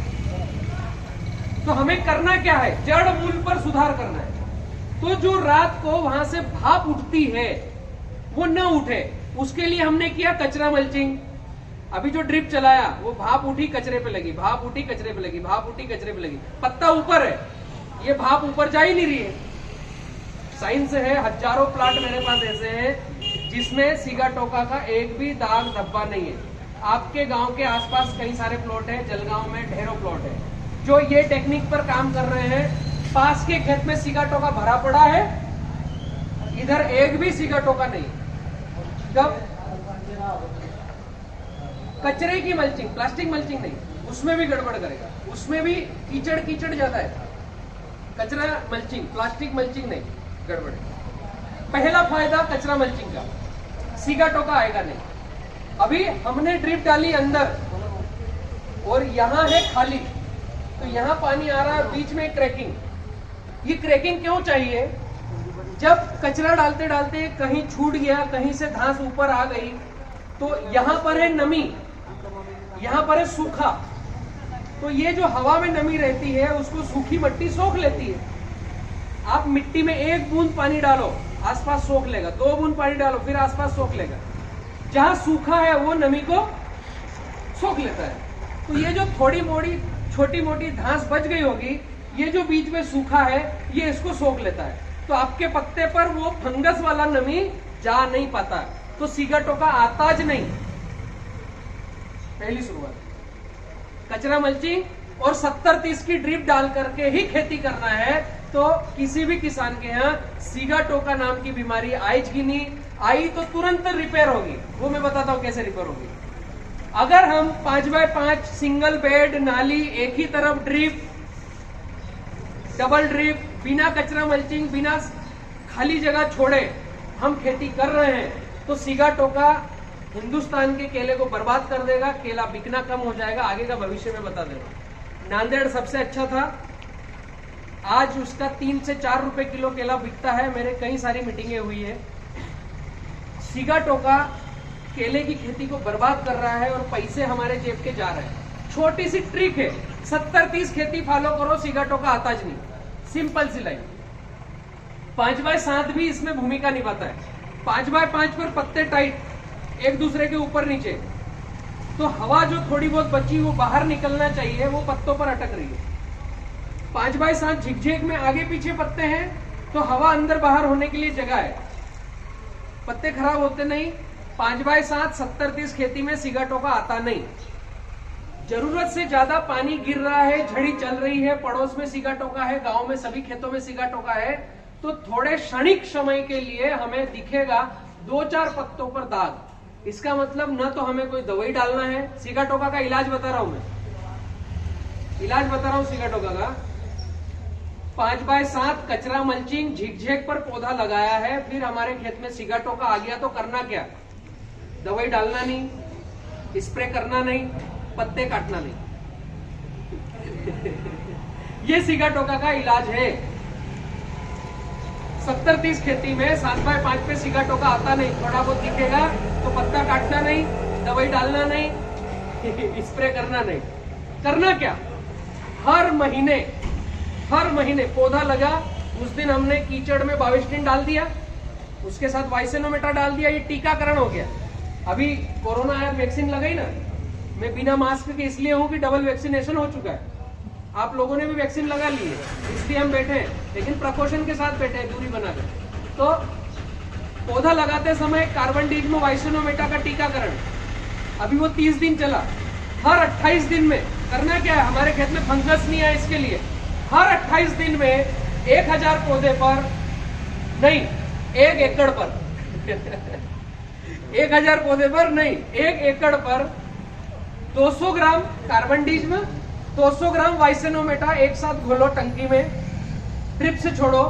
तो हमें करना क्या है? जड़ मूल पर सुधार करना है। तो जो रात को वहां से भाप उठती है वो न उठे, उसके लिए हमने किया कचरा मल्चिंग। अभी जो ड्रिप चलाया वो भाप उठी कचरे पे लगी, भाप उठी कचरे पे लगी, भाप उठी कचरे पे लगी, पत्ता ऊपर है, ये भाप ऊपर जा ही नहीं रही है। साइंस है, हजारों प्लांट मेरे पास ऐसे हैं जिसमें सिगाटोका का एक भी दाग धब्बा नहीं है। आपके गांव के आसपास कई सारे प्लॉट है, जलगांव में ढेरों प्लॉट है जो ये टेक्निक पर काम कर रहे हैं। पास के खेत में सिगाटोका भरा पड़ा है, इधर एक भी सिगाटोका नहीं। जब कचरे की मल्चिंग, प्लास्टिक मल्चिंग नहीं, उसमें भी गड़बड़ करेगा, उसमें भी कीचड़ कीचड़ ज्यादा है। कचरा मल्चिंग, प्लास्टिक मल्चिंग नहीं, गड़बड़ है। पहला फायदा कचरा मल्चिंग का, सिगाटोका आएगा नहीं। अभी हमने ड्रिप डाली अंदर और यहाँ है खाली, तो यहाँ पानी आ रहा है, बीच में क्रैकिंग। ये क्रैकिंग क्यों चाहिए? जब कचरा डालते डालते कहीं छूट गया, कहीं से घास ऊपर आ गई, तो यहाँ पर है नमी, यहाँ पर है सूखा, तो ये जो हवा में नमी रहती है उसको सूखी मिट्टी सोख लेती है। आप मिट्टी में एक बूंद पानी डालो, आसपास सोख लेगा, 2 बूंद पानी डालो, फिर आसपास सोख लेगा। जहां सूखा है वो नमी को सोख लेता है। तो ये जो थोड़ी मोड़ी छोटी मोटी घास बच गई होगी, ये जो बीच में सूखा है ये इसको सोख लेता है, तो आपके पत्ते पर वो फंगस वाला नमी जा नहीं पाता, तो सिगाटोका आताज नहीं। पहली शुरुआत कचरा मल्चिंग और 70-30 की ड्रिप डाल करके ही खेती करना है, तो किसी भी किसान के यहाँ सिगाटोका नाम की बीमारी आएगी नहीं। आई तो तुरंत रिपेयर होगी, वो मैं बताता हूँ कैसे रिपेयर होगी। अगर हम 5x5 सिंगल बेड नाली, एक ही तरफ ड्रिप, डबल ड्रिप, बिना कचरा मल्चिंग, बिना खाली जगह छोड़े हम खेती कर रहे हैं, तो सिगाटोका हिंदुस्तान के केले को बर्बाद कर देगा, केला बिकना कम हो जाएगा, आगे का भविष्य में बता देगा। नांदेड़ सबसे अच्छा था, आज उसका 3 से 4 रुपए किलो केला बिकता है, मेरे कई सारी मीटिंगें हुई है। सिगाटोका केले की खेती को बर्बाद कर रहा है और पैसे हमारे जेब के जा रहे हैं। छोटी सी ट्रिक है, 70-30 खेती फॉलो करो, सिगाटोका आता ज नहीं, सिंपल सी लाइन। 5x7 भी इसमें भूमिका निभाता है। 5x5 पर पत्ते टाइट, एक दूसरे के ऊपर नीचे, तो हवा जो थोड़ी बहुत बची वो बाहर निकलना चाहिए, वो पत्तों पर अटक रही है। 5x7 झिकझिक में आगे पीछे पत्ते हैं, तो हवा अंदर बाहर होने के लिए जगह है, पत्ते खराब होते नहीं। 5x7 70-30 खेती में सिगाटोका आता नहीं। जरूरत से ज्यादा पानी गिर रहा है, झड़ी चल रही है, पड़ोस में सिगाटोका है, गांव में सभी खेतों में सिगाटोका है, तो थोड़े क्षणिक समय के लिए हमें दिखेगा 2-4 पत्तों पर दाग। इसका मतलब न तो हमें कोई दवाई डालना है, सिगाटोका का इलाज बता रहा हूं मैं, इलाज बता रहा हूं सिगाटोका का। 5x7 कचरा मल्चिंग झिकझिक पर पौधा लगाया है, फिर हमारे खेत में सिगाटोका आ गया, तो करना क्या? दवाई डालना नहीं, स्प्रे करना नहीं, पत्ते काटना नहीं। ये सिगाटोका का इलाज है। 70-30 खेती में 7x5 पे सिगा टोका आता नहीं, थोड़ा बहुत दिखेगा तो पत्ता काटना नहीं, दवाई डालना नहीं, स्प्रे करना नहीं। करना क्या, हर महीने पौधा लगा, उस दिन हमने कीचड़ में बाविस्टिन डाल दिया, उसके साथ वाइसेनोमेटा डाल दिया, ये टीकाकरण हो गया। अभी कोरोना आया, वैक्सीन लगाई ना, मैं बिना मास्क के इसलिए हूं कि डबल वैक्सीनेशन हो चुका है, आप लोगों ने भी वैक्सीन लगा ली है, इसलिए हम बैठे हैं, लेकिन प्रिकॉशन के साथ बैठे हैं, दूरी बनाकर। तो पौधा लगाते समय कार्बन डिग्मो वाइसेनोमेटा का टीकाकरण, अभी वो 30 दिन चला। हर 28 दिन में करना क्या है, हमारे खेत में फंगस नहीं आए इसके लिए, हर 28 दिन में 1000 पौधे पर नहीं, 1 एकड़ पर 1000 पौधे पर नहीं, 1 एकड़ पर 200 ग्राम कार्बन डिग्म, 200 ग्राम वाइसेनोमेटा एक साथ घोलो टंकी में, ड्रिप से छोड़ो।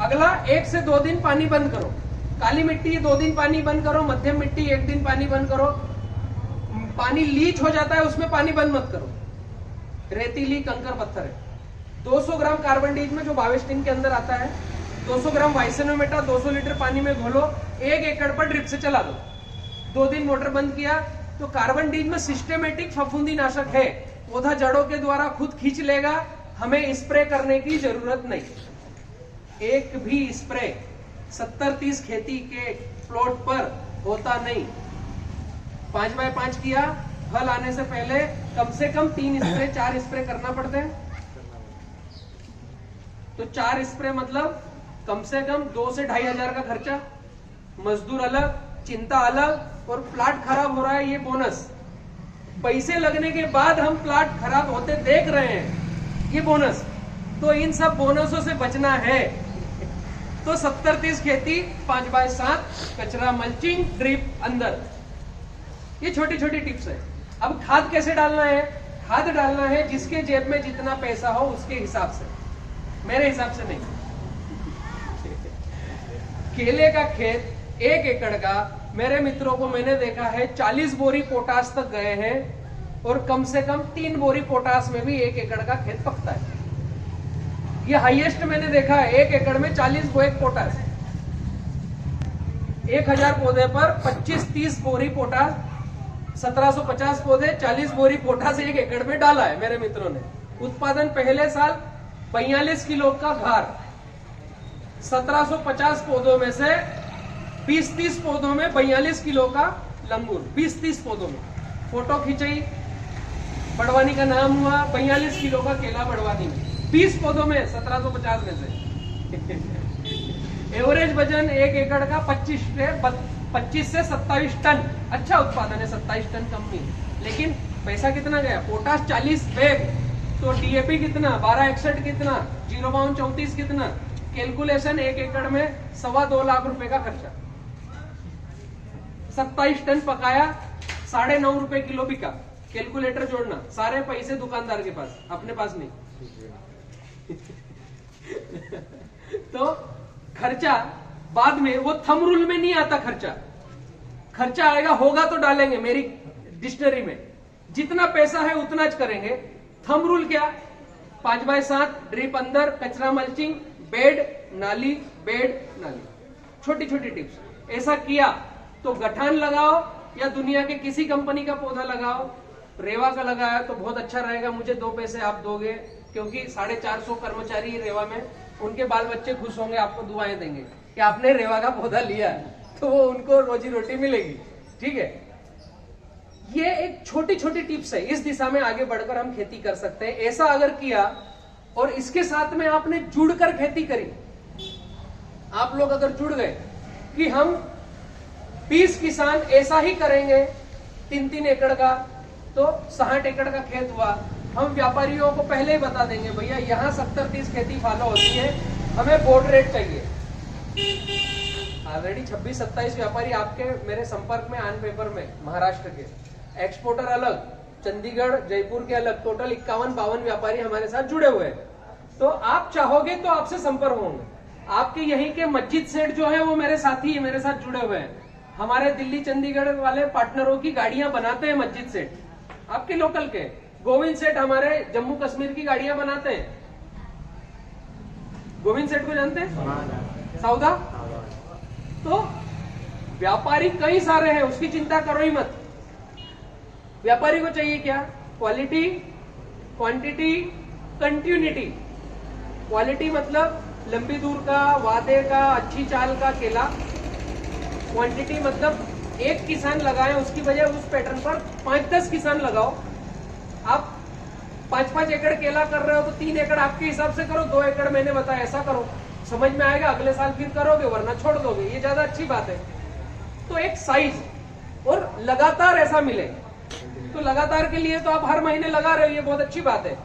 अगला 1 से 2 दिन पानी बंद करो, काली मिट्टी 2 दिन पानी बंद करो, मध्यम मिट्टी 1 दिन पानी बंद करो, पानी लीच हो जाता है उसमें पानी बंद मत करो, रेतीली कंकर पत्थर है। 200 ग्राम कार्बन डिग्म में जो बाविस्टिन के अंदर आता है, 200 ग्राम वाइसेनोमेटा 200 लीटर पानी में घोलो, 1 एकड़ पर ड्रिप से चला दो, 2 दिन मोटर बंद किया तो कार्बन डिग्म सिस्टेमेटिक फफूंदी नाशक है, पौधा जड़ों के द्वारा खुद खींच लेगा, हमें स्प्रे करने की जरूरत नहीं। एक भी स्प्रे 70-30 खेती के प्लॉट पर होता नहीं। 5x5 किया, फल आने से पहले कम से कम 3 स्प्रे 4 स्प्रे करना पड़ते हैं, तो 4 स्प्रे मतलब कम से कम 2 से 2,500 का खर्चा, मजदूर अलग, चिंता अलग, और प्लाट खराब हो रहा है ये बोनस। पैसे लगने के बाद हम प्लाट खराब होते देख रहे हैं, ये बोनस। तो इन सब बोनसों से बचना है तो 70-30 खेती, 5x7, कचरा मल्चिंग, ड्रिप अंदर, ये छोटी छोटी टिप्स है। अब खाद कैसे डालना है, खाद डालना है जिसके जेब में जितना पैसा हो उसके हिसाब से, मेरे हिसाब से नहीं। केले का खेत 1 एकड़ का, मेरे मित्रों को मैंने देखा है 40 बोरी पोटास तक गए हैं, और कम से कम 3 बोरी पोटास में भी 1 एकड़ का खेत पकता है। ये हाईएस्ट मैंने देखा है, 1 एकड़ में 40 बोएक पोटास, 1000 पौधे पर 25-30 बोरी पोटास, 1750 पौधे 40 बोरी पोटास 1 एकड़ में डाला है मेरे मित्रों ने। उत्पादन पहले साल 42 किलो का घार, 1750 पौधों में से 20-30 पौधों में 42 किलो का लंगूर, 20-30 पौधों में। फोटो खिंचाई, बड़वानी का नाम हुआ, 42 किलो का केला बड़वानी में, 20 पौधों में 1750 में से। एवरेज वजन 1 एकड़ का 25 से 27 टन, अच्छा उत्पादन है, 27 टन कम नहीं। लेकिन पैसा कितना गया, पोटास 40 बैग, तो डीएपी कितना, 1261 कितना, 05234 कितना, कैलकुलेशन 1 एकड़ में 2.25 लाख रुपए का खर्चा, 27 टन पकाया, 9.5 रुपए किलो बिका। कैलकुलेटर जोड़ना, सारे पैसे दुकानदार के पास, अपने पास नहीं। तो खर्चा बाद में, वो थंब रूल में नहीं आता खर्चा, खर्चा आएगा, होगा तो डालेंगे, मेरी डिक्शनरी में जितना पैसा है उतना ज करेंगे। थंब रूल क्या, 5x7, ड्रिप अंदर, कचरा मल्चिंग, बेड नाली, बेड नाली, छोटी छोटी टिप्स। ऐसा किया तो गठान लगाओ या दुनिया के किसी कंपनी का पौधा लगाओ, रेवा का लगाया तो बहुत अच्छा रहेगा, मुझे 2 पैसे आप दोगे, क्योंकि 450 कर्मचारी रेवा में, उनके बाल बच्चे खुश होंगे, आपको दुआएं देंगे कि आपने रेवा का पौधा लिया, तो वो उनको रोजी रोटी मिलेगी। ठीक है, ये एक छोटी छोटी टिप्स है, इस दिशा में आगे बढ़कर हम खेती कर सकते हैं। ऐसा अगर किया और इसके साथ में आपने जुड़कर खेती करी, आप लोग अगर जुड़ गए कि हम 20 किसान ऐसा ही करेंगे 3-3 एकड़ का, तो 60 एकड़ का खेत हुआ। हम व्यापारियों को पहले ही बता देंगे, भैया यहाँ 70-30 खेती फॉलो होती है, हमें बोर्ड रेट चाहिए। ऑलरेडी 26-27 व्यापारी आपके मेरे संपर्क में आन पेपर में, महाराष्ट्र के एक्सपोर्टर अलग, चंडीगढ़ जयपुर के अलग, टोटल 51-52 व्यापारी हमारे साथ जुड़े हुए हैं। तो आप चाहोगे तो आपसे संपर्क होंगे। आपके यहीं के मस्जिद सेठ जो है वो मेरे साथी, मेरे साथ जुड़े हुए हैं। हमारे दिल्ली चंडीगढ़ वाले पार्टनरों की गाड़ियां बनाते हैं मस्जिद सेठ, आपके लोकल के। गोविंद सेठ हमारे जम्मू कश्मीर की गाड़ियां बनाते हैं। गोविंद सेठ को जानते हैं? 14 तो व्यापारी कई सारे हैं, उसकी चिंता करो ही मत। व्यापारी को चाहिए क्या? Quality, quantity, continuity. क्वालिटी मतलब लंबी दूर का, वादे का, अच्छी चाल का केला। क्वांटिटी मतलब एक किसान लगाए उसकी बजाय उस पैटर्न पर 5-10 किसान लगाओ। आप 5-5 एकड़ केला कर रहे हो तो 3 एकड़ आपके हिसाब से करो, 2 एकड़ मैंने बताया ऐसा करो, समझ में आएगा। अगले साल फिर करोगे, वरना छोड़ दोगे, ये ज्यादा अच्छी बात है। तो एक साइज और लगातार ऐसा मिले, तो लगातार के लिए तो आप हर महीने लगा रहे हो, ये बहुत अच्छी बात है।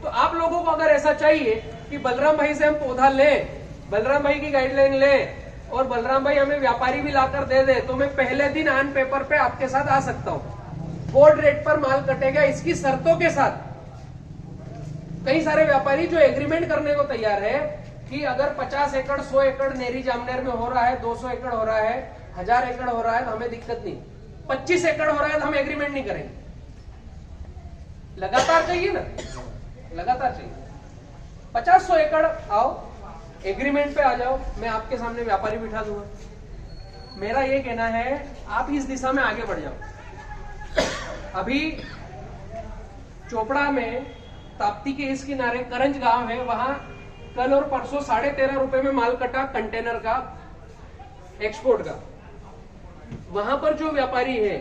तो आप लोगों को अगर ऐसा चाहिए कि बलराम भाई से हम पौधा लें, बलराम भाई की गाइडलाइन लें और बलराम भाई हमें व्यापारी भी लाकर दे दे, तो मैं पहले दिन ऑन पेपर पे आपके साथ आ सकता हूं। बोर्ड रेट पर माल कटेगा, इसकी शर्तों के साथ। कई सारे व्यापारी जो एग्रीमेंट करने को तैयार है कि अगर 50 एकड़ 100 एकड़ नेरी जामनेर में हो रहा है, 200 एकड़ हो रहा है, 1000 एकड़ हो रहा है, तो हमें दिक्कत नहीं। 25 एकड़ हो रहा है तो हम एग्रीमेंट नहीं करेंगे। लगातार चाहिए ना, लगातार चाहिए। 50-100 एकड़ आओ, एग्रीमेंट पे आ जाओ, मैं आपके सामने व्यापारी बिठा दूंगा। मेरा ये कहना है आप इस दिशा में आगे बढ़ जाओ। अभी चोपड़ा में ताप्ती के इस किनारे करंज गांव है, वहां कल और परसों 13.5 रुपए में माल कटा कंटेनर का, एक्सपोर्ट का। वहां पर जो व्यापारी है,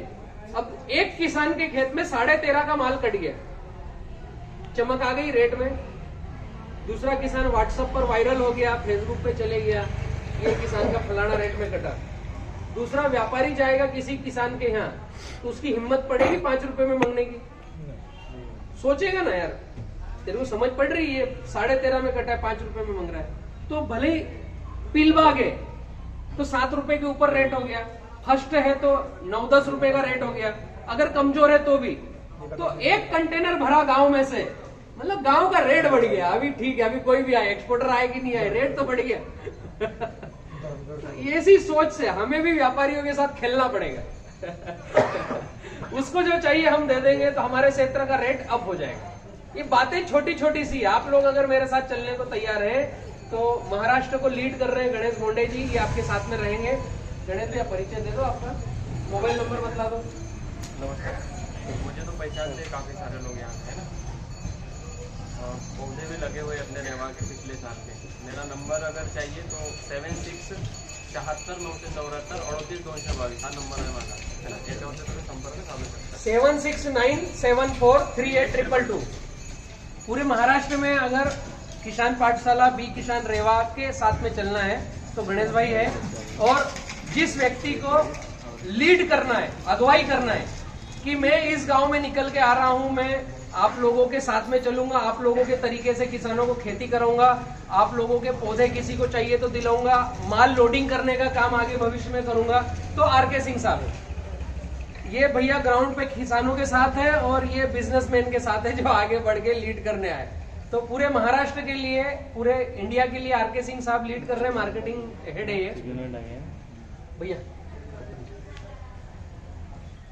अब एक किसान के खेत में 13.5 का माल कट गया, चमक आ गई रेट में। दूसरा किसान व्हाट्सएप पर वायरल हो गया, फेसबुक पे चले गया, ये किसान का फलाना रेट में कटा। दूसरा व्यापारी जाएगा किसी किसान के यहाँ, तो उसकी हिम्मत पड़ेगी 5 रुपए में मांगने की? सोचेगा ना यार, तेरे को समझ पड़ रही है 13.5 में कटा है, 5 रुपए में मांग रहा है। तो भले ही पीलबाग है तो 7 रुपए के ऊपर रेट हो गया, फर्स्ट है तो 9-10 रुपए का रेट हो गया, अगर कमजोर है तो भी। तो एक कंटेनर भरा गांव में से, मतलब गांव का रेट बढ़ गया। अभी ठीक है, अभी कोई भी आए, एक्सपोर्टर आए कि नहीं आए, रेट तो बढ़ गया। ऐसी सोच से हमें भी व्यापारियों के साथ खेलना पड़ेगा। उसको जो चाहिए हम दे देंगे तो हमारे क्षेत्र का रेट अप हो जाएगा। ये बातें छोटी छोटी सी, आप लोग अगर मेरे साथ चलने को तैयार है तो महाराष्ट्र को लीड कर रहे हैं गणेश गोंडे जी, ये आपके साथ में रहेंगे। गणेश भैया परिचय दे दो आपका, मोबाइल नंबर बतला दो। नमस्कार, मुझे तो पहचानते काफ़ी सारे लोग यहाँ पे है ना, और पौधे भी लगे हुए अपने रेवा के पिछले साल के। मेरा नंबर अगर चाहिए तो 7674-974-38-222 हा नंबर आहे माझा, है ना, याच्यावरती तुम्ही संपर्क साधू शकता। 7697438222। पूरे महाराष्ट्र में अगर किसान पाठशाला, बी किसान रेवा के साथ में चलना है तो गणेश भाई है। और जिस व्यक्ति को लीड करना है, अगुवाई करना है कि मैं इस गांव में निकल के आ रहा हूं, मैं आप लोगों के साथ में चलूंगा, आप लोगों के तरीके से किसानों को खेती कराऊंगा, आप लोगों के पौधे किसी को चाहिए तो दिलाऊंगा, माल लोडिंग करने का काम आगे भविष्य में करूंगा, तो आर.के. सिंह साहब है। ये भैया ग्राउंड पे किसानों के साथ है और ये बिजनेसमैन के साथ है जो आगे बढ़ के लीड करने आए। तो पूरे महाराष्ट्र के लिए, पूरे इंडिया के लिए आर.के. सिंह साहब लीड कर रहे हैं, मार्केटिंग हेड है ये भैया।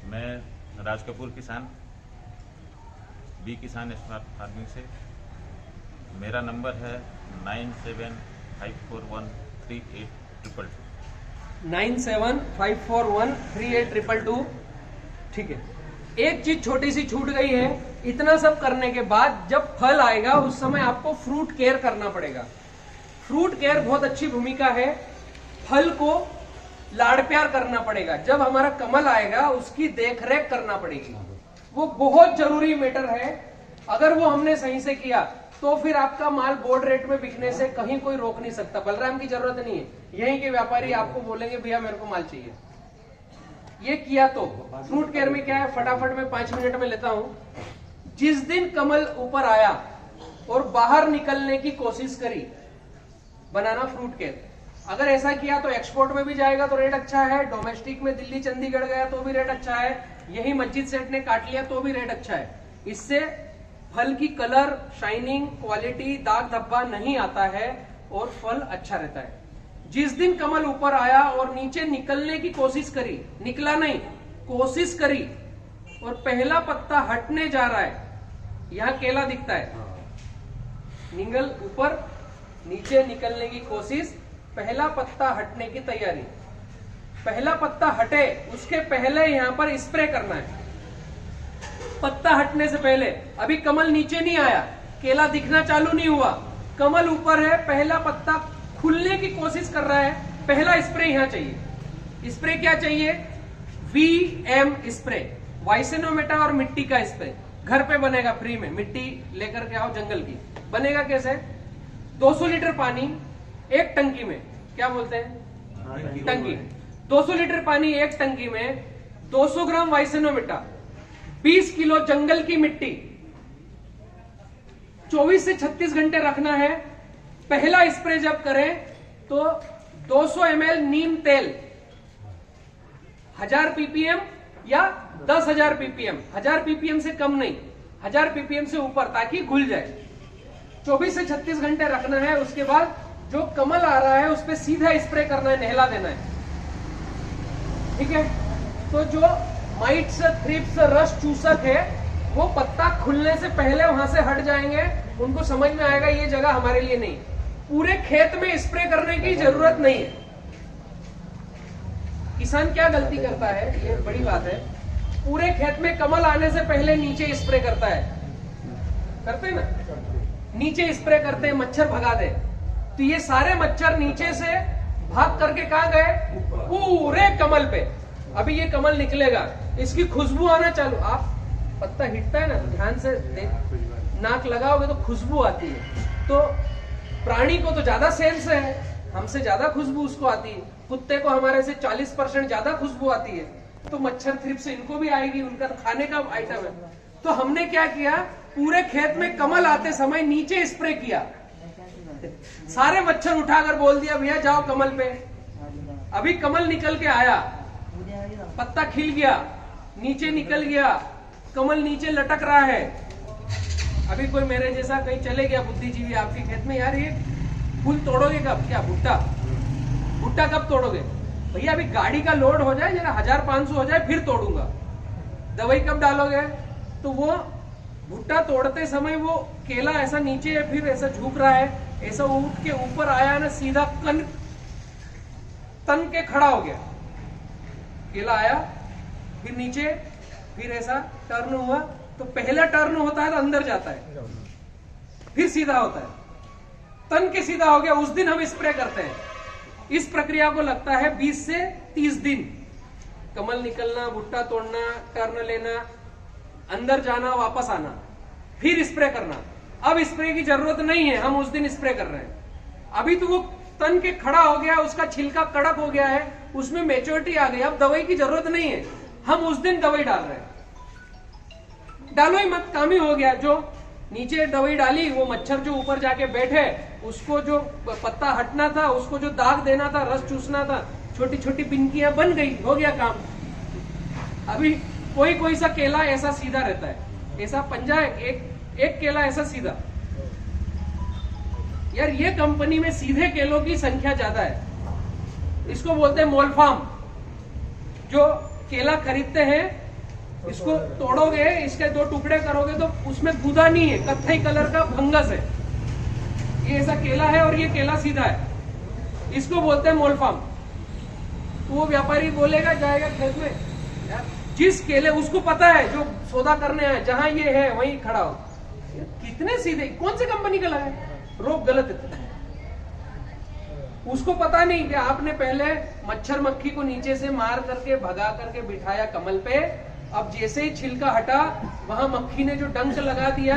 मैं राज कपूर किसान, बी किसान स्मार्ट फार्मिंग से। मेरा नंबर है 9754138222। 9754138222। ठीक है, एक चीज छोटी सी छूट गई है। इतना सब करने के बाद जब फल आएगा उस समय आपको फ्रूट केयर करना पड़ेगा। फ्रूट केयर बहुत अच्छी भूमिका है। फल को लाड़ प्यार करना पड़ेगा। जब हमारा कमल आएगा उसकी देखरेख करना पड़ेगी, वो बहुत जरूरी मैटर है। अगर वो हमने सही से किया तो फिर आपका माल बोर्ड रेट में बिकने से कहीं कोई रोक नहीं सकता। बलराम की जरूरत नहीं है, यहीं के व्यापारी आपको बोलेंगे भैया मेरे को माल चाहिए। ये किया तो फ्रूट केयर में क्या है, फटाफट में 5 मिनट में लेता हूं। जिस दिन कमल ऊपर आया और बाहर निकलने की कोशिश करी, बनाना फ्रूट केयर। अगर ऐसा किया तो एक्सपोर्ट में भी जाएगा तो रेट अच्छा है, डोमेस्टिक में दिल्ली चंडीगढ़ गया तो भी रेट अच्छा है, यही मस्जिद सेठ ने काट लिया तो भी रेट अच्छा है। इससे फल की कलर, शाइनिंग, क्वालिटी, दाग धब्बा नहीं आता है और फल अच्छा रहता है। जिस दिन कमल ऊपर आया और नीचे निकलने की कोशिश करी, निकला नहीं, कोशिश करी और पहला पत्ता हटने जा रहा है, यहाँ केला दिखता है, निगल ऊपर नीचे निकलने की कोशिश पहला पत्ता हटने की तैयारी। पहला पत्ता हटे उसके पहले यहां पर स्प्रे करना है। पत्ता हटने से पहले, अभी कमल नीचे नहीं आया, केला दिखना चालू नहीं हुआ, कमल ऊपर है, पहला पत्ता खुलने की कोशिश कर रहा है, पहला स्प्रे यहां चाहिए। स्प्रे क्या चाहिए? VM स्प्रे, वाइसेनोमेटा और मिट्टी का स्प्रे। घर पे बनेगा फ्री में, मिट्टी लेकर के आओ जंगल की। बनेगा कैसे? 200 लीटर पानी एक टंकी में, क्या बोलते हैं टंकी, 200 लीटर पानी एक टंकी में, 200 ग्राम वाइसेनोमेटा, 20 किलो जंगल की मिट्टी, 24 से 36 घंटे रखना है। पहला स्प्रे जब करें तो 200 ml नीम तेल, 1000 ppm या 10,000 ppm, 1000 ppm से कम नहीं, 1000 ppm से ऊपर, ताकि घुल जाए। 24 से 36 घंटे रखना है। उसके बाद जो कमल आ रहा है उस पर सीधा स्प्रे करना है, नहला देना है। ठीक है, तो जो माइट्स, थ्रिप्स, रस चूसक है वो पत्ता खुलने से पहले वहां से हट जाएंगे। उनको समझ में आएगा ये जगह हमारे लिए नहीं। पूरे खेत में स्प्रे करने की जरूरत नहीं है। किसान क्या गलती करता है, ये बड़ी बात है, पूरे खेत में कमल आने से पहले नीचे स्प्रे करता है। करते हैं ना, नीचे स्प्रे करते हैं, मच्छर भगा दे। तो ये सारे मच्छर नीचे से भाग करके कहां गए? पूरे कमल पे। अभी ये कमल निकलेगा, इसकी खुशबू आना चालू। आप पत्ता हिटता है ना, तो ध्यान से देख, नाक लगाओगे तो खुशबू आती है। तो प्राणी को तो ज्यादा सेंस है, हमसे ज्यादा खुशबू उसको आती है। कुत्ते को हमारे से 40% ज्यादा खुशबू आती है। तो मच्छर थ्रिप्स इनको भी आएगी, उनका तो खाने का आइटम है। तो हमने क्या किया, पूरे खेत में कमल आते समय नीचे स्प्रे किया। सारे मच्छर उठाकर बोल दिया भैया जाओ कमल पे। अभी कमल निकल के आया, पत्ता खिल गया, नीचे निकल गया, कमल नीचे लटक रहा है। अभी कोई मेरे जैसा कहीं चले गया बुद्धिजीवी आपके खेत में, यार ये फूल तोड़ोगे कब? क्या भुट्टा? भुट्टा कब तोड़ोगे? भैया अभी गाड़ी का लोड हो जाए, जरा 1500 हो जाए फिर तोड़ूंगा। दवाई कब डालोगे? तो वो भुट्टा तोड़ते समय वो केला ऐसा नीचे फिर ऐसा झुक रहा है, ऐसा उठ के ऊपर आया ना, सीधा तन के खड़ा हो गया। केला आया, फिर नीचे, फिर ऐसा टर्न हुआ। तो पहला टर्न होता है तो अंदर जाता है, फिर सीधा होता है, तन के सीधा हो गया। उस दिन हम स्प्रे करते हैं। इस प्रक्रिया को लगता है 20 से 30 दिन। कमल निकलना, भुट्टा तोड़ना, टर्न लेना, अंदर जाना, वापस आना, फिर स्प्रे करना। अब स्प्रे की जरूरत नहीं है, हम उस दिन स्प्रे कर रहे हैं। अभी तो वो तन के खड़ा हो गया, उसका छिलका कड़क हो गया है, उसमें मेच्योरिटी आ गई, अब दवाई की जरूरत नहीं है, हम उस दिन दवाई डाल रहे हैं। डालो ही मत, काम ही हो गया। जो नीचे दवाई डाली, वो मच्छर जो ऊपर जाके बैठे, उसको जो पत्ता हटना था, उसको जो दाग देना था, रस चूसना था, छोटी छोटी पिंकियां बन गई, हो गया काम। अभी कोई कोई सा केला ऐसा सीधा रहता है, ऐसा पंजा है, एक केला ऐसा सीधा। यार ये कंपनी में सीधे केलों की संख्या ज्यादा है। इसको बोलते हैं मोलफार्म। जो केला खरीदते हैं, इसको तोड़ोगे, इसके 2 टुकड़े करोगे तो उसमें गुदा नहीं है, कत्थई कलर का फंगस है। ये ऐसा केला है और ये केला सीधा है, इसको बोलते हैं मोलफार्म। तो वो व्यापारी बोलेगा, जाएगा खेत में, यार जिस केले, उसको पता है जो सौदा करने आए, जहां ये है वहीं खड़ा हो। कितने सीधे, कौन सी कंपनी का लगा है? रोग गलत है। उसको पता नहीं कि आपने पहले मच्छर मक्खी को नीचे से मार करके भगा करके बिठाया कमल पे। अब जैसे ही छिलका हटा, वहां मक्खी ने जो डंक लगा दिया,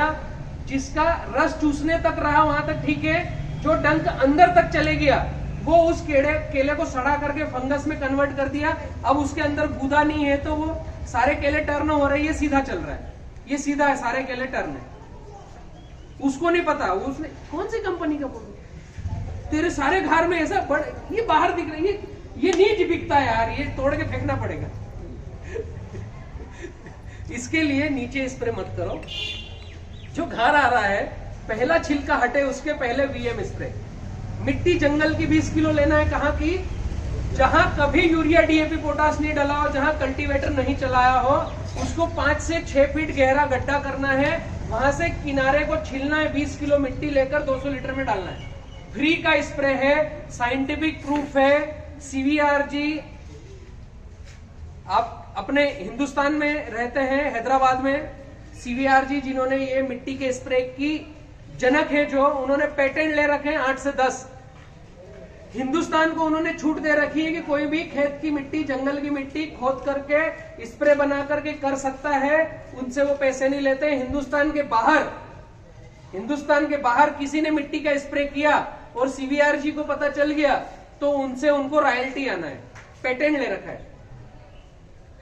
जिसका रस चूसने तक रहा वहां तक ठीक है, जो डंक अंदर तक चले गया, वो उस केले को सड़ा करके फंगस में कन्वर्ट कर दिया। अब उसके अंदर गुदा नहीं है, तो वो सारे केले टर्न हो रहे हैं, ये सीधा चल रहा है, ये सीधा है, सारे केले टर्न है। उसको नहीं पता, उसने कौन सी कंपनी का बोल, तेरे सारे घर में ऐसा बड़े, ये बाहर दिख रही है, ये नीच बिकता है यार, ये तोड़ के फेंकना पड़ेगा। इसके लिए नीचे स्प्रे मत करो। जो घर आ रहा है, पहला छिलका हटे उसके पहले VM स्प्रे। मिट्टी जंगल की 20 किलो लेना है, कहाँ की? जहां कभी यूरिया DAP पोटास नहीं डाला हो, जहां कल्टीवेटर नहीं चलाया हो, उसको 5 से 6 फीट गहरा गड्ढा करना है, वहां से किनारे को छीलना है, 20 किलो मिट्टी लेकर 200 लीटर में डालना है, फ्री का स्प्रे है, साइंटिफिक प्रूफ है। सीवीआरजी, आप अपने हिंदुस्तान में रहते हैं, हैदराबाद में, सीवीआरजी जिन्होंने ये मिट्टी के स्प्रे की जनक है, जो उन्होंने पेटेंट ले रखे हैं 8 से 10। हिंदुस्तान को उन्होंने छूट दे रखी है कि कोई भी खेत की मिट्टी, जंगल की मिट्टी खोद करके स्प्रे बना करके कर सकता है, उनसे वो पैसे नहीं लेते। हिंदुस्तान के बाहर किसी ने मिट्टी का स्प्रे किया और सीवीआरजी को पता चल गया तो उनसे उनको रॉयल्टी आना है, पेटेंट ले रखा है।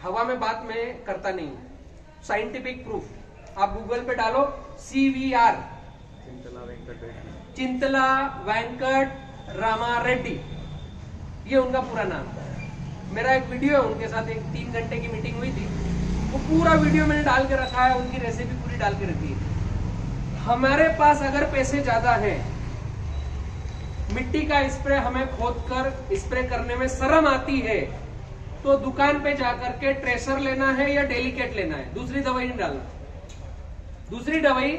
हवा में बात मैं करता नहीं हूं, साइंटिफिक प्रूफ। आप गूगल पे डालो CVR, चिंतला वेंकट रामा रेड्डी, ये उनका पूरा नाम है। मेरा एक वीडियो है उनके साथ, एक 3 घंटे की मीटिंग हुई थी, वो पूरा वीडियो मैंने डाल के रखा है, उनकी रेसिपी पूरी डाल के रखी है। हमारे पास अगर पैसे ज्यादा हैं, मिट्टी का स्प्रे हमें खोद कर स्प्रे करने में शर्म आती है, तो दुकान पे जाकर के ट्रेसर लेना है या डेलीकेट लेना है, दूसरी दवाई नहीं डालना। दूसरी दवाई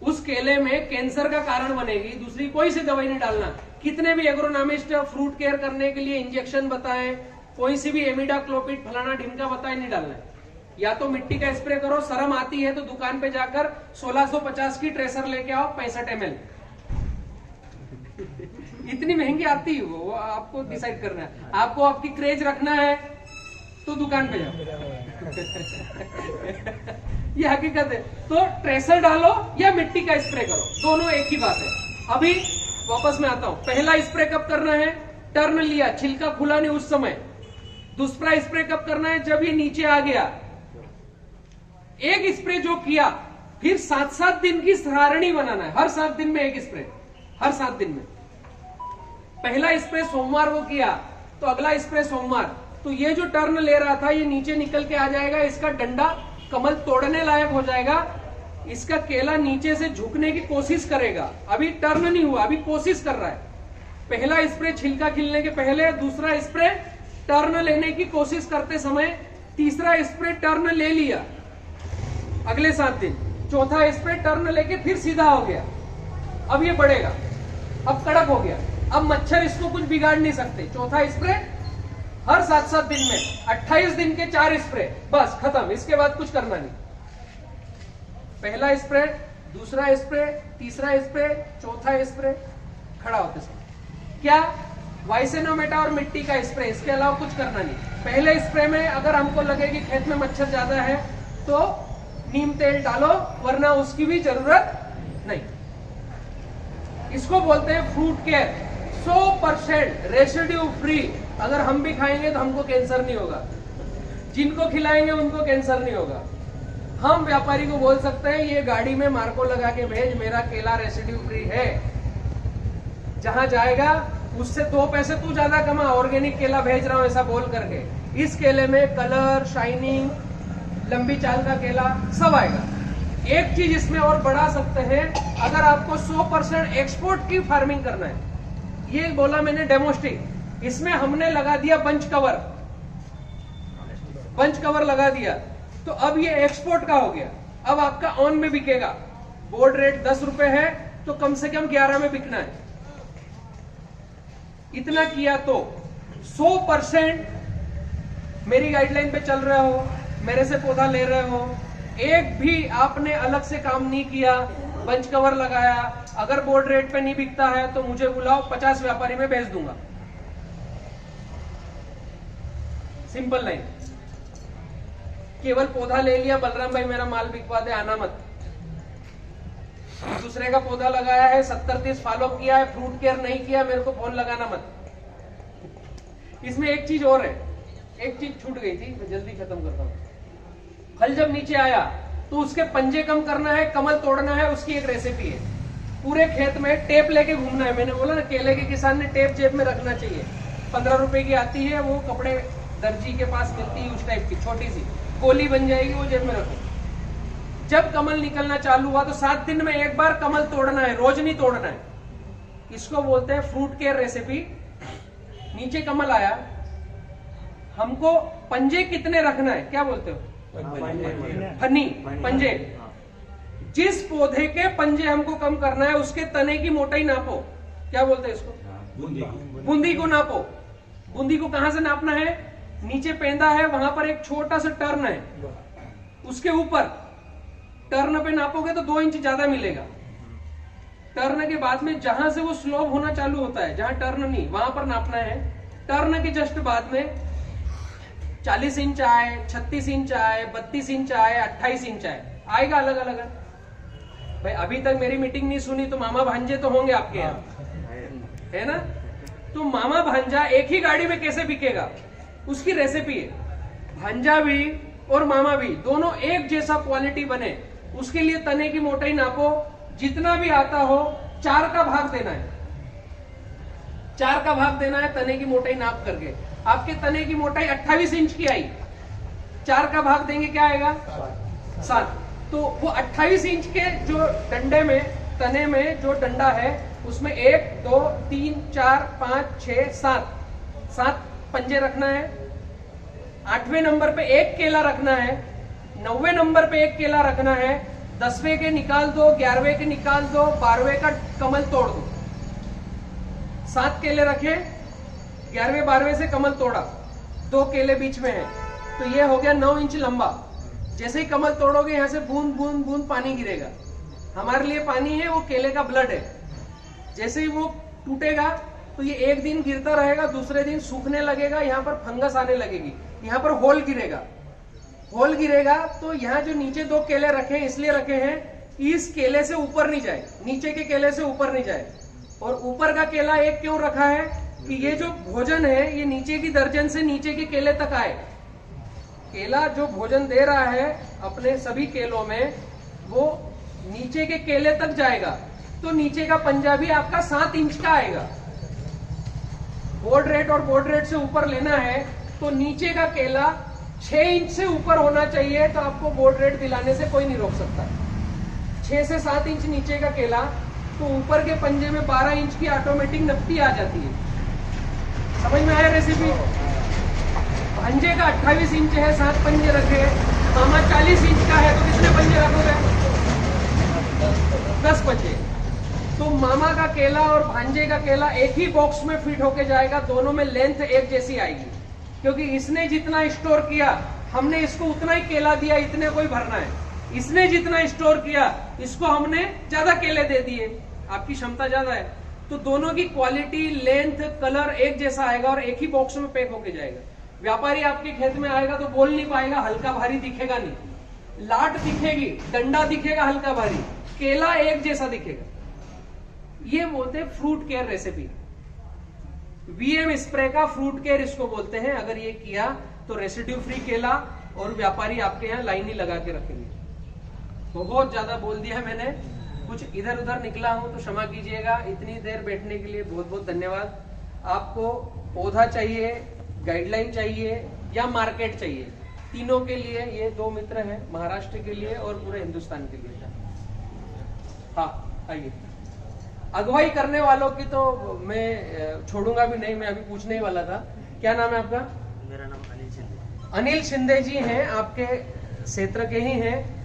उस केले में कैंसर का कारण बनेगी, दूसरी कोई सी दवाई नहीं डालना। कितने भी एग्रोनॉमिस्ट फ्रूट केयर करने के लिए इंजेक्शन बताएं, कोई सी भी एमिडाक्लोपिड फलाना ढिमका बताए, नहीं डालना है। या तो मिट्टी का स्प्रे करो, शर्म आती है तो दुकान पे जाकर 1650 की ट्रेसर लेके आओ, 65 ml। इतनी महंगी आती है वो आपको डिसाइड करना है। आपको आपकी क्रेज रखना है तो दुकान पे जाओ। ये हकीकत है। तो ट्रेसर डालो या मिट्टी का स्प्रे करो, दोनों एक ही बात है। अभी वापस में आता हूं, पहला स्प्रे कब करना है? टर्न लिया, छिलका खुला नहीं उस समय। दूसरा स्प्रे कब करना है? जब ये नीचे आ गया। एक स्प्रे जो किया, फिर 7-7 दिन की सारणी बनाना है, हर 7 दिन में एक स्प्रे, हर 7 दिन में। पहला स्प्रे सोमवार को किया तो अगला स्प्रे सोमवार, तो ये जो टर्न ले रहा था ये नीचे निकल के आ जाएगा, इसका डंडा कमल तोड़ने लायक हो जाएगा, इसका केला नीचे से झुकने की कोशिश करेगा। अभी टर्न नहीं हुआ, अभी कोशिश कर रहा है। पहला स्प्रे छिलका खिलने के पहले, दूसरा स्प्रे टर्न लेने की कोशिश करते समय, तीसरा स्प्रे टर्न ले लिया अगले 7 दिन, चौथा स्प्रे टर्न लेके फिर सीधा हो गया। अब ये बढ़ेगा, अब कड़क हो गया, अब मच्छर इसको कुछ बिगाड़ नहीं सकते। चौथा स्प्रे हर 7-7 दिन में, 28 दिन के 4 स्प्रे, बस खत्म, इसके बाद कुछ करना नहीं। पहला स्प्रे, दूसरा स्प्रे, तीसरा स्प्रे, चौथा स्प्रे, खड़ा होते समय क्या वाइसेनोमेटा और मिट्टी का स्प्रे, इसके अलावा कुछ करना नहीं। पहले स्प्रे में अगर हमको लगे कि खेत में मच्छर ज्यादा है तो नीम तेल डालो, वरना उसकी भी जरूरत नहीं। इसको बोलते हैं फ्रूट केयर, 100% रेसिड्यू फ्री। अगर हम भी खाएंगे तो हमको कैंसर नहीं होगा, जिनको खिलाएंगे उनको कैंसर नहीं होगा। हम व्यापारी को बोल सकते हैं ये गाड़ी में मार्को लगा के भेज, मेरा केला रेसिड्यू फ्री है। जहां जाएगा उससे 2 पैसे तू ज्यादा कमा, ऑर्गेनिक केला भेज रहा हूं ऐसा बोल करके। इस केले में कलर, शाइनिंग, लंबी चाल का केला सब आएगा। एक चीज इसमें और बढ़ा सकते हैं, अगर आपको 100% एक्सपोर्ट की फार्मिंग करना है, ये बोला मैंने डेमोस्टिक, इसमें हमने लगा दिया बंच कवर लगा दिया, तो अब ये एक्सपोर्ट का हो गया। अब आपका ऑन में बिकेगा, बोर्ड रेट 10 रुपए है तो कम से कम 11 में बिकना है। इतना किया तो 100% मेरी गाइडलाइन पे चल रहे हो, मेरे से पौधा ले रहे हो, एक भी आपने अलग से काम नहीं किया, बंच कवर लगाया, अगर बोर्ड रेट पे नहीं बिकता है तो मुझे बुलाओ, 50 व्यापारी में भेज दूंगा। Simple line. केवल पौधा ले लिया, बलराम भाई मेरा माल बिकवा दे, आना मत। दूसरे का पौधा लगाया है, 70-30 फॉलो किया है, फ्रूट केयर नहीं किया, मेरे को फोन लगाना मत। इसमें एक चीज और है, एक चीज छूट गई थी, मैं जल्दी खत्म करता हूं। फल जब नीचे आया तो उसके पंजे कम करना है, कमल तोड़ना है, उसकी एक रेसिपी है। पूरे खेत में टेप लेके घूमना है। मैंने बोला ना, केले के किसान ने टेप जेब में रखना चाहिए। 15 रुपए की आती है, वो कपड़े दर्जी के पास मिलती है, उस टाइप की छोटी सी गोली बन जाएगी, वो जेब में रखो। जब कमल निकलना चालू हुआ तो 7 दिन में एक बार कमल तोड़ना है, रोज नहीं तोड़ना है। इसको बोलते हैं फ्रूट केयर रेसिपी। नीचे कमल आया, हमको पंजे कितने रखना है, क्या बोलते हो? फनी, पंजे। जिस पौधे के पंजे हमको कम करना है उसके तने की मोटाई नापो। क्या बोलते हैं इसको, बूंदी को नापो। बूंदी को कहां से नापना है, नीचे पेंदा है वहां पर एक छोटा सा टर्न है, उसके ऊपर टर्न पे नापोगे तो 2 इंच ज्यादा मिलेगा। टर्न के बाद में जहां से वो स्लोप होना चालू होता है, जहां टर्न नहीं वहां पर नापना है। टर्न के जस्ट बाद में 40 इंच आए, 36 इंच आए, 32 इंच आए, 28 इंच आएगा अलग अलग। भाई अभी तक मेरी मीटिंग नहीं सुनी तो मामा भांजे तो होंगे आपके यहाँ, है ना। तो मामा भांजा एक ही गाड़ी में कैसे बिकेगा, उसकी रेसिपी है। भांजा भी और मामा भी दोनों एक जैसा क्वालिटी बने, उसके लिए तने की मोटाई नापो, जितना भी आता हो 4 का भाग देना है, 4 का भाग देना है तने की मोटाई नाप करके। आपके तने की मोटाई 28 इंच की आई, 4 का भाग देंगे क्या आएगा, 7। तो वो 28 इंच के जो डंडे में, तने में जो डंडा है उसमें 1 2 3 4 5 6 7 पंजे रखना है। 8वें नंबर पे 1 केला रखना है, 9वें नंबर पे 1 केला रखना है, 10वें के निकाल दो, 11वें के निकाल दो, 12वें का कमल तोड़ दो। 7 केले रखे, 11वें 12वें से कमल तोड़ा, 2 केले बीच में है, तो ये हो गया 9 इंच लंबा। जैसे ही कमल तोड़ोगे यहां से बूंद बूंद बूंद पानी गिरेगा। हमारे लिए पानी है वो केले का ब्लड है। जैसे ही वो टूटेगा तो ये एक दिन गिरता रहेगा, दूसरे दिन सूखने लगेगा, यहाँ पर फंगस आने लगेगी, यहाँ पर होल गिरेगा। होल गिरेगा तो यहाँ जो नीचे 2 केले रखे हैं इसलिए रखे हैं इस केले से ऊपर नहीं जाए, नीचे के केले से ऊपर नहीं जाए। और ऊपर का केला एक क्यों रखा है कि ये जो भोजन है ये नीचे की दर्जन से नीचे के केले तक आए। केला जो भोजन दे रहा है अपने सभी केलों में वो नीचे के केले तक जाएगा, तो नीचे का पंजा भी आपका 7 इंच का आएगा। बोर्ड रेट और बोर्ड रेट से ऊपर लेना है तो नीचे का केला 6 इंच से ऊपर होना चाहिए, तो आपको बोर्ड रेट दिलाने से कोई नहीं रोक सकता। 6 से 7 इंच नीचे का केला तो ऊपर के पंजे में 12 इंच की ऑटोमेटिक नफ्ती आ जाती है। समझ में आया रेसिपी। पंजे का 28 इंच है, 7 पंजे रखे, मामा 40 इंच का है तो कितने पंजे रखोगे, 10 पंजे। तो मामा का केला और भांजे का केला एक ही बॉक्स में फिट होके जाएगा, दोनों में लेंथ एक जैसी आएगी, क्योंकि इसने जितना स्टोर किया हमने इसको उतना ही केला दिया, इतने कोई भरना है। इसने जितना स्टोर किया इसको हमने ज्यादा केले दे दिए, आपकी क्षमता ज्यादा है, तो दोनों की क्वालिटी, लेंथ, कलर एक जैसा आएगा और एक ही बॉक्स में पैक होके जाएगा। व्यापारी आपके खेत में आएगा तो बोल नहीं पाएगा, हल्का भारी दिखेगा नहीं, लाट दिखेगी, डंडा दिखेगा हल्का भारी, केला एक जैसा दिखेगा। ये बोलते हैं fruit care recipe. VM spray का फ्रूट केयर इसको बोलते हैं। अगर ये किया तो रेसिड्यू फ्री केला और व्यापारी आपके यहाँ लाइन ही लगा के रखेंगे। बहुत ज्यादा बोल दिया मैंने, कुछ इधर उधर निकला हूं तो क्षमा कीजिएगा। इतनी देर बैठने के लिए बहुत बहुत धन्यवाद। आपको पौधा चाहिए, गाइडलाइन चाहिए या मार्केट चाहिए, तीनों के लिए ये 2 मित्र हैं, महाराष्ट्र के लिए और पूरे हिंदुस्तान के लिए। हाँ आइए। अगुवाई करने वालों की तो मैं छोड़ूंगा भी नहीं, मैं अभी पूछने ही वाला था। क्या नाम है आपका? मेरा नाम अनिल शिंदे। अनिल शिंदे जी हैं, आपके क्षेत्र के ही हैं।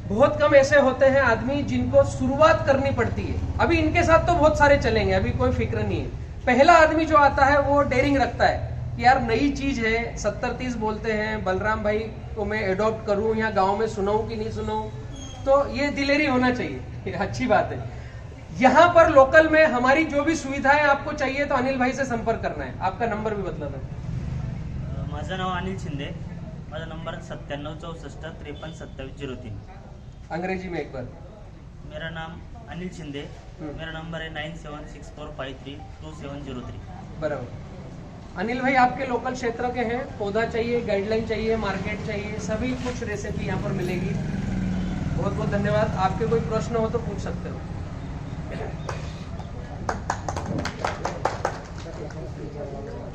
बहुत कम ऐसे होते हैं आदमी जिनको शुरुआत करनी पड़ती है। अभी इनके साथ तो बहुत सारे चलेंगे, अभी कोई फिक्र नहीं है। पहला आदमी जो आता है वो डेयरिंग रखता है कि यार नई चीज है, 70-30 बोलते हैं, बलराम भाई को मैं एडॉप्ट करूं या गांव में सुनाऊं कि नहीं सुनाऊं, तो ये दिलेरी होना चाहिए, अच्छी बात है। यहाँ पर लोकल में हमारी जो भी सुविधाएं आपको चाहिए तो अनिल भाई से संपर्क करना है। आपका नंबर भी बता दो। माझं नाव अनिल शिंदे, माझा नंबर 9764 53 2703। अंग्रेजी में एक बार। मेरा नाम अनिल शिंदे, मेरा नंबर है 9764532703। बराबर। अनिल भाई आपके लोकल क्षेत्र के हैं, पौधा चाहिए, गाइडलाइन चाहिए, मार्केट चाहिए, सभी कुछ रेसिपी यहाँ पर मिलेगी। बहुत बहुत धन्यवाद। आपके कोई प्रश्न हो तो पूछ सकते हो।